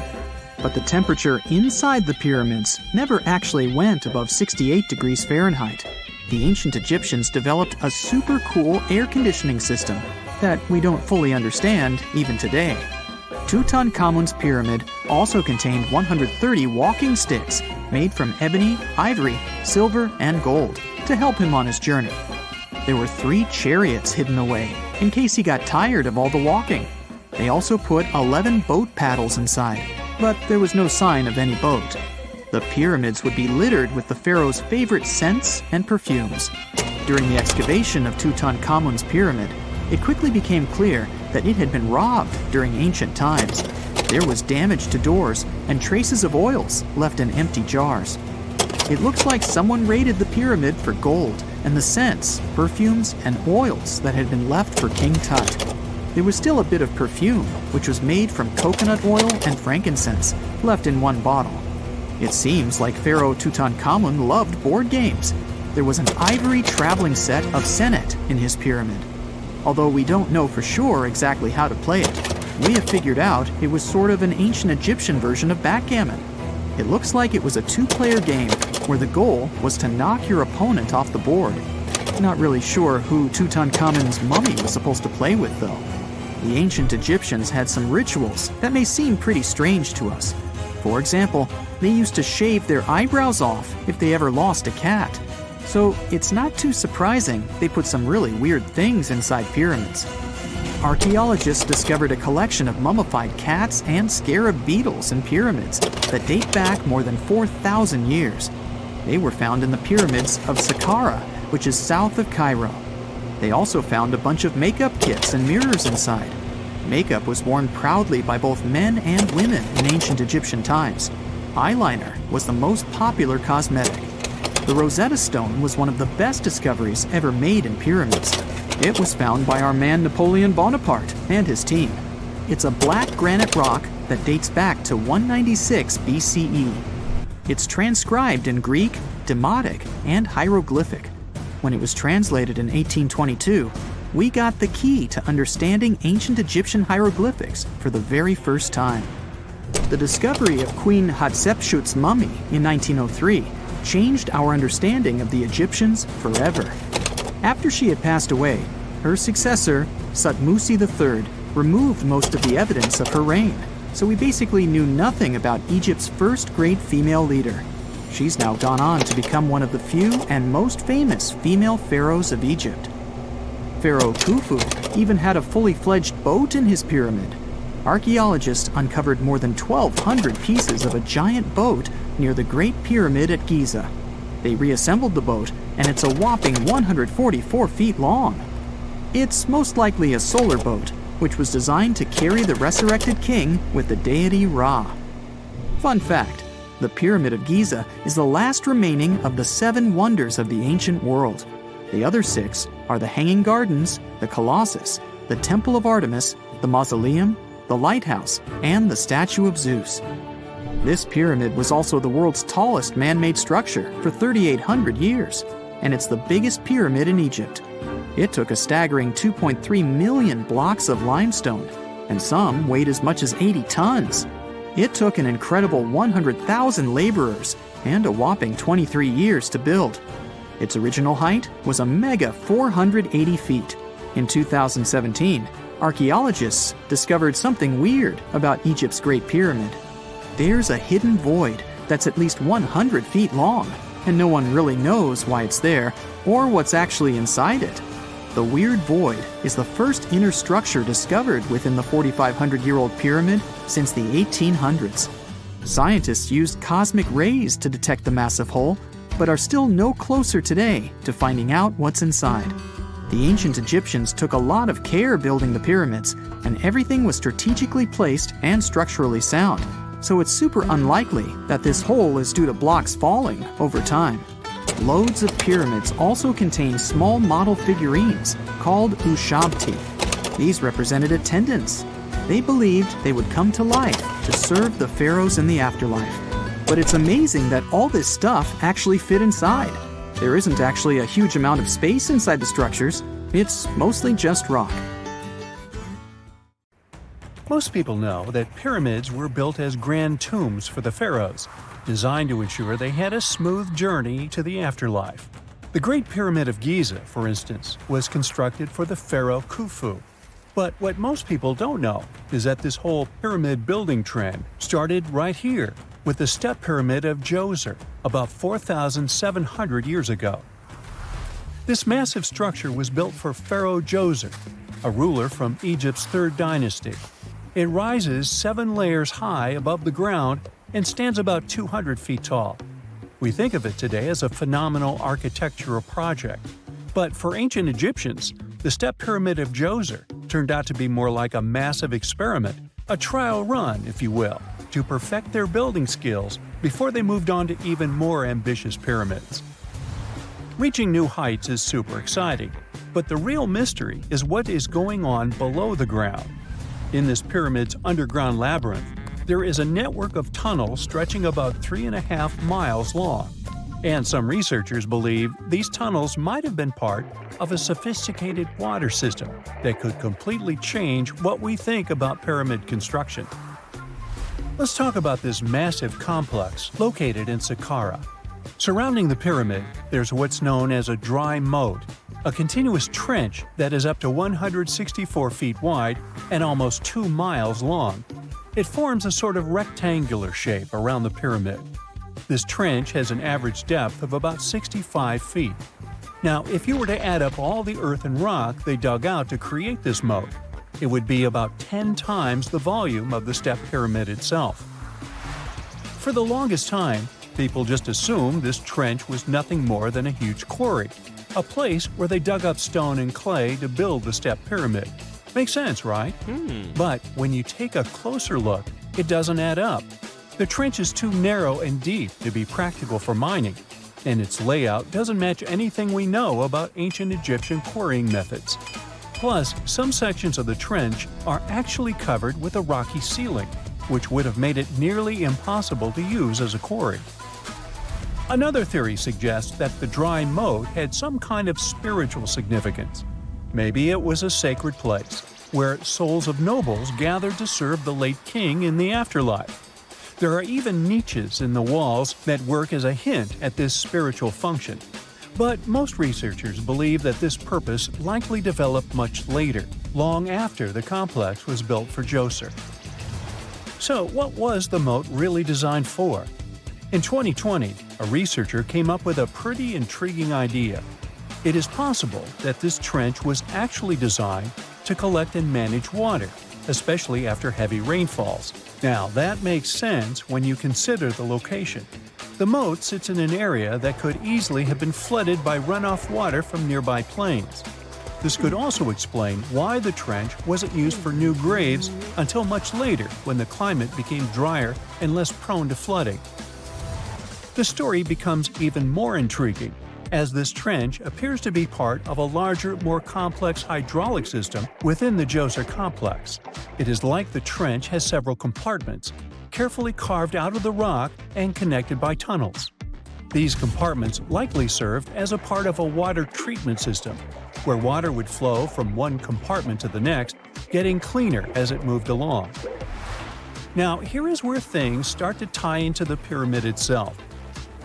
But the temperature inside the pyramids never actually went above 68 degrees Fahrenheit. The ancient Egyptians developed a super cool air conditioning system that we don't fully understand even today. Tutankhamun's pyramid also contained 130 walking sticks made from ebony, ivory, silver, and gold to help him on his journey. There were 3 chariots hidden away in case he got tired of all the walking. They also put 11 boat paddles inside, but there was no sign of any boat. The pyramids would be littered with the pharaoh's favorite scents and perfumes. During the excavation of Tutankhamun's pyramid, it quickly became clear that it had been robbed during ancient times. There was damage to doors and traces of oils left in empty jars. It looks like someone raided the pyramid for gold and the scents, perfumes, and oils that had been left for King Tut. There was still a bit of perfume, which was made from coconut oil and frankincense, left in one bottle. It seems like Pharaoh Tutankhamun loved board games. There was an ivory traveling set of senet in his pyramid. Although we don't know for sure exactly how to play it, we have figured out it was sort of an ancient Egyptian version of backgammon. It looks like it was a two-player game where the goal was to knock your opponent off the board. Not really sure who Tutankhamun's mummy was supposed to play with, though. The ancient Egyptians had some rituals that may seem pretty strange to us. For example, they used to shave their eyebrows off if they ever lost a cat. So it's not too surprising they put some really weird things inside pyramids. Archaeologists discovered a collection of mummified cats and scarab beetles in pyramids that date back more than 4,000 years. They were found in the pyramids of Sakara, which is south of Cairo. They also found a bunch of makeup kits and mirrors inside. Makeup was worn proudly by both men and women in ancient Egyptian times. Eyeliner was the most popular cosmetic. The Rosetta Stone was one of the best discoveries ever made in pyramids. It was found by our man Napoleon Bonaparte and his team. It's a black granite rock that dates back to 196 BCE. It's transcribed in Greek, Demotic, and hieroglyphic. When it was translated in 1822, we got the key to understanding ancient Egyptian hieroglyphics for the very first time. The discovery of Queen Hatshepsut's mummy in 1903 changed our understanding of the Egyptians forever. After she had passed away, her successor, Thutmose III, removed most of the evidence of her reign, so we basically knew nothing about Egypt's first great female leader. She's now gone on to become one of the few and most famous female pharaohs of Egypt. Pharaoh Khufu even had a fully fledged boat in his pyramid. Archaeologists uncovered more than 1,200 pieces of a giant boat near the Great Pyramid at Giza. They reassembled the boat, and it's a whopping 144 feet long. It's most likely a solar boat, which was designed to carry the resurrected king with the deity Ra. Fun fact, the Pyramid of Giza is the last remaining of the 7 wonders of the ancient world. The other 6 are the Hanging Gardens, the Colossus, the Temple of Artemis, the Mausoleum, the Lighthouse, and the Statue of Zeus. This pyramid was also the world's tallest man-made structure for 3,800 years, and it's the biggest pyramid in Egypt. It took a staggering 2.3 million blocks of limestone, and some weighed as much as 80 tons. It took an incredible 100,000 laborers and a whopping 23 years to build. Its original height was a mega 480 feet. In 2017, archaeologists discovered something weird about Egypt's Great Pyramid. There's a hidden void that's at least 100 feet long, and no one really knows why it's there or what's actually inside it. The weird void is the first inner structure discovered within the 4,500-year-old pyramid since the 1800s. Scientists used cosmic rays to detect the massive hole, but are still no closer today to finding out what's inside. The ancient Egyptians took a lot of care building the pyramids, and everything was strategically placed and structurally sound, so it's super unlikely that this hole is due to blocks falling over time. Loads of pyramids also contain small model figurines called ushabti. These represented attendants. They believed they would come to life to serve the pharaohs in the afterlife. But it's amazing that all this stuff actually fit inside. There isn't actually a huge amount of space inside the structures. It's mostly just rock. Most people know that pyramids were built as grand tombs for the pharaohs, designed to ensure they had a smooth journey to the afterlife. The Great Pyramid of Giza, for instance, was constructed for the pharaoh Khufu. But what most people don't know is that this whole pyramid building trend started right here with the step pyramid of Djoser about 4,700 years ago. This massive structure was built for Pharaoh Djoser, a ruler from Egypt's 3rd dynasty. It rises 7 layers high above the ground and stands about 200 feet tall. We think of it today as a phenomenal architectural project. But for ancient Egyptians, the step pyramid of Djoser turned out to be more like a massive experiment, a trial run, if you will, to perfect their building skills before they moved on to even more ambitious pyramids. Reaching new heights is super exciting, but the real mystery is what is going on below the ground. In this pyramid's underground labyrinth, there is a network of tunnels stretching about 3.5 miles long, and some researchers believe these tunnels might have been part of a sophisticated water system that could completely change what we think about pyramid construction. Let's talk about this massive complex located in Sakara. Surrounding the pyramid, there's what's known as a dry moat, a continuous trench that is up to 164 feet wide and almost 2 miles long. It forms a sort of rectangular shape around the pyramid. This trench has an average depth of about 65 feet. Now, if you were to add up all the earth and rock they dug out to create this moat, it would be about 10 times the volume of the step pyramid itself. For the longest time, people just assumed this trench was nothing more than a huge quarry, a place where they dug up stone and clay to build the step pyramid. Makes sense, right? But when you take a closer look, it doesn't add up. The trench is too narrow and deep to be practical for mining, and its layout doesn't match anything we know about ancient Egyptian quarrying methods. Plus, some sections of the trench are actually covered with a rocky ceiling, which would have made it nearly impossible to use as a quarry. Another theory suggests that the dry moat had some kind of spiritual significance. Maybe it was a sacred place, where souls of nobles gathered to serve the late king in the afterlife. There are even niches in the walls that work as a hint at this spiritual function. But most researchers believe that this purpose likely developed much later, long after the complex was built for Djoser. So, what was the moat really designed for? In 2020, a researcher came up with a pretty intriguing idea. It is possible that this trench was actually designed to collect and manage water, especially after heavy rainfalls. Now, that makes sense when you consider the location. The moat sits in an area that could easily have been flooded by runoff water from nearby plains. This could also explain why the trench wasn't used for new graves until much later when the climate became drier and less prone to flooding. The story becomes even more intriguing, as this trench appears to be part of a larger, more complex hydraulic system within the Djoser complex. It is like the trench has several compartments, carefully carved out of the rock and connected by tunnels. These compartments likely served as a part of a water treatment system, where water would flow from one compartment to the next, getting cleaner as it moved along. Now, here is where things start to tie into the pyramid itself.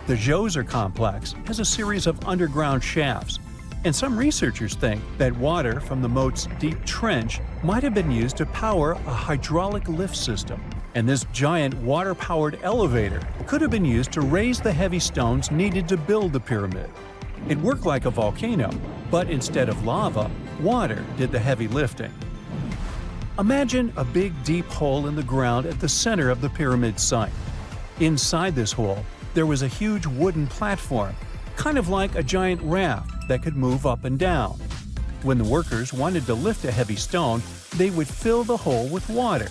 The Djoser complex has a series of underground shafts, and some researchers think that water from the moat's deep trench might have been used to power a hydraulic lift system, and this giant water-powered elevator could have been used to raise the heavy stones needed to build the pyramid. It worked like a volcano, but instead of lava, water did the heavy lifting. Imagine a big deep hole in the ground at the center of the pyramid site. Inside this hole, there was a huge wooden platform, kind of like a giant raft that could move up and down. When the workers wanted to lift a heavy stone, they would fill the hole with water.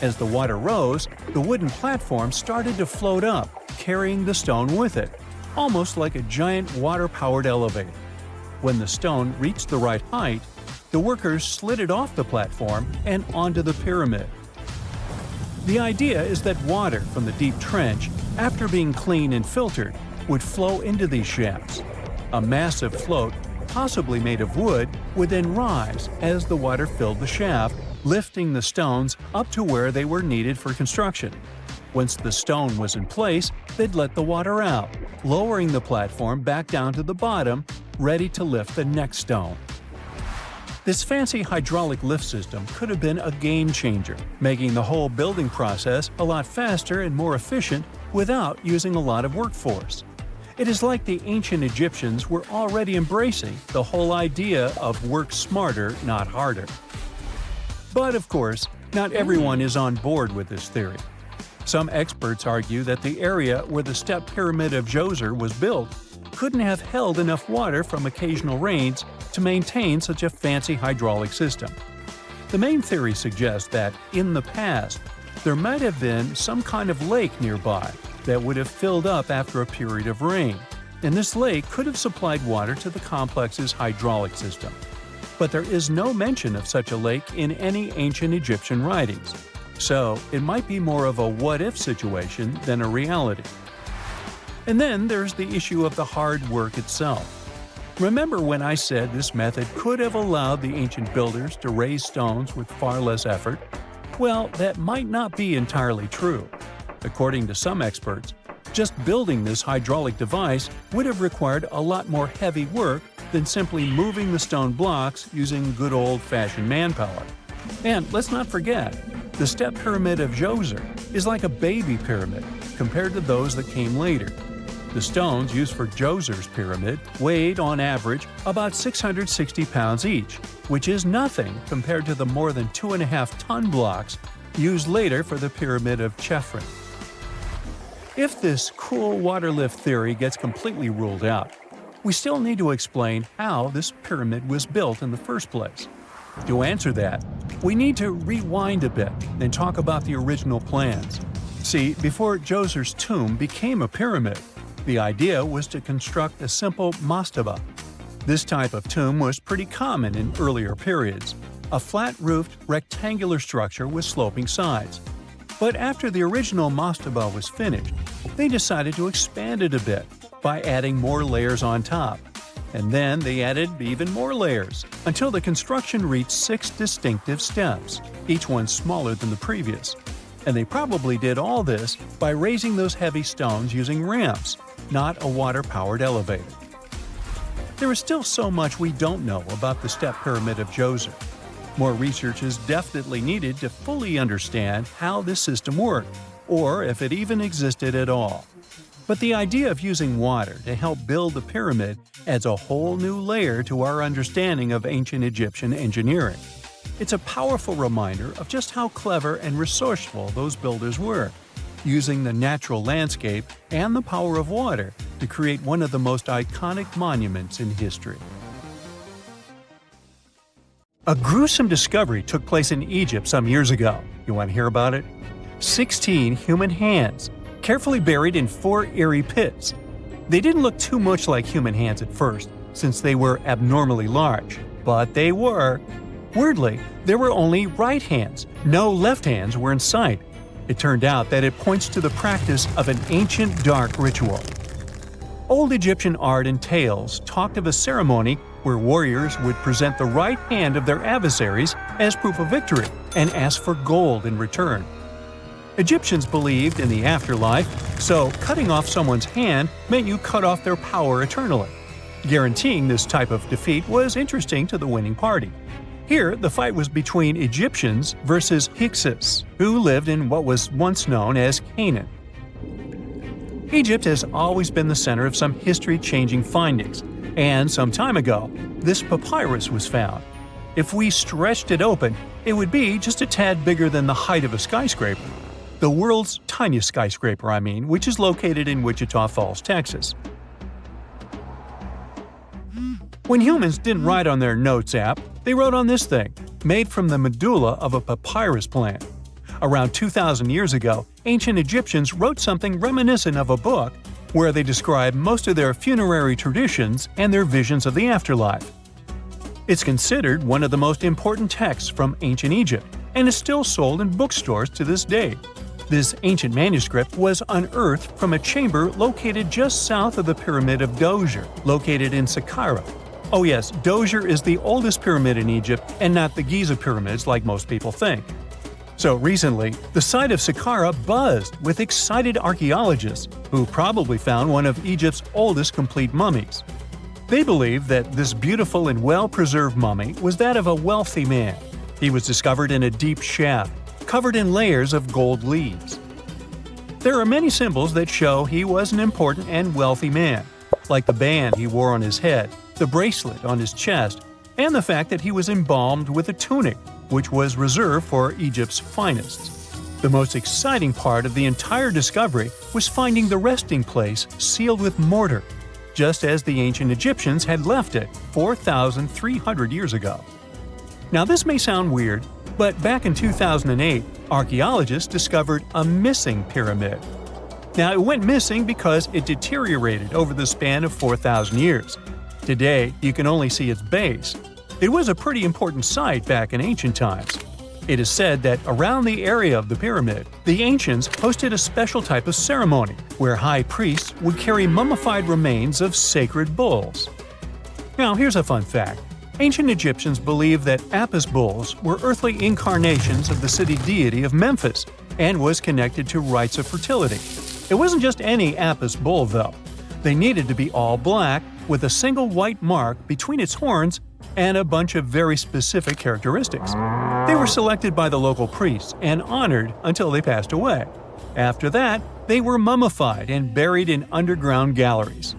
As the water rose, the wooden platform started to float up, carrying the stone with it, almost like a giant water-powered elevator. When the stone reached the right height, the workers slid it off the platform and onto the pyramid. The idea is that water from the deep trench, after being cleaned and filtered, would flow into these shafts. A massive float, possibly made of wood, would then rise as the water filled the shaft, lifting the stones up to where they were needed for construction. Once the stone was in place, they'd let the water out, lowering the platform back down to the bottom, ready to lift the next stone. This fancy hydraulic lift system could have been a game changer, making the whole building process a lot faster and more efficient without using a lot of workforce. It is like the ancient Egyptians were already embracing the whole idea of work smarter, not harder. But of course, not everyone is on board with this theory. Some experts argue that the area where the step pyramid of Djoser was built couldn't have held enough water from occasional rains to maintain such a fancy hydraulic system. The main theory suggests that, in the past, there might have been some kind of lake nearby that would have filled up after a period of rain, and this lake could have supplied water to the complex's hydraulic system. But there is no mention of such a lake in any ancient Egyptian writings, so it might be more of a what-if situation than a reality. And then there's the issue of the hard work itself. Remember when I said this method could have allowed the ancient builders to raise stones with far less effort? Well, that might not be entirely true. According to some experts, just building this hydraulic device would have required a lot more heavy work than simply moving the stone blocks using good old-fashioned manpower. And let's not forget, the step pyramid of Djoser is like a baby pyramid compared to those that came later. The stones used for Djoser's pyramid weighed, on average, about 660 pounds each, which is nothing compared to the more than 2.5-ton blocks used later for the pyramid of Chephren. If this cool water lift theory gets completely ruled out, we still need to explain how this pyramid was built in the first place. To answer that, we need to rewind a bit and talk about the original plans. See, before Djoser's tomb became a pyramid, the idea was to construct a simple mastaba. This type of tomb was pretty common in earlier periods, a flat-roofed, rectangular structure with sloping sides. But after the original mastaba was finished, they decided to expand it a bit by adding more layers on top. And then they added even more layers, until the construction reached 6 distinctive steps, each one smaller than the previous. And they probably did all this by raising those heavy stones using ramps, not a water-powered elevator. There is still so much we don't know about the step pyramid of Djoser. More research is definitely needed to fully understand how this system worked, or if it even existed at all. But the idea of using water to help build the pyramid adds a whole new layer to our understanding of ancient Egyptian engineering. It's a powerful reminder of just how clever and resourceful those builders were, using the natural landscape and the power of water to create one of the most iconic monuments in history. A gruesome discovery took place in Egypt some years ago. You want to hear about it? 16 human hands, carefully buried in 4 eerie pits. They didn't look too much like human hands at first, since they were abnormally large, but they were. Weirdly, there were only right hands. No left hands were in sight. It turned out that it points to the practice of an ancient dark ritual. Old Egyptian art and tales talked of a ceremony where warriors would present the right hand of their adversaries as proof of victory and ask for gold in return. Egyptians believed in the afterlife, so cutting off someone's hand meant you cut off their power eternally. Guaranteeing this type of defeat was interesting to the winning party. Here, the fight was between Egyptians versus Hyksos, who lived in what was once known as Canaan. Egypt has always been the center of some history-changing findings, and some time ago, this papyrus was found. If we stretched it open, it would be just a tad bigger than the height of a skyscraper. The world's tiniest skyscraper, which is located in Wichita Falls, Texas. When humans didn't write on their notes app, they wrote on this thing, made from the medulla of a papyrus plant. Around 2,000 years ago, ancient Egyptians wrote something reminiscent of a book where they describe most of their funerary traditions and their visions of the afterlife. It's considered one of the most important texts from ancient Egypt and is still sold in bookstores to this day. This ancient manuscript was unearthed from a chamber located just south of the Pyramid of Djoser, located in Sakara. Oh yes, Djoser is the oldest pyramid in Egypt and not the Giza pyramids like most people think. So recently, the site of Sakara buzzed with excited archaeologists who probably found one of Egypt's oldest complete mummies. They believe that this beautiful and well-preserved mummy was that of a wealthy man. He was discovered in a deep shaft, covered in layers of gold leaves. There are many symbols that show he was an important and wealthy man, like the band he wore on his head, the bracelet on his chest, and the fact that he was embalmed with a tunic, which was reserved for Egypt's finest. The most exciting part of the entire discovery was finding the resting place sealed with mortar, just as the ancient Egyptians had left it 4,300 years ago. Now this may sound weird, But back in 2008, archaeologists discovered a missing pyramid. Now, it went missing because it deteriorated over the span of 4,000 years. Today, you can only see its base. It was a pretty important site back in ancient times. It is said that around the area of the pyramid, the ancients hosted a special type of ceremony where high priests would carry mummified remains of sacred bulls. Now, here's a fun fact. Ancient Egyptians believed that Apis bulls were earthly incarnations of the city deity of Memphis and was connected to rites of fertility. It wasn't just any Apis bull, though. They needed to be all black, with a single white mark between its horns and a bunch of very specific characteristics. They were selected by the local priests and honored until they passed away. After that, they were mummified and buried in underground galleries.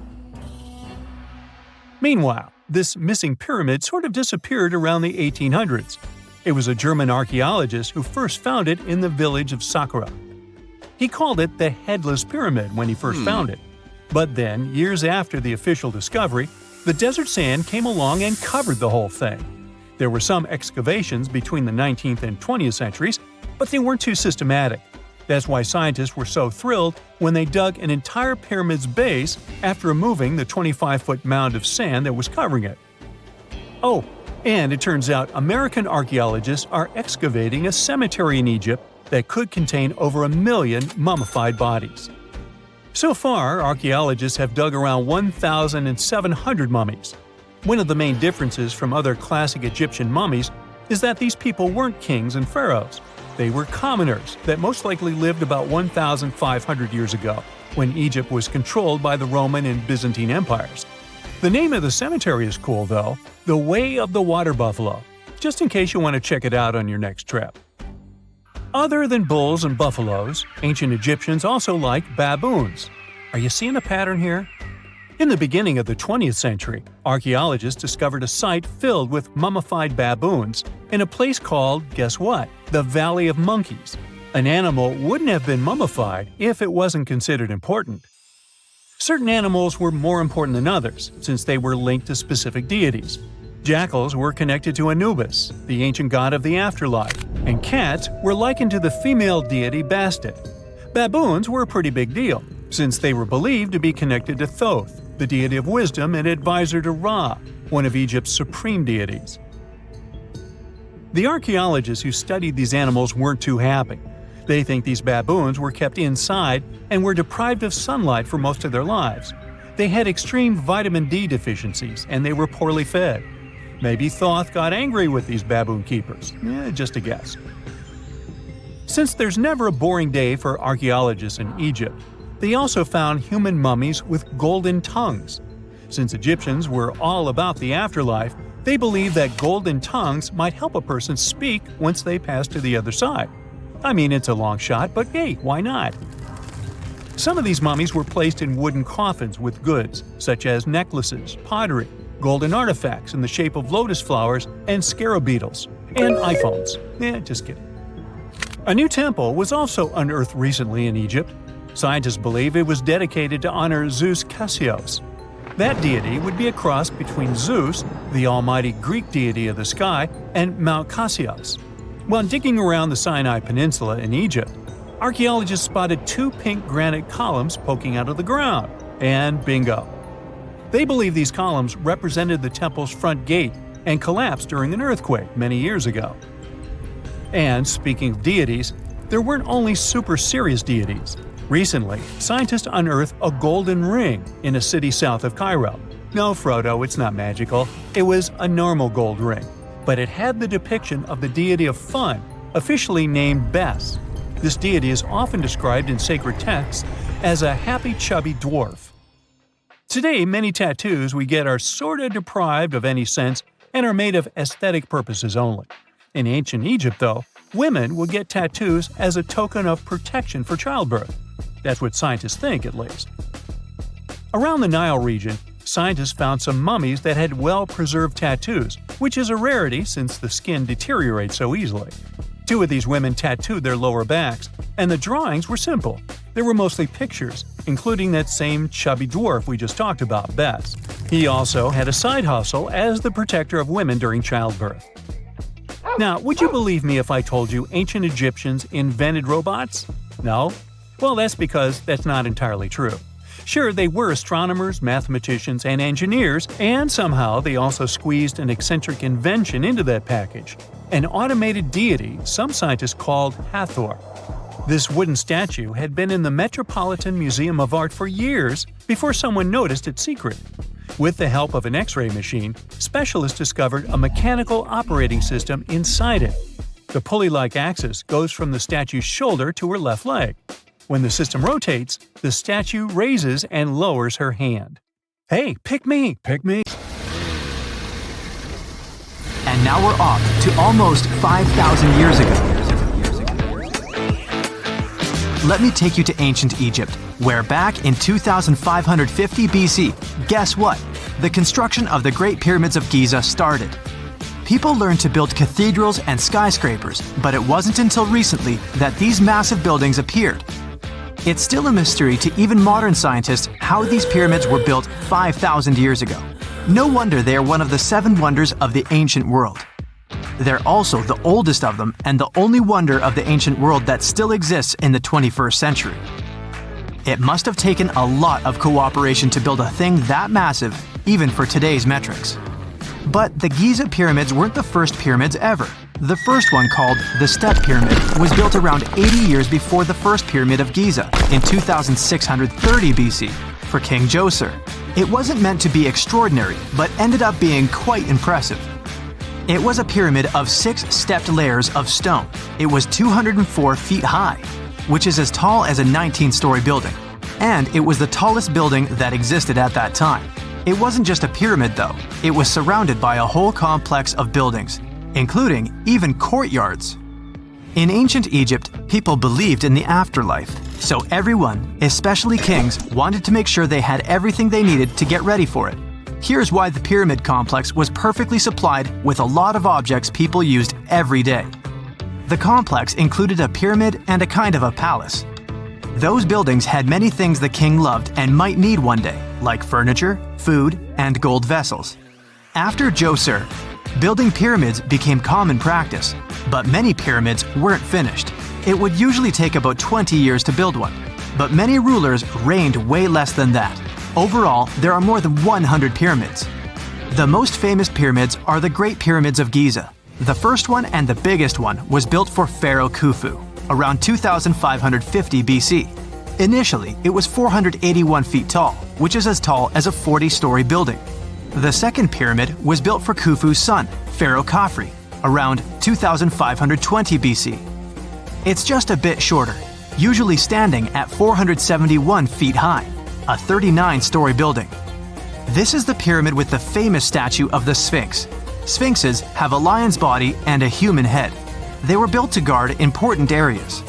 Meanwhile, this missing pyramid sort of disappeared around the 1800s. It was a German archaeologist who first found it in the village of Sakara. He called it the Headless Pyramid when he first found it. But then, years after the official discovery, the desert sand came along and covered the whole thing. There were some excavations between the 19th and 20th centuries, but they weren't too systematic. That's why scientists were so thrilled when they dug an entire pyramid's base after removing the 25-foot mound of sand that was covering it. Oh, and it turns out American archaeologists are excavating a cemetery in Egypt that could contain over 1 million mummified bodies. So far, archaeologists have dug around 1,700 mummies. One of the main differences from other classic Egyptian mummies is that these people weren't kings and pharaohs. They were commoners that most likely lived about 1,500 years ago, when Egypt was controlled by the Roman and Byzantine empires. The name of the cemetery is cool, though, the Way of the Water Buffalo, just in case you want to check it out on your next trip. Other than bulls and buffaloes, ancient Egyptians also liked baboons. Are you seeing a pattern here? In the beginning of the 20th century, archaeologists discovered a site filled with mummified baboons in a place called, guess what? The Valley of Monkeys. An animal wouldn't have been mummified if it wasn't considered important. Certain animals were more important than others, since they were linked to specific deities. Jackals were connected to Anubis, the ancient god of the afterlife, and cats were likened to the female deity Bastet. Baboons were a pretty big deal, since they were believed to be connected to Thoth, the deity of wisdom and advisor to Ra, one of Egypt's supreme deities. The archaeologists who studied these animals weren't too happy. They think these baboons were kept inside and were deprived of sunlight for most of their lives. They had extreme vitamin D deficiencies and they were poorly fed. Maybe Thoth got angry with these baboon keepers. Just a guess. Since there's never a boring day for archaeologists in Egypt, they also found human mummies with golden tongues. Since Egyptians were all about the afterlife, they believed that golden tongues might help a person speak once they pass to the other side. I mean, it's a long shot, but hey, why not? Some of these mummies were placed in wooden coffins with goods, such as necklaces, pottery, golden artifacts in the shape of lotus flowers and scarab beetles, and iPhones. Just kidding. A new temple was also unearthed recently in Egypt. Scientists believe it was dedicated to honor Zeus Cassios. That deity would be a cross between Zeus, the almighty Greek deity of the sky, and Mount Cassios. While digging around the Sinai Peninsula in Egypt, archaeologists spotted 2 pink granite columns poking out of the ground, and bingo. They believe these columns represented the temple's front gate and collapsed during an earthquake many years ago. And speaking of deities, there weren't only super serious deities. Recently, scientists unearthed a golden ring in a city south of Cairo. No, Frodo, it's not magical. It was a normal gold ring, but it had the depiction of the deity of fun, officially named Bes. This deity is often described in sacred texts as a happy, chubby dwarf. Today, many tattoos we get are sorta deprived of any sense and are made of aesthetic purposes only. In ancient Egypt, though, women would get tattoos as a token of protection for childbirth. That's what scientists think, at least. Around the Nile region, scientists found some mummies that had well-preserved tattoos, which is a rarity since the skin deteriorates so easily. 2 of these women tattooed their lower backs, and the drawings were simple. They were mostly pictures, including that same chubby dwarf we just talked about, Bes. He also had a side hustle as the protector of women during childbirth. Now, would you believe me if I told you ancient Egyptians invented robots? No? Well, that's because that's not entirely true. Sure, they were astronomers, mathematicians, and engineers, and somehow they also squeezed an eccentric invention into that package – an automated deity some scientists called Hathor. This wooden statue had been in the Metropolitan Museum of Art for years before someone noticed its secret. With the help of an X-ray machine, specialists discovered a mechanical operating system inside it. The pulley-like axis goes from the statue's shoulder to her left leg. When the system rotates, the statue raises and lowers her hand. Hey, pick me, pick me. And now we're off to almost 5,000 years ago. Let me take you to ancient Egypt, where back in 2550 BC, guess what? The construction of the Great Pyramids of Giza started. People learned to build cathedrals and skyscrapers, but it wasn't until recently that these massive buildings appeared. It's still a mystery to even modern scientists how these pyramids were built 5,000 years ago. No wonder they are one of the 7 wonders of the ancient world. They're also the oldest of them and the only wonder of the ancient world that still exists in the 21st century. It must have taken a lot of cooperation to build a thing that massive, even for today's metrics. But the Giza pyramids weren't the first pyramids ever. The first one, called the Step Pyramid, was built around 80 years before the first pyramid of Giza, in 2630 BC, for King Djoser. It wasn't meant to be extraordinary, but ended up being quite impressive. It was a pyramid of 6 stepped layers of stone. It was 204 feet high, which is as tall as a 19-story building. And it was the tallest building that existed at that time. It wasn't just a pyramid though, it was surrounded by a whole complex of buildings, including even courtyards. In ancient Egypt, people believed in the afterlife, so everyone, especially kings, wanted to make sure they had everything they needed to get ready for it. Here's why the pyramid complex was perfectly supplied with a lot of objects people used every day. The complex included a pyramid and a kind of a palace. Those buildings had many things the king loved and might need one day, like furniture, food, and gold vessels. After Djoser, building pyramids became common practice, but many pyramids weren't finished. It would usually take about 20 years to build one, but many rulers reigned way less than that. Overall, there are more than 100 pyramids. The most famous pyramids are the Great Pyramids of Giza. The first one and the biggest one was built for Pharaoh Khufu, around 2550 BC. Initially, it was 481 feet tall, which is as tall as a 40-story building. The second pyramid was built for Khufu's son, Pharaoh Khafre, around 2520 BC. It's just a bit shorter, usually standing at 471 feet high, a 39-story building. This is the pyramid with the famous statue of the Sphinx. Sphinxes have a lion's body and a human head. They were built to guard important areas.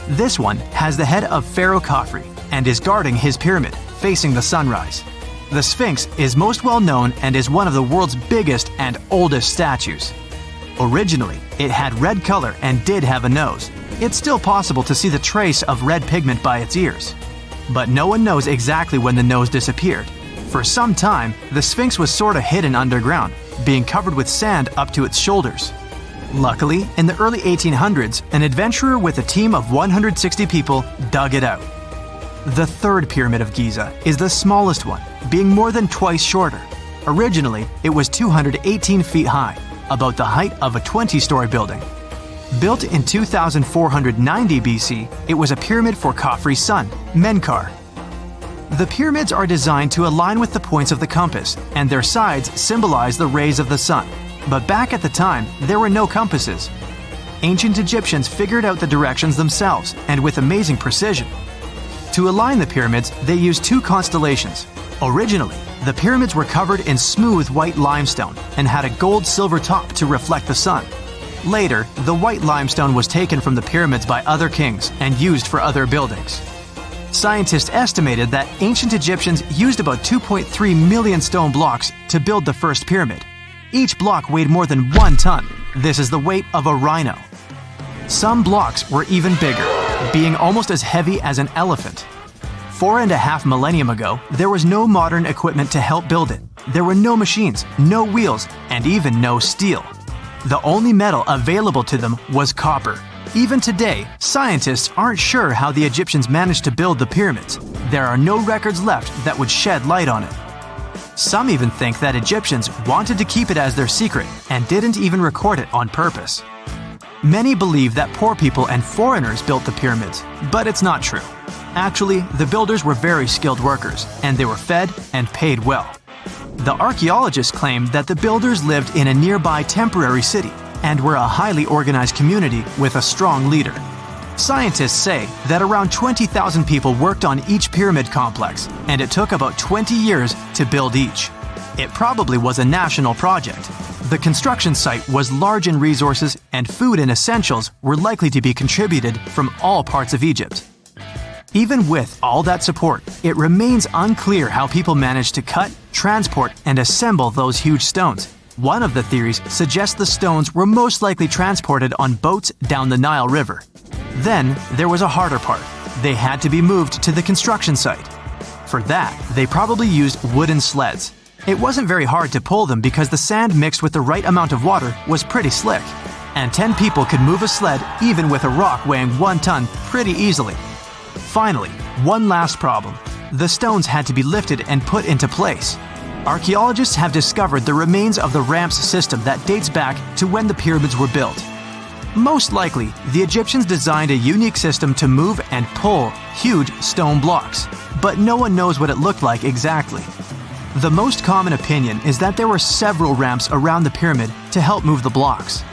This one has the head of Pharaoh Khafre and is guarding his pyramid, facing the sunrise. The Sphinx is most well known and is one of the world's biggest and oldest statues. Originally, it had red color and did have a nose. It's still possible to see the trace of red pigment by its ears. But no one knows exactly when the nose disappeared. For some time, the Sphinx was sort of hidden underground, being covered with sand up to its shoulders. Luckily, in the early 1800s, an adventurer with a team of 160 people dug it out. The third pyramid of Giza is the smallest one, being more than twice shorter. Originally, it was 218 feet high, about the height of a 20-story building. Built in 2490 BC, it was a pyramid for Khafre's son, Menkaure. The pyramids are designed to align with the points of the compass, and their sides symbolize the rays of the sun. But back at the time, there were no compasses. Ancient Egyptians figured out the directions themselves, and with amazing precision. To align the pyramids, they used 2 constellations. Originally, the pyramids were covered in smooth white limestone and had a gold-silver top to reflect the sun. Later, the white limestone was taken from the pyramids by other kings and used for other buildings. Scientists estimated that ancient Egyptians used about 2.3 million stone blocks to build the first pyramid. Each block weighed more than 1 ton. This is the weight of a rhino. Some blocks were even bigger, being almost as heavy as an elephant. 4.5 millennia ago, there was no modern equipment to help build it. There were no machines, no wheels, and even no steel. The only metal available to them was copper. Even today, scientists aren't sure how the Egyptians managed to build the pyramids. There are no records left that would shed light on it. Some even think that Egyptians wanted to keep it as their secret and didn't even record it on purpose. Many believe that poor people and foreigners built the pyramids, but it's not true. Actually, the builders were very skilled workers, and they were fed and paid well. The archaeologists claim that the builders lived in a nearby temporary city and were a highly organized community with a strong leader. Scientists say that around 20,000 people worked on each pyramid complex, and it took about 20 years to build each. It probably was a national project. The construction site was large in resources, and food and essentials were likely to be contributed from all parts of Egypt. Even with all that support, it remains unclear how people managed to cut, transport, and assemble those huge stones. One of the theories suggests the stones were most likely transported on boats down the Nile River. Then, there was a harder part. They had to be moved to the construction site. For that, they probably used wooden sleds. It wasn't very hard to pull them because the sand mixed with the right amount of water was pretty slick. And 10 people could move a sled even with a rock weighing 1 ton pretty easily. Finally, one last problem. The stones had to be lifted and put into place. Archaeologists have discovered the remains of the ramps system that dates back to when the pyramids were built. Most likely, the Egyptians designed a unique system to move and pull huge stone blocks, but no one knows what it looked like exactly. The most common opinion is that there were several ramps around the pyramid to help move the blocks.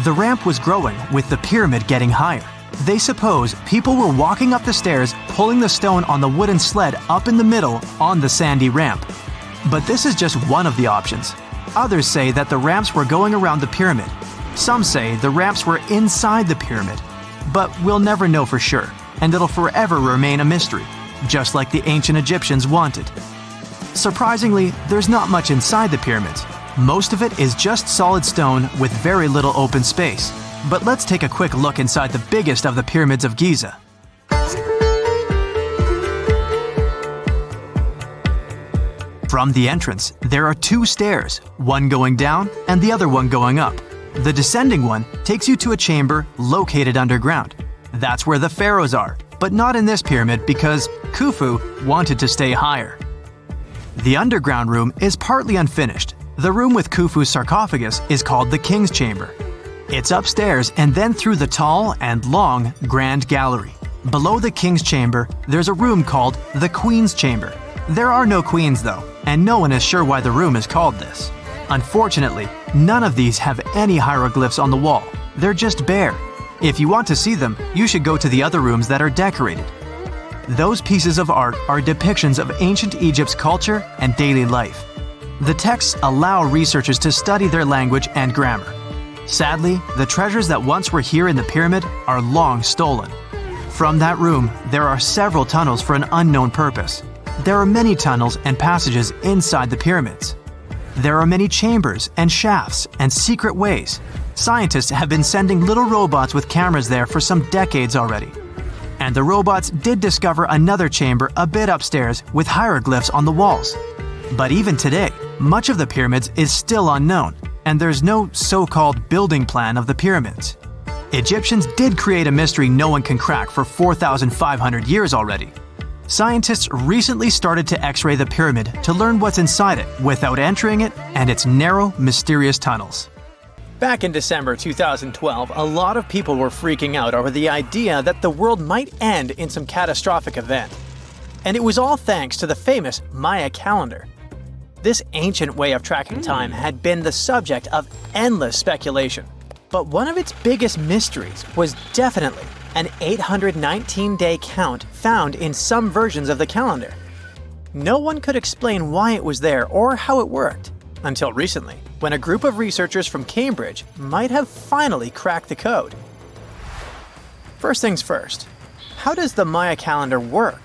The ramp was growing with the pyramid getting higher. They suppose people were walking up the stairs, pulling the stone on the wooden sled up in the middle on the sandy ramp. But this is just one of the options. Others say that the ramps were going around the pyramid. Some say the ramps were inside the pyramid. But we'll never know for sure, and it'll forever remain a mystery, just like the ancient Egyptians wanted. Surprisingly, there's not much inside the pyramids. Most of it is just solid stone with very little open space. But let's take a quick look inside the biggest of the pyramids of Giza. From the entrance, there are 2 stairs, one going down and the other one going up. The descending one takes you to a chamber located underground. That's where the pharaohs are, but not in this pyramid because Khufu wanted to stay higher. The underground room is partly unfinished. The room with Khufu's sarcophagus is called the King's Chamber. It's upstairs and then through the tall and long Grand Gallery. Below the King's Chamber, there's a room called the Queen's Chamber. There are no queens though, and no one is sure why the room is called this. Unfortunately, none of these have any hieroglyphs on the wall. They're just bare. If you want to see them, you should go to the other rooms that are decorated. Those pieces of art are depictions of ancient Egypt's culture and daily life. The texts allow researchers to study their language and grammar. Sadly, the treasures that once were here in the pyramid are long stolen. From that room, there are several tunnels for an unknown purpose. There are many tunnels and passages inside the pyramids. There are many chambers and shafts and secret ways. Scientists have been sending little robots with cameras there for some decades already. And the robots did discover another chamber a bit upstairs with hieroglyphs on the walls. But even today, much of the pyramids is still unknown, and there's no so-called building plan of the pyramids. Egyptians did create a mystery no one can crack for 4,500 years already. Scientists recently started to X-ray the pyramid to learn what's inside it without entering it and its narrow, mysterious tunnels. Back in December 2012, a lot of people were freaking out over the idea that the world might end in some catastrophic event. And it was all thanks to the famous Maya calendar. This ancient way of tracking time had been the subject of endless speculation. But one of its biggest mysteries was definitely an 819-day count found in some versions of the calendar. No one could explain why it was there or how it worked, until recently, when a group of researchers from Cambridge might have finally cracked the code. First things first, how does the Maya calendar work?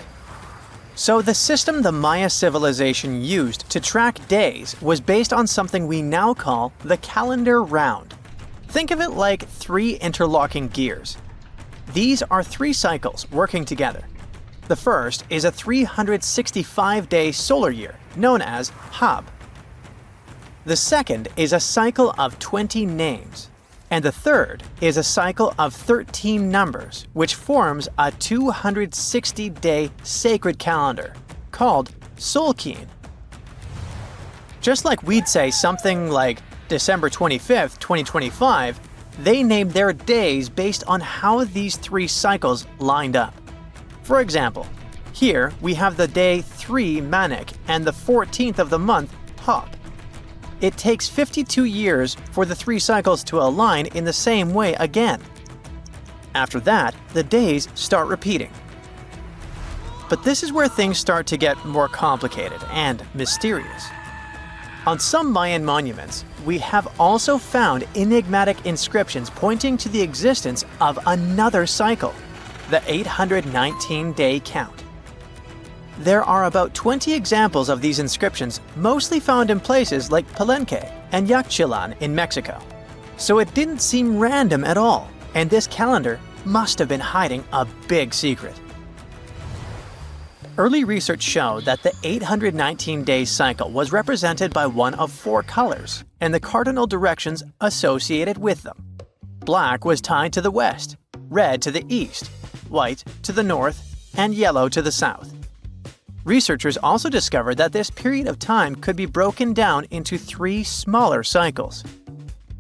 So the system the Maya civilization used to track days was based on something we now call the calendar round. Think of it like 3 interlocking gears. These are 3 cycles working together. The first is a 365-day solar year, known as Hab. The second is a cycle of 20 names. And the third is a cycle of 13 numbers, which forms a 260-day sacred calendar called Solkeen. Just like we'd say something like December 25th, 2025, they named their days based on how these three cycles lined up. For example, here we have the day 3 Manik and the 14th of the month Hop. It takes 52 years for the three cycles to align in the same way again. After that, the days start repeating. But this is where things start to get more complicated and mysterious. On some Mayan monuments, we have also found enigmatic inscriptions pointing to the existence of another cycle, the 819-day count. There are about 20 examples of these inscriptions, mostly found in places like Palenque and Yaxchilan in Mexico. So it didn't seem random at all, and this calendar must have been hiding a big secret. Early research showed that the 819-day cycle was represented by one of 4 colors and the cardinal directions associated with them. Black was tied to the west, red to the east, white to the north, and yellow to the south. Researchers also discovered that this period of time could be broken down into 3 smaller cycles: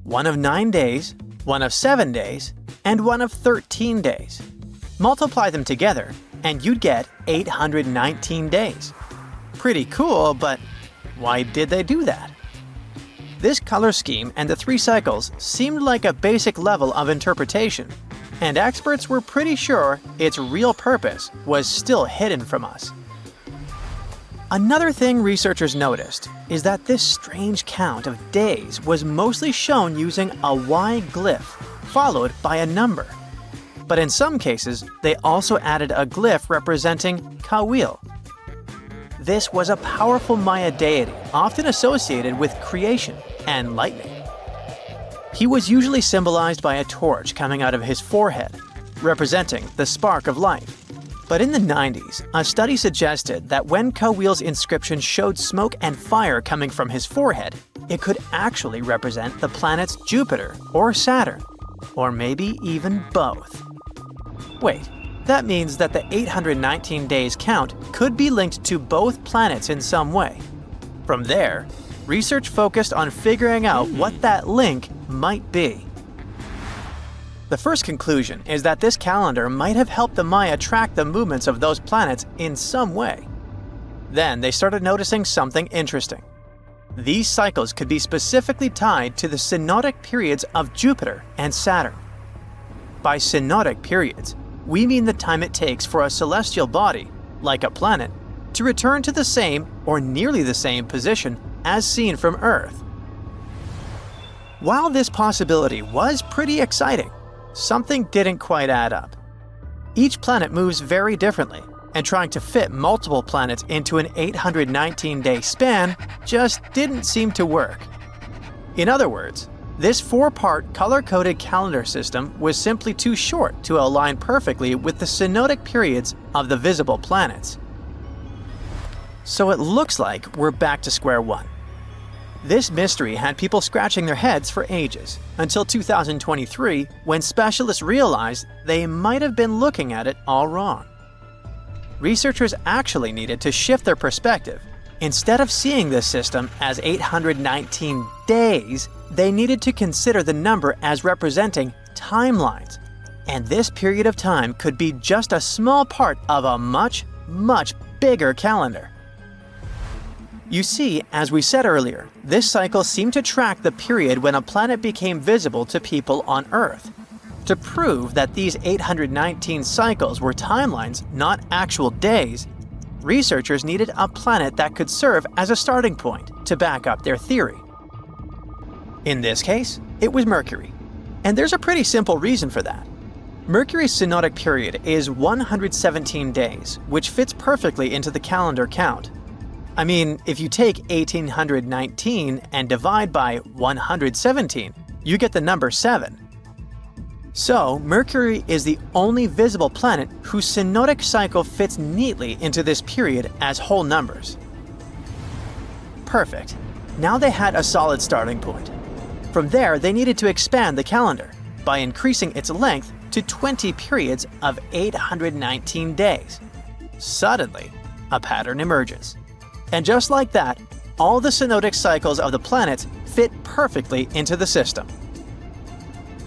one of 9 days, one of 7 days, and one of 13 days. Multiply them together, and you'd get 819 days. Pretty cool, but why did they do that? This color scheme and the 3 cycles seemed like a basic level of interpretation, and experts were pretty sure its real purpose was still hidden from us. Another thing researchers noticed is that this strange count of days was mostly shown using a Y glyph followed by a number. But in some cases, they also added a glyph representing Kawil. This was a powerful Maya deity often associated with creation and lightning. He was usually symbolized by a torch coming out of his forehead, representing the spark of life. But in the 90s, a study suggested that when Kawil's inscription showed smoke and fire coming from his forehead, it could actually represent the planets Jupiter or Saturn, or maybe even both. Wait, that means that the 819 days count could be linked to both planets in some way. From there, research focused on figuring out what that link might be. The first conclusion is that this calendar might have helped the Maya track the movements of those planets in some way. Then they started noticing something interesting. These cycles could be specifically tied to the synodic periods of Jupiter and Saturn. By synodic periods, we mean the time it takes for a celestial body, like a planet, to return to the same or nearly the same position as seen from Earth. While this possibility was pretty exciting, something didn't quite add up. Each planet moves very differently, and trying to fit multiple planets into an 819-day span just didn't seem to work. In other words, this 4-part color-coded calendar system was simply too short to align perfectly with the synodic periods of the visible planets. So it looks like we're back to square one. This mystery had people scratching their heads for ages, until 2023, when specialists realized they might have been looking at it all wrong. Researchers actually needed to shift their perspective. Instead of seeing this system as 819 days, they needed to consider the number as representing timelines. And this period of time could be just a small part of a much, much bigger calendar. You see, as we said earlier, this cycle seemed to track the period when a planet became visible to people on Earth. To prove that these 819 cycles were timelines, not actual days, researchers needed a planet that could serve as a starting point to back up their theory. In this case, it was Mercury. And there's a pretty simple reason for that. Mercury's synodic period is 117 days, which fits perfectly into the calendar count. I mean, if you take 1819 and divide by 117, you get the number 7. So, Mercury is the only visible planet whose synodic cycle fits neatly into this period as whole numbers. Perfect. Now they had a solid starting point. From there, they needed to expand the calendar by increasing its length to 20 periods of 819 days. Suddenly, a pattern emerges. And just like that, all the synodic cycles of the planets fit perfectly into the system.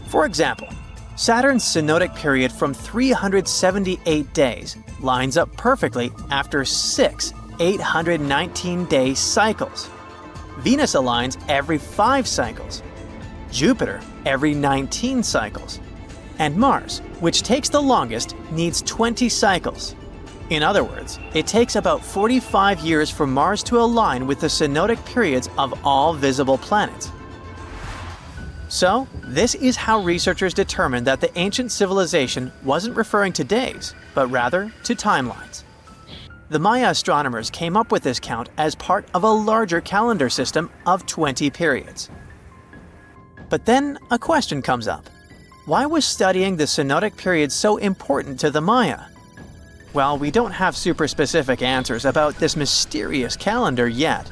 For example, Saturn's synodic period from 378 days lines up perfectly after 6 819-day cycles. Venus aligns every 5 cycles. Jupiter every 19 cycles. And Mars, which takes the longest, needs 20 cycles. In other words, it takes about 45 years for Mars to align with the synodic periods of all visible planets. So, this is how researchers determined that the ancient civilization wasn't referring to days, but rather to timelines. The Maya astronomers came up with this count as part of a larger calendar system of 20 periods. But then a question comes up. Why was studying the synodic periods so important to the Maya? Well, we don't have super specific answers about this mysterious calendar yet.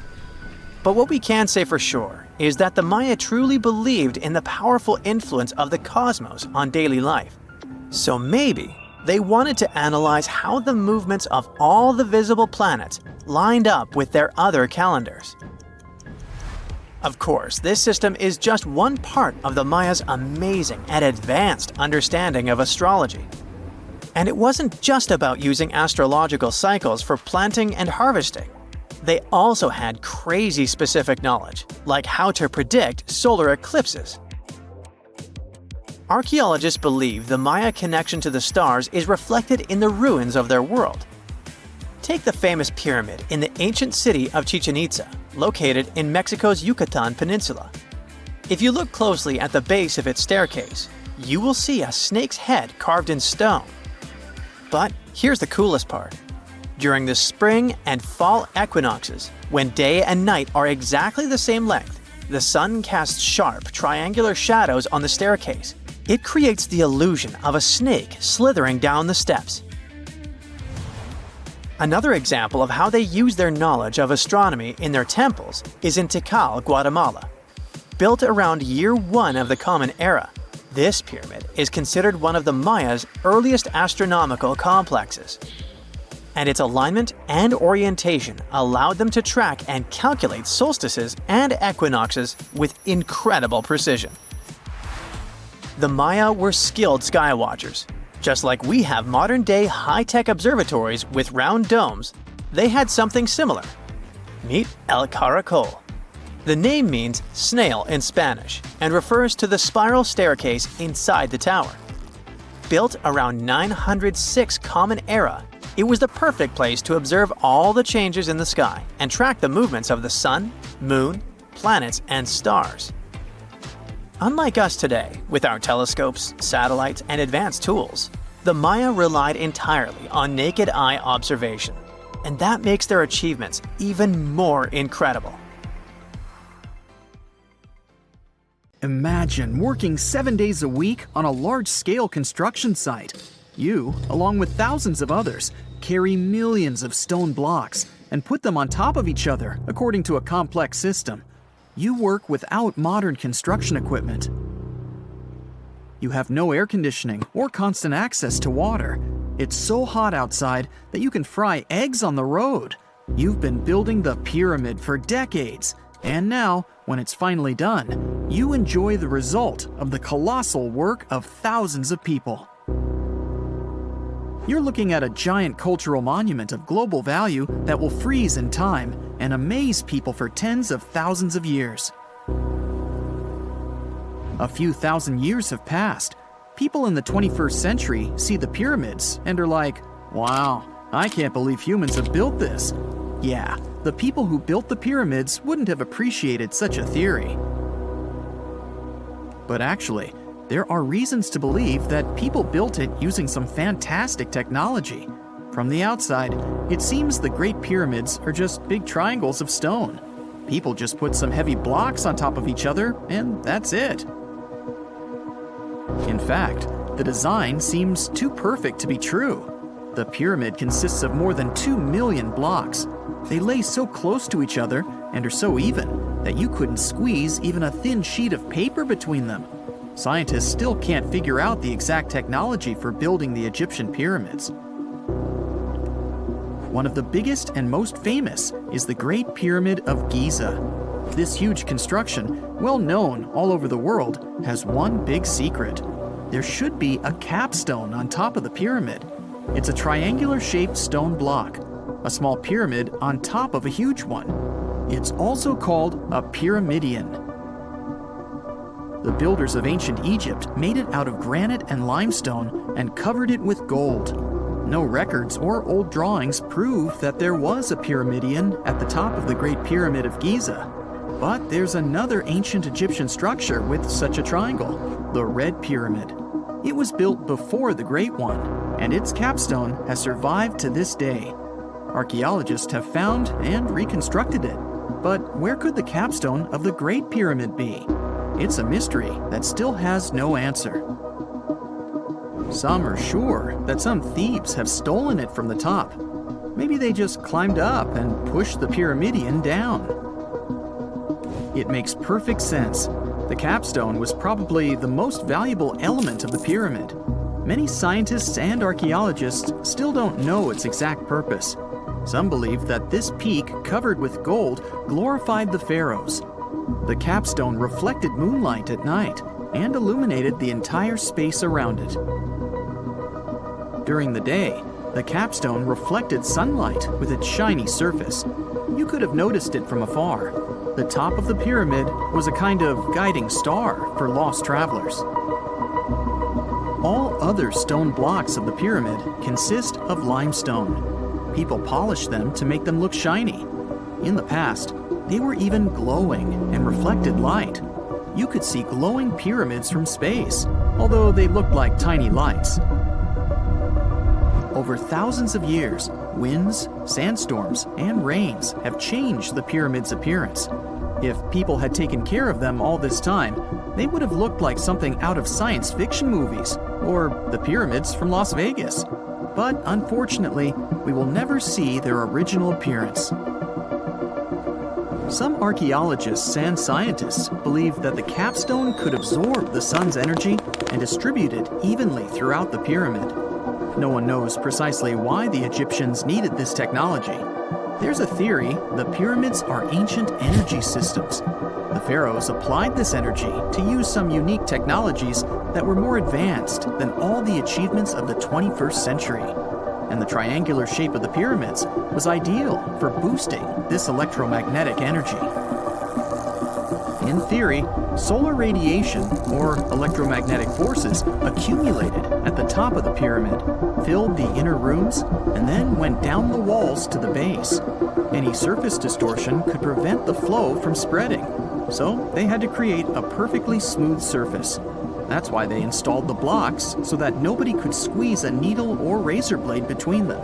But what we can say for sure is that the Maya truly believed in the powerful influence of the cosmos on daily life. So maybe they wanted to analyze how the movements of all the visible planets lined up with their other calendars. Of course, this system is just one part of the Maya's amazing and advanced understanding of astrology. And it wasn't just about using astrological cycles for planting and harvesting. They also had crazy specific knowledge, like how to predict solar eclipses. Archaeologists believe the Maya connection to the stars is reflected in the ruins of their world. Take the famous pyramid in the ancient city of Chichen Itza, located in Mexico's Yucatan Peninsula. If you look closely at the base of its staircase, you will see a snake's head carved in stone. But here's the coolest part. During the spring and fall equinoxes, when day and night are exactly the same length, the sun casts sharp, triangular shadows on the staircase. It creates the illusion of a snake slithering down the steps. Another example of how they use their knowledge of astronomy in their temples is in Tikal, Guatemala. Built around year 1 of the Common Era, this pyramid is considered one of the Maya's earliest astronomical complexes. And its alignment and orientation allowed them to track and calculate solstices and equinoxes with incredible precision. The Maya were skilled skywatchers. Just like we have modern-day high-tech observatories with round domes, they had something similar. Meet El Caracol. The name means snail in Spanish and refers to the spiral staircase inside the tower. Built around 906 Common Era, it was the perfect place to observe all the changes in the sky and track the movements of the sun, moon, planets, and stars. Unlike us today, with our telescopes, satellites, and advanced tools, the Maya relied entirely on naked eye observation, and that makes their achievements even more incredible. Imagine working 7 days a week on a large-scale construction site. You, along with thousands of others, carry millions of stone blocks and put them on top of each other according to a complex system. You work without modern construction equipment. You have no air conditioning or constant access to water. It's so hot outside that you can fry eggs on the road. You've been building the pyramid for decades, and now, when it's finally done, you enjoy the result of the colossal work of thousands of people. You're looking at a giant cultural monument of global value that will freeze in time and amaze people for tens of thousands of years. A few thousand years have passed. People in the 21st century see the pyramids and are like, wow, I can't believe humans have built this. Yeah, the people who built the pyramids wouldn't have appreciated such a theory. But actually, there are reasons to believe that people built it using some fantastic technology. From the outside, it seems the Great Pyramids are just big triangles of stone. People just put some heavy blocks on top of each other, and that's it. In fact, the design seems too perfect to be true. The pyramid consists of more than 2 million blocks. They lay so close to each other and are so even. that you couldn't squeeze even a thin sheet of paper between them. Scientists still can't figure out the exact technology for building the Egyptian pyramids. One of the biggest and most famous is the Great Pyramid of Giza. This huge construction, well known all over the world, has one big secret. There should be a capstone on top of the pyramid. It's a triangular-shaped stone block, a small pyramid on top of a huge one. It's also called a pyramidion. The builders of ancient Egypt made it out of granite and limestone and covered it with gold. No records or old drawings prove that there was a pyramidion at the top of the Great Pyramid of Giza. But there's another ancient Egyptian structure with such a triangle, the Red Pyramid. It was built before the Great One, and its capstone has survived to this day. Archaeologists have found and reconstructed it. But where could the capstone of the Great Pyramid be? It's a mystery that still has no answer. Some are sure that some thieves have stolen it from the top. Maybe they just climbed up and pushed the pyramidion down. It makes perfect sense. The capstone was probably the most valuable element of the pyramid. Many scientists and archaeologists still don't know its exact purpose. Some believe that this peak covered with gold glorified the pharaohs. The capstone reflected moonlight at night and illuminated the entire space around it. During the day, the capstone reflected sunlight with its shiny surface. You could have noticed it from afar. The top of the pyramid was a kind of guiding star for lost travelers. All other stone blocks of the pyramid consist of limestone. People polished them to make them look shiny. In the past, they were even glowing and reflected light. You could see glowing pyramids from space, although they looked like tiny lights. Over thousands of years, winds, sandstorms, and rains have changed the pyramid's appearance. If people had taken care of them all this time, they would have looked like something out of science fiction movies, or the pyramids from Las Vegas. But unfortunately, we will never see their original appearance. Some archaeologists and scientists believe that the capstone could absorb the sun's energy and distribute it evenly throughout the pyramid. No one knows precisely why the Egyptians needed this technology. There's a theory the pyramids are ancient energy systems. The pharaohs applied this energy to use some unique technologies that were more advanced than all the achievements of the 21st century. And the triangular shape of the pyramids was ideal for boosting this electromagnetic energy. In theory, solar radiation, or electromagnetic forces, accumulated at the top of the pyramid, filled the inner rooms, and then went down the walls to the base. Any surface distortion could prevent the flow from spreading, so they had to create a perfectly smooth surface. That's why they installed the blocks so that nobody could squeeze a needle or razor blade between them.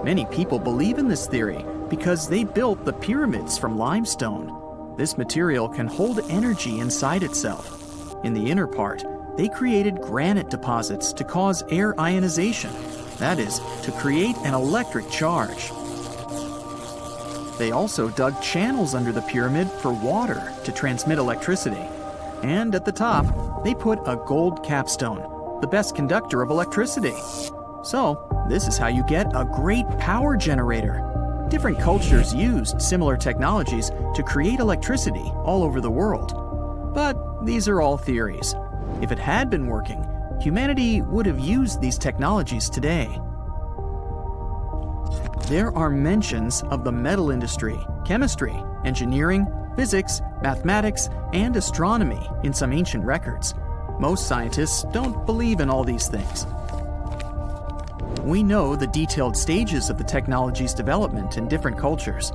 Many people believe in this theory because they built the pyramids from limestone. This material can hold energy inside itself. In the inner part, they created granite deposits to cause air ionization, that is, to create an electric charge. They also dug channels under the pyramid for water to transmit electricity. And at the top, they put a gold capstone, the best conductor of electricity. So, this is how you get a great power generator. Different cultures used similar technologies to create electricity all over the world. But these are all theories. If it had been working, humanity would have used these technologies today. There are mentions of the metal industry, chemistry, engineering, physics, mathematics, and astronomy in some ancient records. Most scientists don't believe in all these things. We know the detailed stages of the technology's development in different cultures.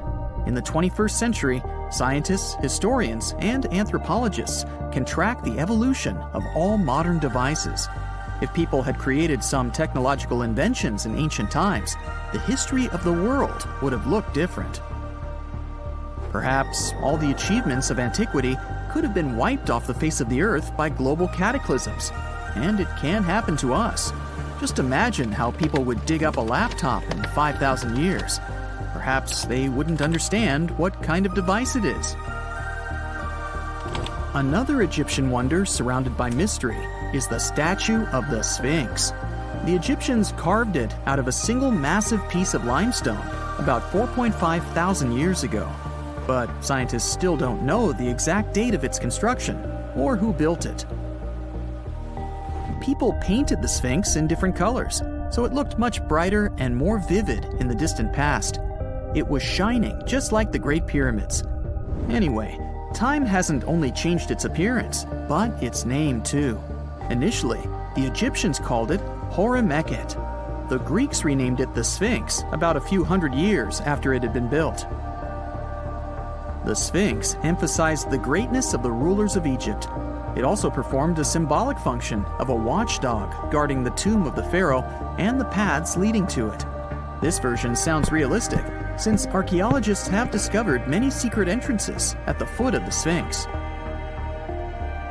In the 21st century, scientists, historians, and anthropologists can track the evolution of all modern devices. If people had created some technological inventions in ancient times, the history of the world would have looked different. Perhaps all the achievements of antiquity could have been wiped off the face of the earth by global cataclysms. And it can happen to us. Just imagine how people would dig up a laptop in 5,000 years. perhaps they wouldn't understand what kind of device it is. Another Egyptian wonder surrounded by mystery is the statue of the Sphinx. The Egyptians carved it out of a single massive piece of limestone about 4.5 thousand years ago. But scientists still don't know the exact date of its construction or who built it. People painted the Sphinx in different colors, so it looked much brighter and more vivid in the distant past. It was shining just like the Great Pyramids. Anyway, time hasn't only changed its appearance, but its name too. Initially, the Egyptians called it Horemeket. The Greeks renamed it the Sphinx about a few hundred years after it had been built. The Sphinx emphasized the greatness of the rulers of Egypt. It also performed a symbolic function of a watchdog guarding the tomb of the pharaoh and the paths leading to it. This version sounds realistic, since archaeologists have discovered many secret entrances at the foot of the Sphinx.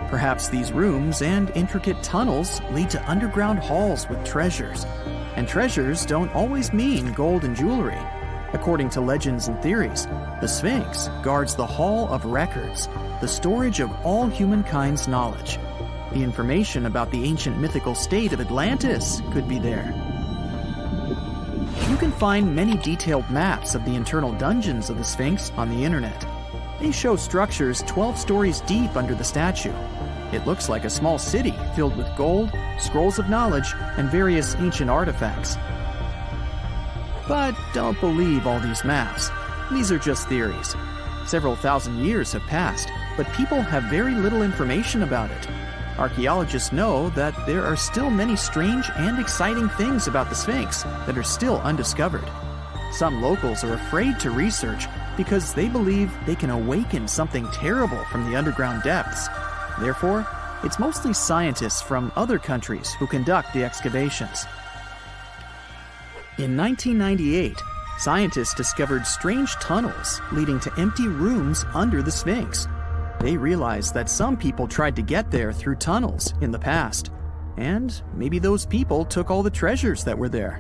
Perhaps these rooms and intricate tunnels lead to underground halls with treasures. And treasures don't always mean gold and jewelry. According to legends and theories, the Sphinx guards the Hall of Records, the storage of all humankind's knowledge. The information about the ancient mythical state of Atlantis could be there. You can find many detailed maps of the internal dungeons of the Sphinx on the internet. They show structures 12 stories deep under the statue. It looks like a small city filled with gold, scrolls of knowledge, and various ancient artifacts. But don't believe all these maps. These are just theories. Several thousand years have passed, but people have very little information about it. Archaeologists know that there are still many strange and exciting things about the Sphinx that are still undiscovered. Some locals are afraid to research because they believe they can awaken something terrible from the underground depths. Therefore, it's mostly scientists from other countries who conduct the excavations. In 1998, scientists discovered strange tunnels leading to empty rooms under the Sphinx. They realized that some people tried to get there through tunnels in the past, and maybe those people took all the treasures that were there.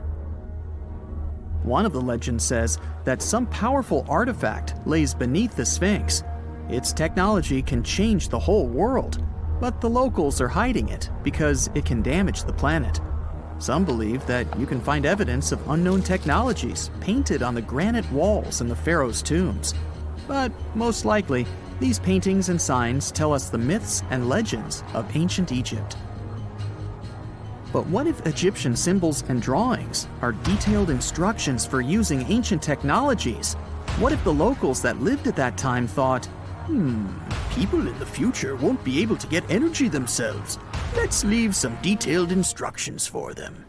One of the legends says that some powerful artifact lays beneath the Sphinx. Its technology can change the whole world, but the locals are hiding it because it can damage the planet. Some believe that you can find evidence of unknown technologies painted on the granite walls in the pharaoh's tombs. But most likely, these paintings and signs tell us the myths and legends of ancient Egypt. But what if Egyptian symbols and drawings are detailed instructions for using ancient technologies? What if the locals that lived at that time thought, people in the future won't be able to get energy themselves. Let's leave some detailed instructions for them.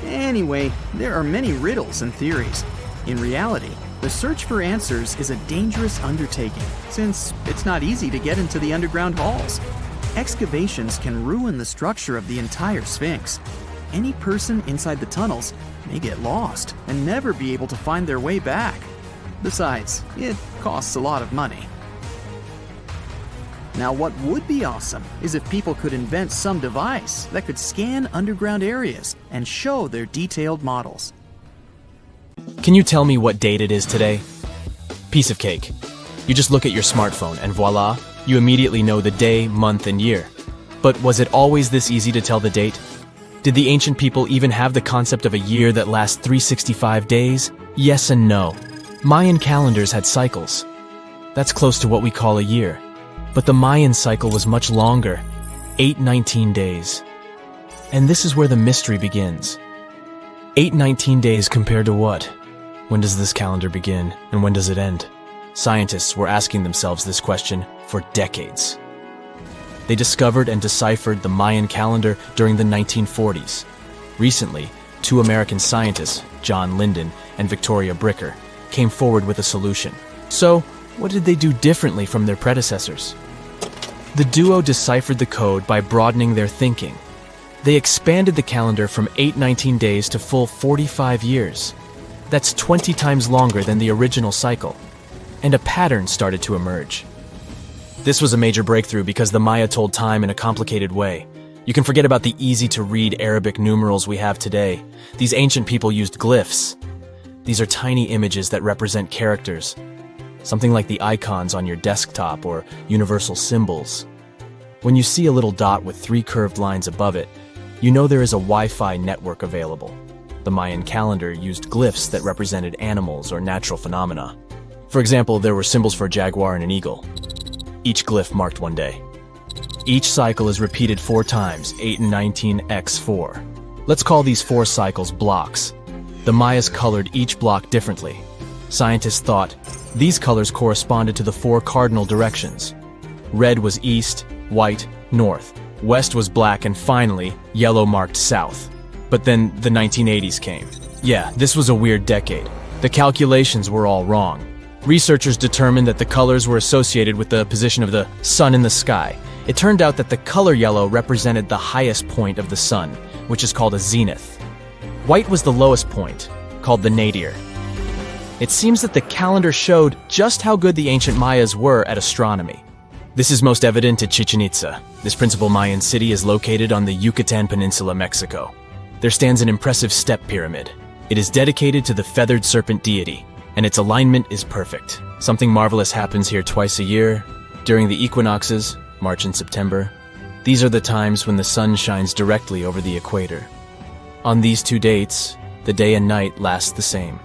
Anyway, there are many riddles and theories. In reality, the search for answers is a dangerous undertaking, since it's not easy to get into the underground halls. Excavations can ruin the structure of the entire Sphinx. Any person inside the tunnels may get lost and never be able to find their way back. Besides, it costs a lot of money. Now, what would be awesome is if people could invent some device that could scan underground areas and show their detailed models. Can you tell me what date it is today? Piece of cake. You just look at your smartphone and voila, you immediately know the day, month, and year. But was it always this easy to tell the date? Did the ancient people even have the concept of a year that lasts 365 days? Yes and no. Mayan calendars had cycles. That's close to what we call a year. But the Mayan cycle was much longer, 819 days. And this is where the mystery begins. 819 days compared to what? When does this calendar begin, and when does it end? Scientists were asking themselves this question for decades. They discovered and deciphered the Mayan calendar during the 1940s. Recently, two American scientists, John Linden and Victoria Bricker, came forward with a solution. So, what did they do differently from their predecessors? The duo deciphered the code by broadening their thinking. They expanded the calendar from 819 days to full 45 years. That's 20 times longer than the original cycle. And a pattern started to emerge. This was a major breakthrough because the Maya told time in a complicated way. You can forget about the easy-to-read Arabic numerals we have today. These ancient people used glyphs. These are tiny images that represent characters, something like the icons on your desktop or universal symbols. When you see a little dot with 3 curved lines above it, you know there is a Wi-Fi network available. The Mayan calendar used glyphs that represented animals or natural phenomena. For example, there were symbols for a jaguar and an eagle. Each glyph marked one day. Each cycle is repeated 4 times, 8 and 19 x 4. Let's call these 4 cycles blocks. The Mayas colored each block differently. Scientists thought these colors corresponded to the 4 cardinal directions. Red was east, white, north. West was black, and finally, yellow marked south. But then the 1980s came. Yeah, this was a weird decade. The calculations were all wrong. Researchers determined that the colors were associated with the position of the sun in the sky. It turned out that the color yellow represented the highest point of the sun, which is called a zenith. White was the lowest point, called the nadir. It seems that the calendar showed just how good the ancient Mayas were at astronomy. This is most evident at Chichen Itza. This principal Mayan city is located on the Yucatan Peninsula, Mexico. There stands an impressive step pyramid. It is dedicated to the feathered serpent deity, and its alignment is perfect. Something marvelous happens here twice a year, during the equinoxes, March and September. These are the times when the sun shines directly over the equator. On these 2 dates, the day and night last the same.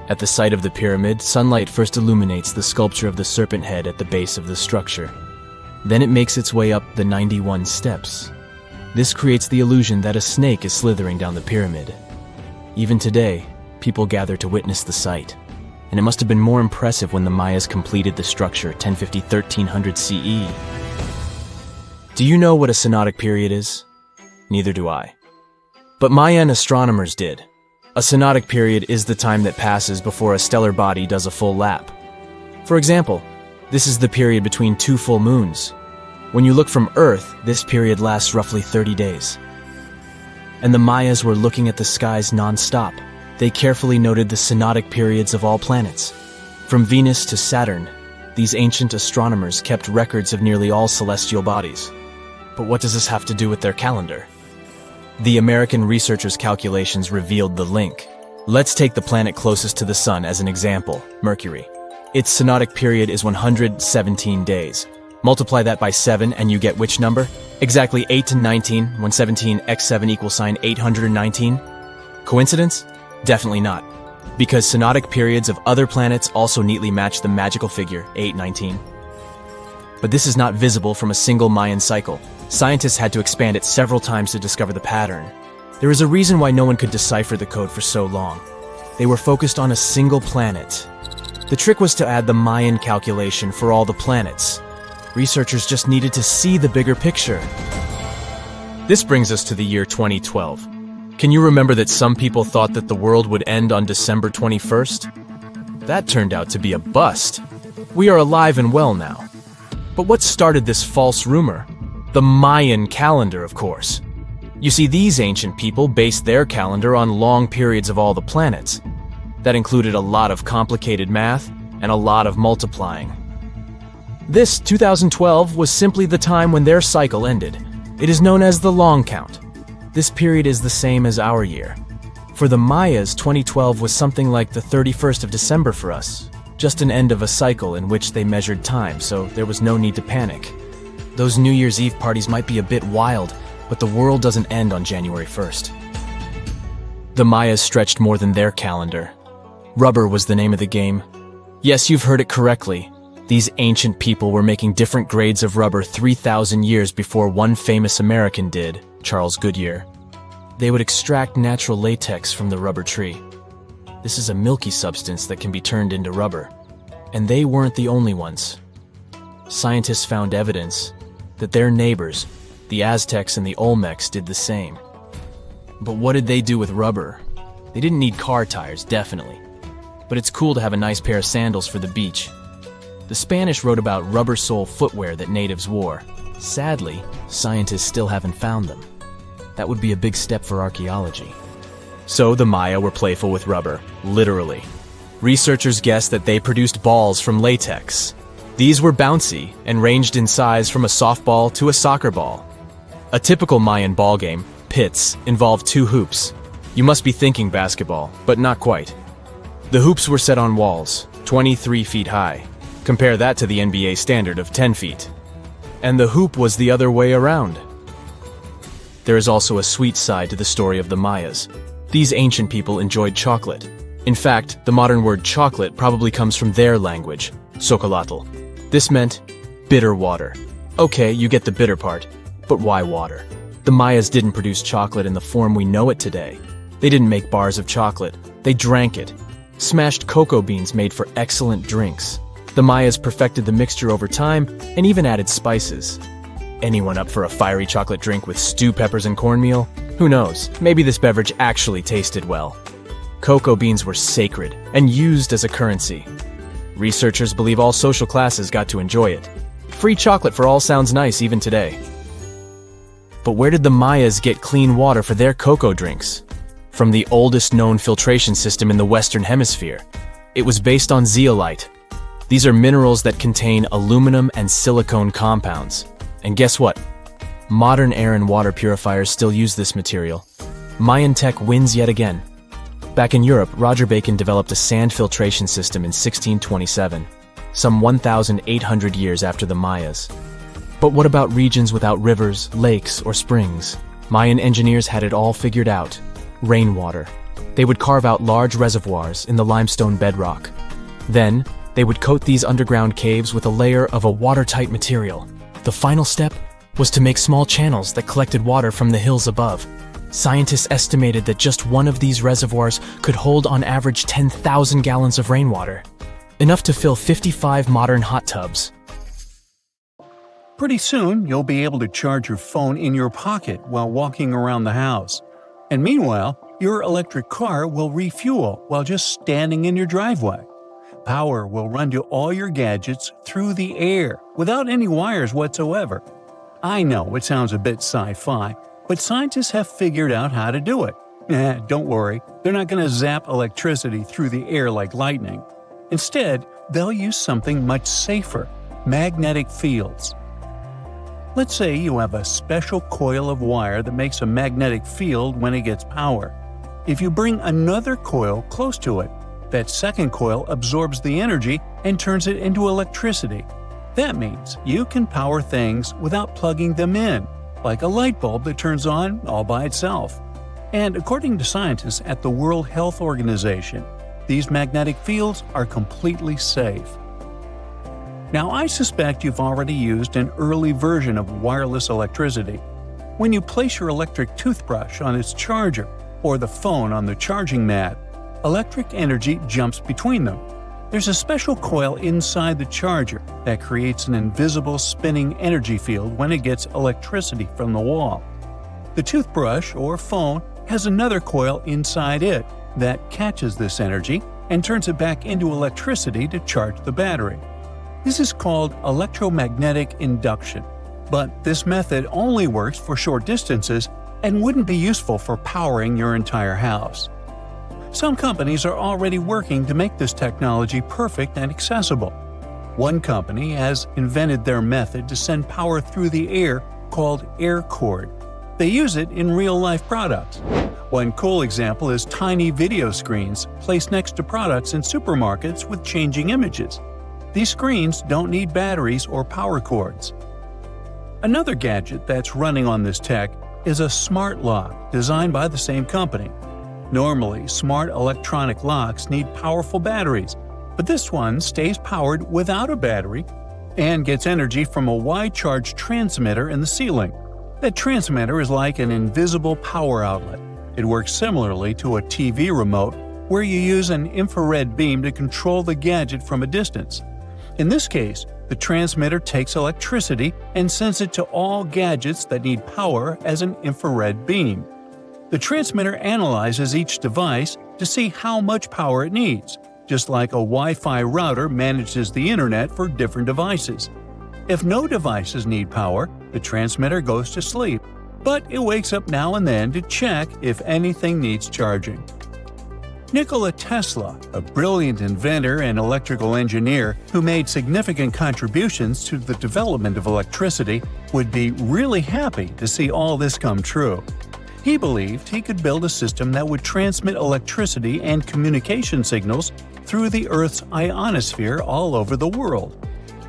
At the site of the pyramid, sunlight first illuminates the sculpture of the serpent head at the base of the structure. Then it makes its way up the 91 steps. This creates the illusion that a snake is slithering down the pyramid. Even today, people gather to witness the sight. And it must have been more impressive when the Mayas completed the structure 1050-1300 CE. Do you know what a synodic period is? Neither do I. But Mayan astronomers did. A synodic period is the time that passes before a stellar body does a full lap. For example, this is the period between 2 full moons. When you look from Earth, this period lasts roughly 30 days. And the Mayas were looking at the skies non-stop. They carefully noted the synodic periods of all planets. From Venus to Saturn, these ancient astronomers kept records of nearly all celestial bodies. But what does this have to do with their calendar? The American researchers' calculations revealed the link. Let's take the planet closest to the sun as an example, Mercury. Its synodic period is 117 days. Multiply that by 7 and you get which number? Exactly 8 to 19, when 17 x 7 equals 819. Coincidence? Definitely not. Because synodic periods of other planets also neatly match the magical figure 819. But this is not visible from a single Mayan cycle. Scientists had to expand it several times to discover the pattern. There is a reason why no one could decipher the code for so long. They were focused on a single planet. The trick was to add the Mayan calculation for all the planets. Researchers just needed to see the bigger picture. This brings us to the year 2012. Can you remember that some people thought that the world would end on December 21st? That turned out to be a bust. We are alive and well now. But what started this false rumor? The Mayan calendar, of course. You see, these ancient people based their calendar on long periods of all the planets. That included a lot of complicated math and a lot of multiplying. This 2012 was simply the time when their cycle ended. It is known as the long count. This period is the same as our year. For the Mayas, 2012 was something like the 31st of December for us. Just an end of a cycle in which they measured time, so there was no need to panic. Those New Year's Eve parties might be a bit wild, but the world doesn't end on January 1st. The Mayas stretched more than their calendar. Rubber was the name of the game. Yes, you've heard it correctly. These ancient people were making different grades of rubber 3,000 years before one famous American did, Charles Goodyear. They would extract natural latex from the rubber tree. This is a milky substance that can be turned into rubber. And they weren't the only ones. Scientists found evidence that their neighbors, the Aztecs and the Olmecs, did the same. But what did they do with rubber? They didn't need car tires, definitely. But it's cool to have a nice pair of sandals for the beach. The Spanish wrote about rubber sole footwear that natives wore. Sadly, scientists still haven't found them. That would be a big step for archaeology. So the Maya were playful with rubber, literally. Researchers guessed that they produced balls from latex. These were bouncy and ranged in size from a softball to a soccer ball. A typical Mayan ball game, pits, involved 2 hoops. You must be thinking basketball, but not quite. The hoops were set on walls, 23 feet high. Compare that to the NBA standard of 10 feet. And the hoop was the other way around. There is also a sweet side to the story of the Mayas. These ancient people enjoyed chocolate. In fact, the modern word chocolate probably comes from their language, Xocolotl. This meant bitter water. Okay, you get the bitter part, but why water? The Mayas didn't produce chocolate in the form we know it today. They didn't make bars of chocolate, they drank it. Smashed cocoa beans made for excellent drinks. The Mayas perfected the mixture over time and even added spices. Anyone up for a fiery chocolate drink with stew peppers and cornmeal? Who knows, maybe this beverage actually tasted well. Cocoa beans were sacred and used as a currency. Researchers believe all social classes got to enjoy it. Free chocolate for all sounds nice even today. But where did the Mayas get clean water for their cocoa drinks? From the oldest known filtration system in the Western Hemisphere. It was based on zeolite. These are minerals that contain aluminum and silicone compounds. And guess what? Modern air and water purifiers still use this material. Mayan tech wins yet again. Back in Europe, Roger Bacon developed a sand filtration system in 1627, some 1,800 years after the Mayas. But what about regions without rivers, lakes, or springs? Mayan engineers had it all figured out. Rainwater. They would carve out large reservoirs in the limestone bedrock. Then, they would coat these underground caves with a layer of a watertight material. The final step was to make small channels that collected water from the hills above. Scientists estimated that just one of these reservoirs could hold on average 10,000 gallons of rainwater, enough to fill 55 modern hot tubs. Pretty soon, you'll be able to charge your phone in your pocket while walking around the house. And meanwhile, your electric car will refuel while just standing in your driveway. Power will run to all your gadgets through the air without any wires whatsoever. I know it sounds a bit sci-fi, but scientists have figured out how to do it. Don't worry, they're not going to zap electricity through the air like lightning. Instead, they'll use something much safer: magnetic fields. Let's say you have a special coil of wire that makes a magnetic field when it gets power. If you bring another coil close to it, that second coil absorbs the energy and turns it into electricity. That means you can power things without plugging them in, like a light bulb that turns on all by itself. And according to scientists at the World Health Organization, these magnetic fields are completely safe. Now, I suspect you've already used an early version of wireless electricity. When you place your electric toothbrush on its charger or the phone on the charging mat, electric energy jumps between them. There's a special coil inside the charger that creates an invisible spinning energy field when it gets electricity from the wall. The toothbrush or phone has another coil inside it that catches this energy and turns it back into electricity to charge the battery. This is called electromagnetic induction, but this method only works for short distances and wouldn't be useful for powering your entire house. Some companies are already working to make this technology perfect and accessible. One company has invented their method to send power through the air called air cord. They use it in real-life products. One cool example is tiny video screens placed next to products in supermarkets with changing images. These screens don't need batteries or power cords. Another gadget that's running on this tech is a smart lock designed by the same company. Normally, smart electronic locks need powerful batteries, but this one stays powered without a battery and gets energy from a wide-charge transmitter in the ceiling. That transmitter is like an invisible power outlet. It works similarly to a TV remote, where you use an infrared beam to control the gadget from a distance. In this case, the transmitter takes electricity and sends it to all gadgets that need power as an infrared beam. The transmitter analyzes each device to see how much power it needs, just like a Wi-Fi router manages the internet for different devices. If no devices need power, the transmitter goes to sleep, but it wakes up now and then to check if anything needs charging. Nikola Tesla, a brilliant inventor and electrical engineer who made significant contributions to the development of electricity, would be really happy to see all this come true. He believed he could build a system that would transmit electricity and communication signals through the Earth's ionosphere all over the world.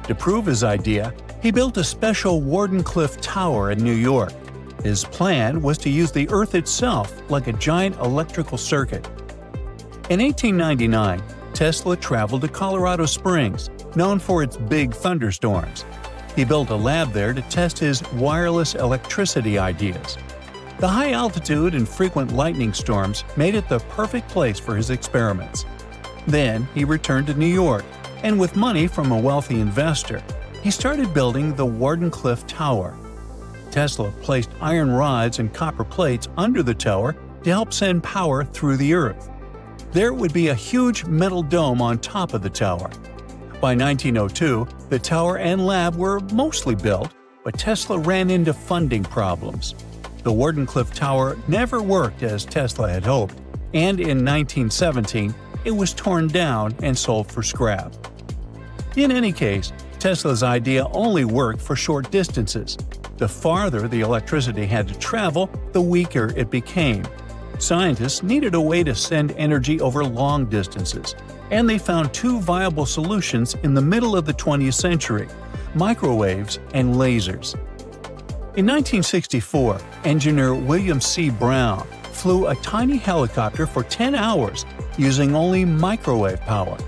To prove his idea, he built a special Wardenclyffe Tower in New York. His plan was to use the Earth itself like a giant electrical circuit. In 1899, Tesla traveled to Colorado Springs, known for its big thunderstorms. He built a lab there to test his wireless electricity ideas. The high altitude and frequent lightning storms made it the perfect place for his experiments. Then he returned to New York, and with money from a wealthy investor, he started building the Wardenclyffe Tower. Tesla placed iron rods and copper plates under the tower to help send power through the Earth. There would be a huge metal dome on top of the tower. By 1902, the tower and lab were mostly built, but Tesla ran into funding problems. The Wardenclyffe Tower never worked as Tesla had hoped, and in 1917, it was torn down and sold for scrap. In any case, Tesla's idea only worked for short distances. The farther the electricity had to travel, the weaker it became. Scientists needed a way to send energy over long distances, and they found two viable solutions in the middle of the 20th century: microwaves and lasers. In 1964, engineer William C. Brown flew a tiny helicopter for 10 hours using only microwave power.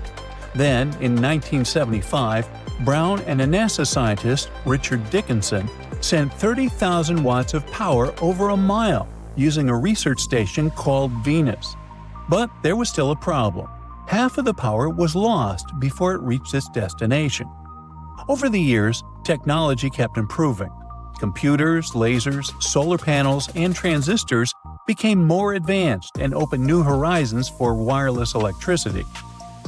Then, in 1975, Brown and a NASA scientist, Richard Dickinson, sent 30,000 watts of power over a mile using a research station called Venus. But there was still a problem. Half of the power was lost before it reached its destination. Over the years, technology kept improving. Computers, lasers, solar panels, and transistors became more advanced and opened new horizons for wireless electricity.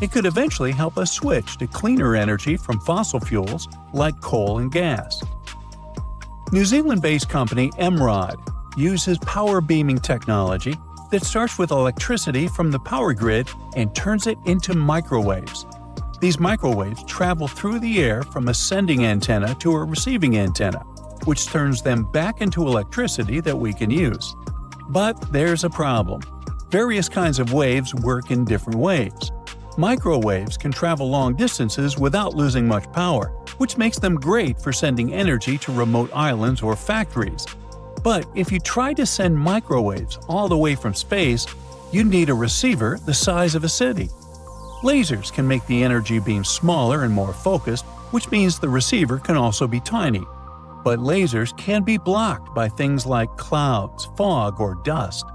It could eventually help us switch to cleaner energy from fossil fuels like coal and gas. New Zealand-based company Emrod uses power beaming technology that starts with electricity from the power grid and turns it into microwaves. These microwaves travel through the air from a sending antenna to a receiving antenna, which turns them back into electricity that we can use. But there's a problem. Various kinds of waves work in different ways. Microwaves can travel long distances without losing much power, which makes them great for sending energy to remote islands or factories. But if you try to send microwaves all the way from space, you'd need a receiver the size of a city. Lasers can make the energy beam smaller and more focused, which means the receiver can also be tiny. But lasers can be blocked by things like clouds, fog, or dust.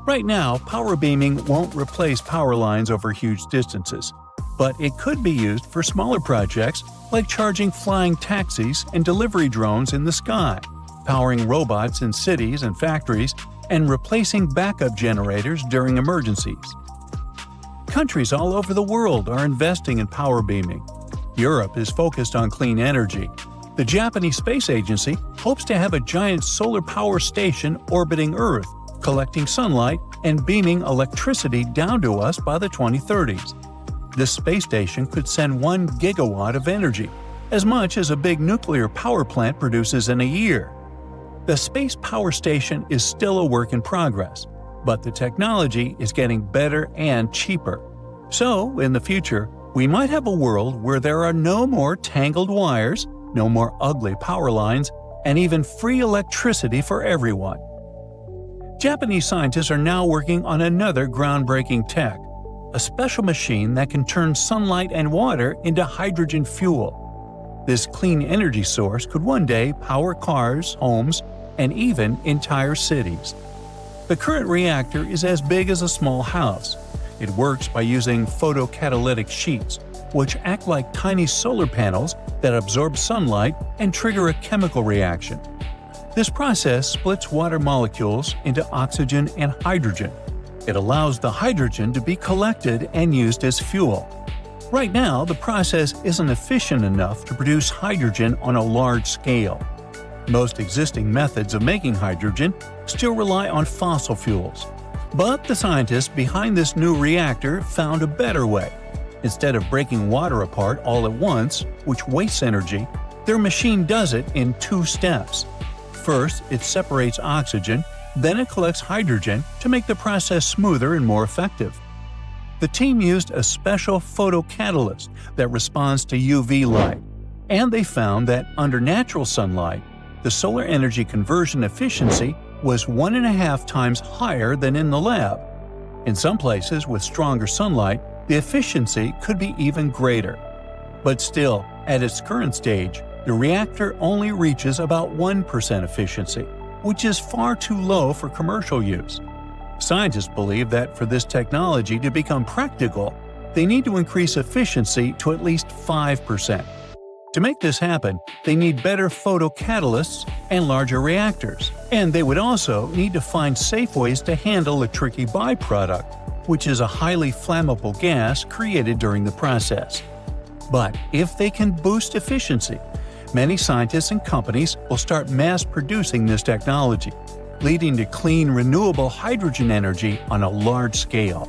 Right now, power beaming won't replace power lines over huge distances, but it could be used for smaller projects like charging flying taxis and delivery drones in the sky, powering robots in cities and factories, and replacing backup generators during emergencies. Countries all over the world are investing in power beaming. Europe is focused on clean energy. The Japanese Space Agency hopes to have a giant solar power station orbiting Earth, collecting sunlight and beaming electricity down to us by the 2030s. This space station could send 1 gigawatt of energy, as much as a big nuclear power plant produces in a year. The space power station is still a work in progress, but the technology is getting better and cheaper. So, in the future, we might have a world where there are no more tangled wires, no more ugly power lines, and even free electricity for everyone. Japanese scientists are now working on another groundbreaking tech, a special machine that can turn sunlight and water into hydrogen fuel. This clean energy source could one day power cars, homes, and even entire cities. The current reactor is as big as a small house. It works by using photocatalytic sheets, which act like tiny solar panels that absorb sunlight and trigger a chemical reaction. This process splits water molecules into oxygen and hydrogen. It allows the hydrogen to be collected and used as fuel. Right now, the process isn't efficient enough to produce hydrogen on a large scale. Most existing methods of making hydrogen still rely on fossil fuels. But the scientists behind this new reactor found a better way. Instead of breaking water apart all at once, which wastes energy, their machine does it in 2 steps. First, it separates oxygen Then it collects hydrogen to make the process smoother and more effective. The team used a special photocatalyst that responds to UV light, and they found that under natural sunlight, the solar energy conversion efficiency was 1.5 times higher than in the lab. In some places with stronger sunlight, the efficiency could be even greater. But still, at its current stage, the reactor only reaches about 1% efficiency, which is far too low for commercial use. Scientists believe that for this technology to become practical, they need to increase efficiency to at least 5%. To make this happen, they need better photocatalysts and larger reactors, and they would also need to find safe ways to handle a tricky byproduct, which is a highly flammable gas created during the process. But if they can boost efficiency, many scientists and companies will start mass-producing this technology, leading to clean, renewable hydrogen energy on a large scale.